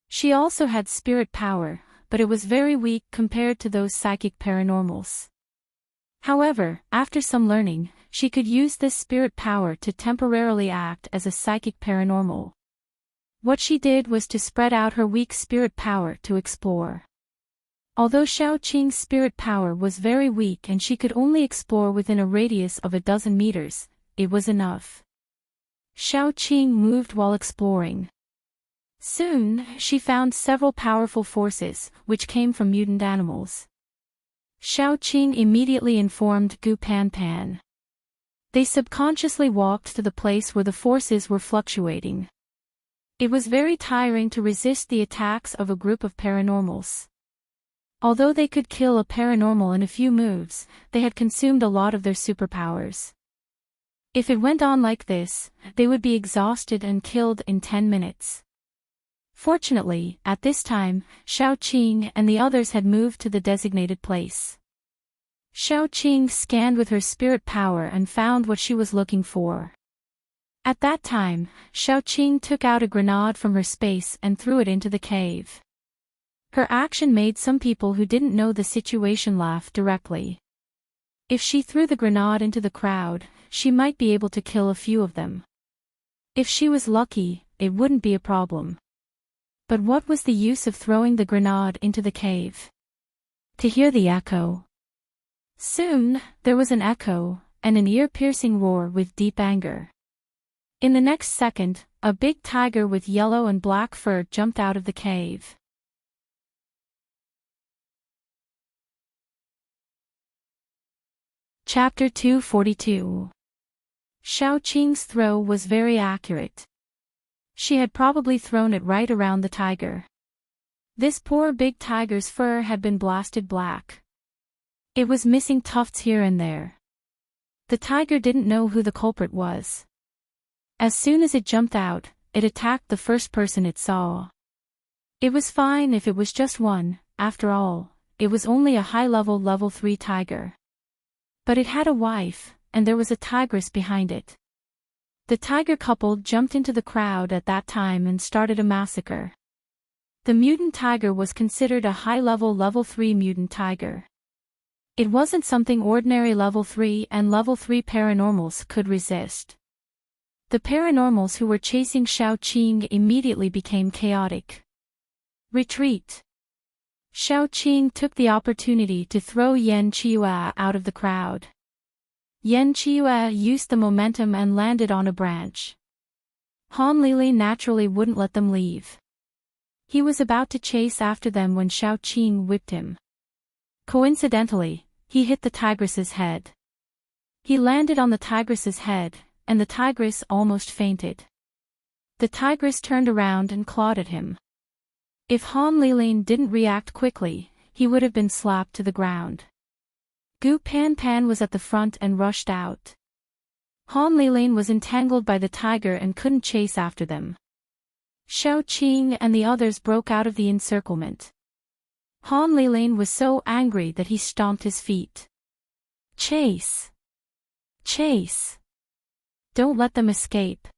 She also had spirit power, but it was very weak compared to those psychic paranormals. However, after some learning, she could use this spirit power to temporarily act as a psychic paranormal. What she did was to spread out her weak spirit power to explore. Although Xiao Qing's spirit power was very weak and she could only explore within a radius of 12 meters, it was enough. Xiao Qing moved while exploring. Soon, she found several powerful forces, which came from mutant animals. Xiao Qing immediately informed Gu Panpan. They subconsciously walked to the place where the forces were fluctuating. It was very tiring to resist the attacks of a group of paranormals. Although they could kill a paranormal in a few moves, they had consumed a lot of their superpowers. If it went on like this, they would be exhausted and killed in 10 minutes. Fortunately, at this time, Xiao Qing and the others had moved to the designated place. Xiao Qing scanned with her spirit power and found what she was looking for. At that time, Xiao Qing took out a grenade from her space and threw it into the cave. Her action made some people who didn't know the situation laugh directly. If she threw the grenade into the crowd, she might be able to kill a few of them. If she was lucky, it wouldn't be a problem. But what was the use of throwing the grenade into the cave? To hear the echo. Soon, there was an echo, and an ear-piercing roar with deep anger. In the next second, a big tiger with yellow and black fur jumped out of the cave. Chapter 242. Xiao Qing's throw was very accurate. She had probably thrown it right around the tiger. This poor big tiger's fur had been blasted black. It was missing tufts here and there. The tiger didn't know who the culprit was. As soon as it jumped out, it attacked the first person it saw. It was fine if it was just one, after all, it was only a high-level level 3 tiger. But it had a wife, and there was a tigress behind it. The tiger couple jumped into the crowd at that time and started a massacre. The mutant tiger was considered a high-level level 3 mutant tiger. It wasn't something ordinary level 3 and level 3 paranormals could resist. The paranormals who were chasing Xiao Qing immediately became chaotic. Retreat. Xiao Qing took the opportunity to throw Yan Qiua out of the crowd. Yan Qiua used the momentum and landed on a branch. Han Lili naturally wouldn't let them leave. He was about to chase after them when Xiao Qing whipped him. Coincidentally, he hit the tigress's head. He landed on the tigress's head, and the tigress almost fainted. The tigress turned around and clawed at him. If Han Lilin didn't react quickly, he would have been slapped to the ground. Gu Panpan was at the front and rushed out. Han Lilin was entangled by the tiger and couldn't chase after them. Xiao Qing and the others broke out of the encirclement. Han Lilin was so angry that he stomped his feet. Chase! Chase! Don't let them escape.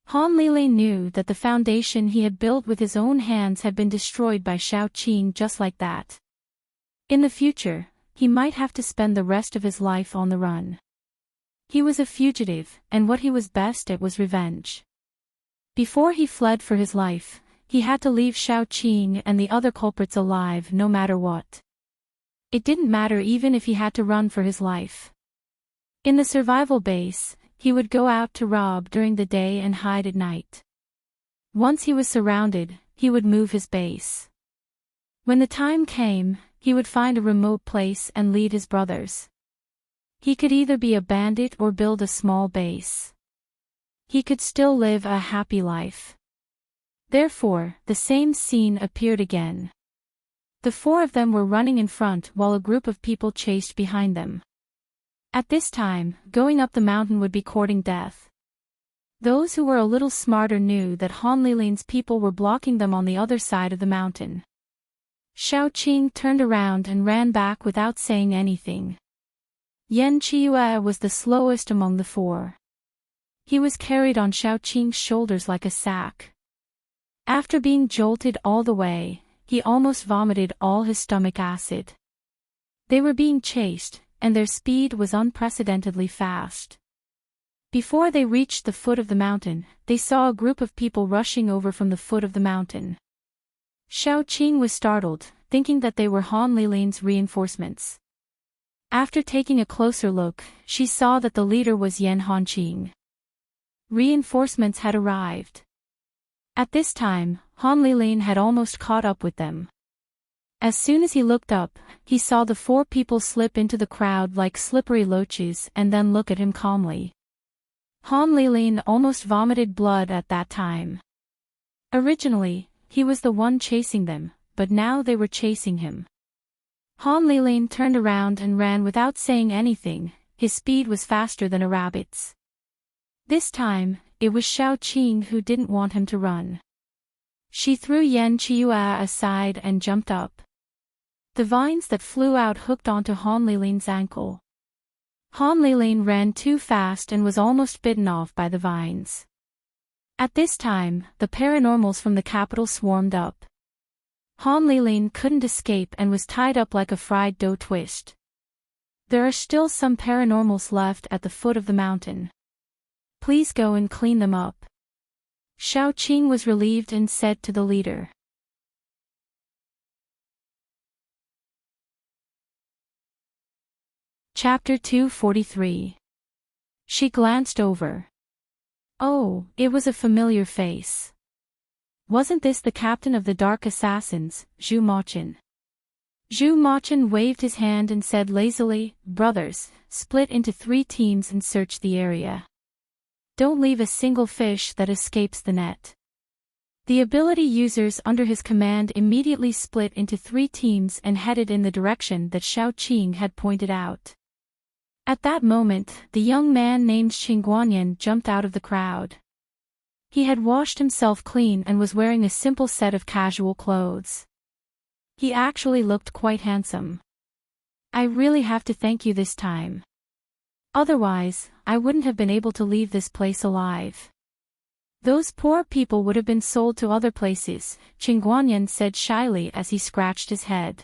Han Lilin knew that the foundation he had built with his own hands had been destroyed by Xiao Qing just like that. In the future, he might have to spend the rest of his life on the run. He was a fugitive, and what he was best at was revenge. Before he fled for his life, he had to leave Xiao Qing and the other culprits alive no matter what. It didn't matter even if he had to run for his life. In the survival base, he would go out to rob during the day and hide at night. Once he was surrounded, he would move his base. When the time came, he would find a remote place and lead his brothers. He could either be a bandit or build a small base. he could still live a happy life. Therefore, the same scene appeared again. The four of them were running in front while a group of people chased behind them. At this time, going up the mountain would be courting death. Those who were a little smarter knew that Han Lilin's people were blocking them on the other side of the mountain. Xiao Qing turned around and ran back without saying anything. Yan Qiue was the slowest among the four. He was carried on Xiao Qing's shoulders like a sack. After being jolted all the way, he almost vomited all his stomach acid. They were being chased, and their speed was unprecedentedly fast. Before they reached the foot of the mountain, they saw a group of people rushing over from the foot of the mountain. Xiao Qing was startled, thinking that they were Han Lilin's reinforcements. After taking a closer look, she saw that the leader was Yan Hanqing. Reinforcements had arrived. At this time, Han Lilin had almost caught up with them. As soon as he looked up, he saw the four people slip into the crowd like slippery loaches and then look at him calmly. Han Lilin almost vomited blood at that time. Originally, he was the one chasing them, but now they were chasing him. Han Lilin turned around and ran without saying anything. His speed was faster than a rabbit's. This time, it was Xiao Qing who didn't want him to run. She threw Yan Qiue aside and jumped up. The vines that flew out hooked onto Han Lilin's ankle. Han Lilin ran too fast and was almost bitten off by the vines. At this time, the paranormals from the capital swarmed up. Han Lilin couldn't escape and was tied up like a fried dough twist. There are still some paranormals left at the foot of the mountain. Please go and clean them up. Xiao Qing was relieved and said to the leader. Chapter 243. She glanced over. Oh, it was a familiar face. Wasn't this the captain of the Dark Assassins, Zhu Mochen? Zhu Mochen waved his hand and said lazily, "Brothers, split into 3 teams and search the area. Don't leave a single fish that escapes the net." The ability users under his command immediately split into 3 teams and headed in the direction that Xiao Qing had pointed out. At that moment, the young man named Qingguanyan jumped out of the crowd. He had washed himself clean and was wearing a simple set of casual clothes. He actually looked quite handsome. "I really have to thank you this time. Otherwise, I wouldn't have been able to leave this place alive. Those poor people would have been sold to other places," Qingguanyan said shyly as he scratched his head.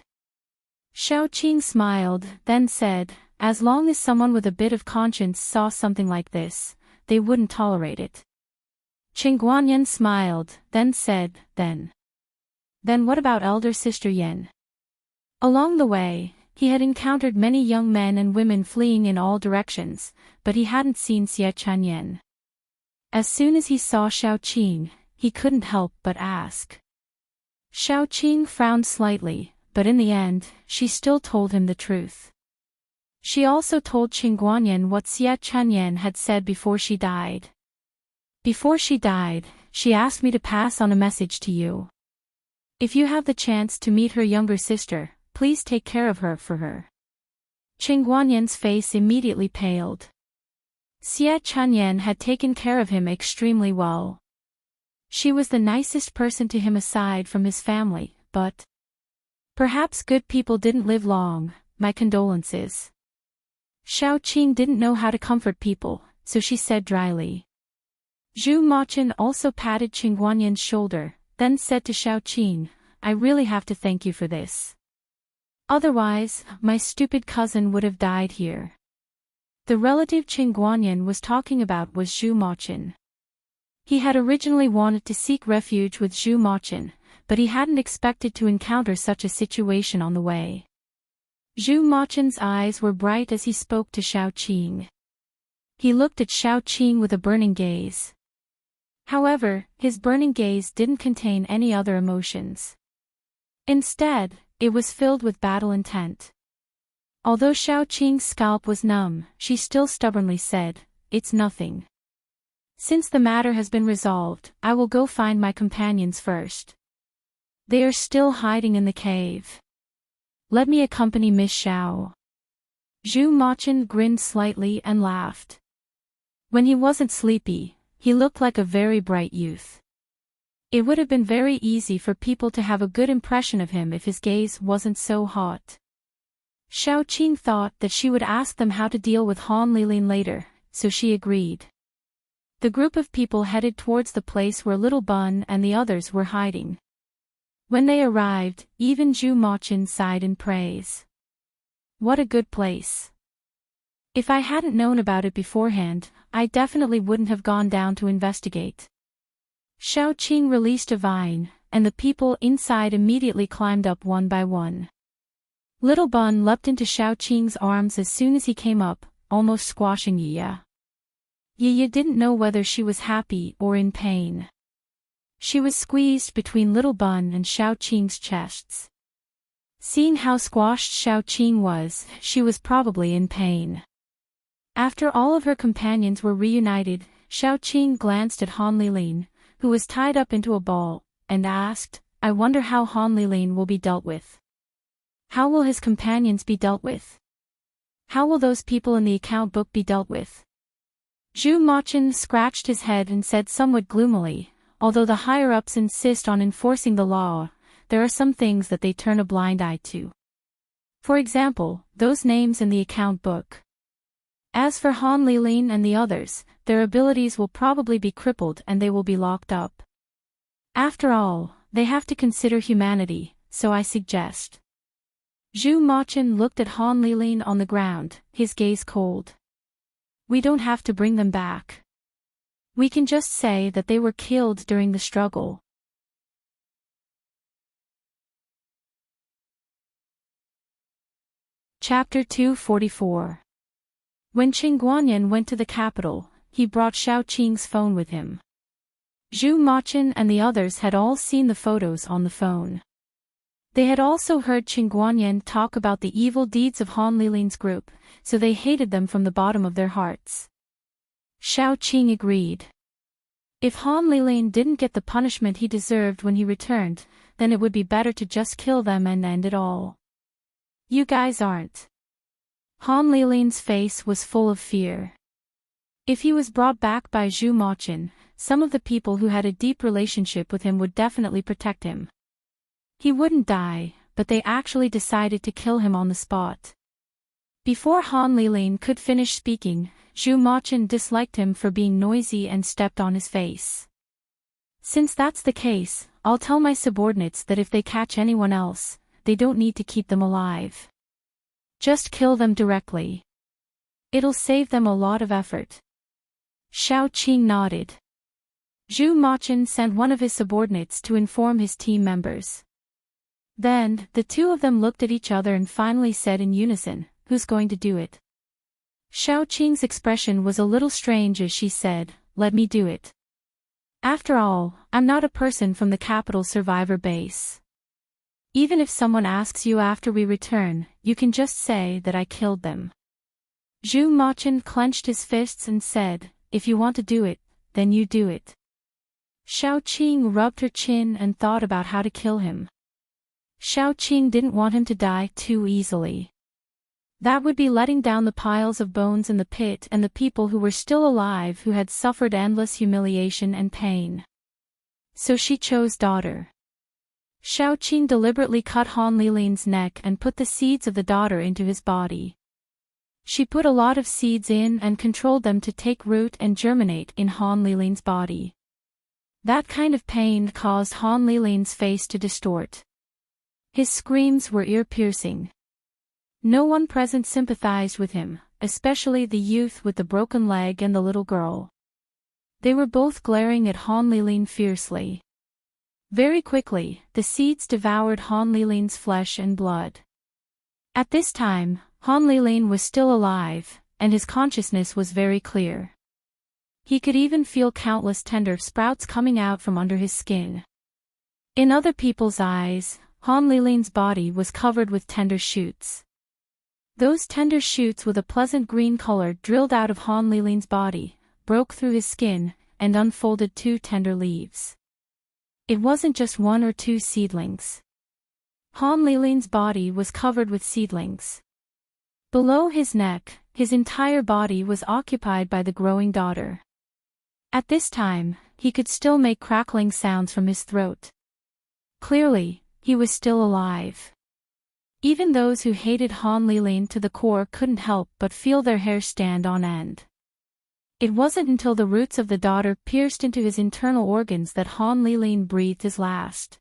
Xiao Qing smiled, then said, "As long as someone with a bit of conscience saw something like this, they wouldn't tolerate it." Qingguanyan smiled, then said, Then what about elder sister Yan?" Along the way, he had encountered many young men and women fleeing in all directions, but he hadn't seen Xie Chanyan. As soon as he saw Xiao Qing, he couldn't help but ask. Xiao Qing frowned slightly, but in the end, she still told him the truth. She also told Qingguanyan what Xie Chanyan had said before she died. "Before she died, she asked me to pass on a message to you. If you have the chance to meet her younger sister, please take care of her for her." Qingguanyan's face immediately paled. Xie Chanyan had taken care of him extremely well. She was the nicest person to him aside from his family, but perhaps good people didn't live long. My condolences. Xiao Qing didn't know how to comfort people, so she said dryly. Zhu Mochen also patted Qingguanyan's shoulder, then said to Xiao Qing, "I really have to thank you for this. Otherwise, my stupid cousin would have died here." The relative Qingguanyan was talking about was Zhu Mochen. He had originally wanted to seek refuge with Zhu Mochen, but he hadn't expected to encounter such a situation on the way. Zhu Mochen's eyes were bright as he spoke to Xiao Qing. He looked at Xiao Qing with a burning gaze. However, his burning gaze didn't contain any other emotions. Instead, it was filled with battle intent. Although Xiao Qing's scalp was numb, she still stubbornly said, "It's nothing." Since the matter has been resolved, I will go find my companions first. They are still hiding in the cave. Let me accompany Miss Xiao. Zhu Mochen grinned slightly and laughed. When he wasn't sleepy, he looked like a very bright youth. It would have been very easy for people to have a good impression of him if his gaze wasn't so hot. Xiao Qing thought that she would ask them how to deal with Han Lilin later, so she agreed. The group of people headed towards the place where Little Bun and the others were hiding. When they arrived, even Zhu Mochen sighed in praise. What a good place. If I hadn't known about it beforehand, I definitely wouldn't have gone down to investigate. Xiao Qing released a vine, and the people inside immediately climbed up one by one. Little Bun leapt into Xiao Qing's arms as soon as he came up, almost squashing Yiya. Yiya didn't know whether she was happy or in pain. She was squeezed between Little Bun and Xiao Qing's chests. Seeing how squashed Xiao Qing was, she was probably in pain. After all of her companions were reunited, Xiao Qing glanced at Han Lilin, who was tied up into a ball, and asked, I wonder how Han Lilin will be dealt with. How will his companions be dealt with? How will those people in the account book be dealt with? Zhu Mochen scratched his head and said somewhat gloomily, although the higher-ups insist on enforcing the law, there are some things that they turn a blind eye to. For example, those names in the account book. As for Han Lilin and the others, their abilities will probably be crippled and they will be locked up. After all, they have to consider humanity, so I suggest. Zhu Mochen looked at Han Lilin on the ground, his gaze cold. We don't have to bring them back. We can just say that they were killed during the struggle. Chapter 244. When Qing Guanyan went to the capital, he brought Xiao Qing's phone with him. Zhu Mochen and the others had all seen the photos on the phone. They had also heard Qing Guanyan talk about the evil deeds of Han Lilin's group, so they hated them from the bottom of their hearts. Xiao Qing agreed. If Han Lilin didn't get the punishment he deserved when he returned, then it would be better to just kill them and end it all. You guys aren't. Han Lilin's face was full of fear. If he was brought back by Zhu Mochen, some of the people who had a deep relationship with him would definitely protect him. He wouldn't die, but they actually decided to kill him on the spot. Before Han Lilin could finish speaking, Zhu Mochen disliked him for being noisy and stepped on his face. Since that's the case, I'll tell my subordinates that if they catch anyone else, they don't need to keep them alive. Just kill them directly. It'll save them a lot of effort. Xiao Qing nodded. Zhu Mochen sent one of his subordinates to inform his team members. Then, the two of them looked at each other and finally said in unison, who's going to do it? Xiao Qing's expression was a little strange as she said, let me do it. After all, I'm not a person from the capital survivor base. Even if someone asks you after we return, you can just say that I killed them. Zhu Mochen clenched his fists and said, if you want to do it, then you do it. Xiao Qing rubbed her chin and thought about how to kill him. Xiao Qing didn't want him to die too easily. That would be letting down the piles of bones in the pit and the people who were still alive who had suffered endless humiliation and pain. So she chose daughter. Xiao Qing deliberately cut Han Lilin's neck and put the seeds of the daughter into his body. She put a lot of seeds in and controlled them to take root and germinate in Han Lilin's body. That kind of pain caused Han Lilin's face to distort. His screams were ear-piercing. No one present sympathized with him, especially the youth with the broken leg and the little girl. They were both glaring at Han Lilin fiercely. Very quickly, the seeds devoured Han Lilin's flesh and blood. At this time, Han Lilin was still alive, and his consciousness was very clear. He could even feel countless tender sprouts coming out from under his skin. In other people's eyes, Han Lilin's body was covered with tender shoots. Those tender shoots with a pleasant green color drilled out of Han Lilin's body, broke through his skin, and unfolded 2 tender leaves. It wasn't just 1 or 2 seedlings. Han Lilin's body was covered with seedlings. Below his neck, his entire body was occupied by the growing daughter. At this time, he could still make crackling sounds from his throat. Clearly, he was still alive. Even those who hated Han Lilin to the core couldn't help but feel their hair stand on end. It wasn't until the roots of the daughter pierced into his internal organs that Han Lilin breathed his last.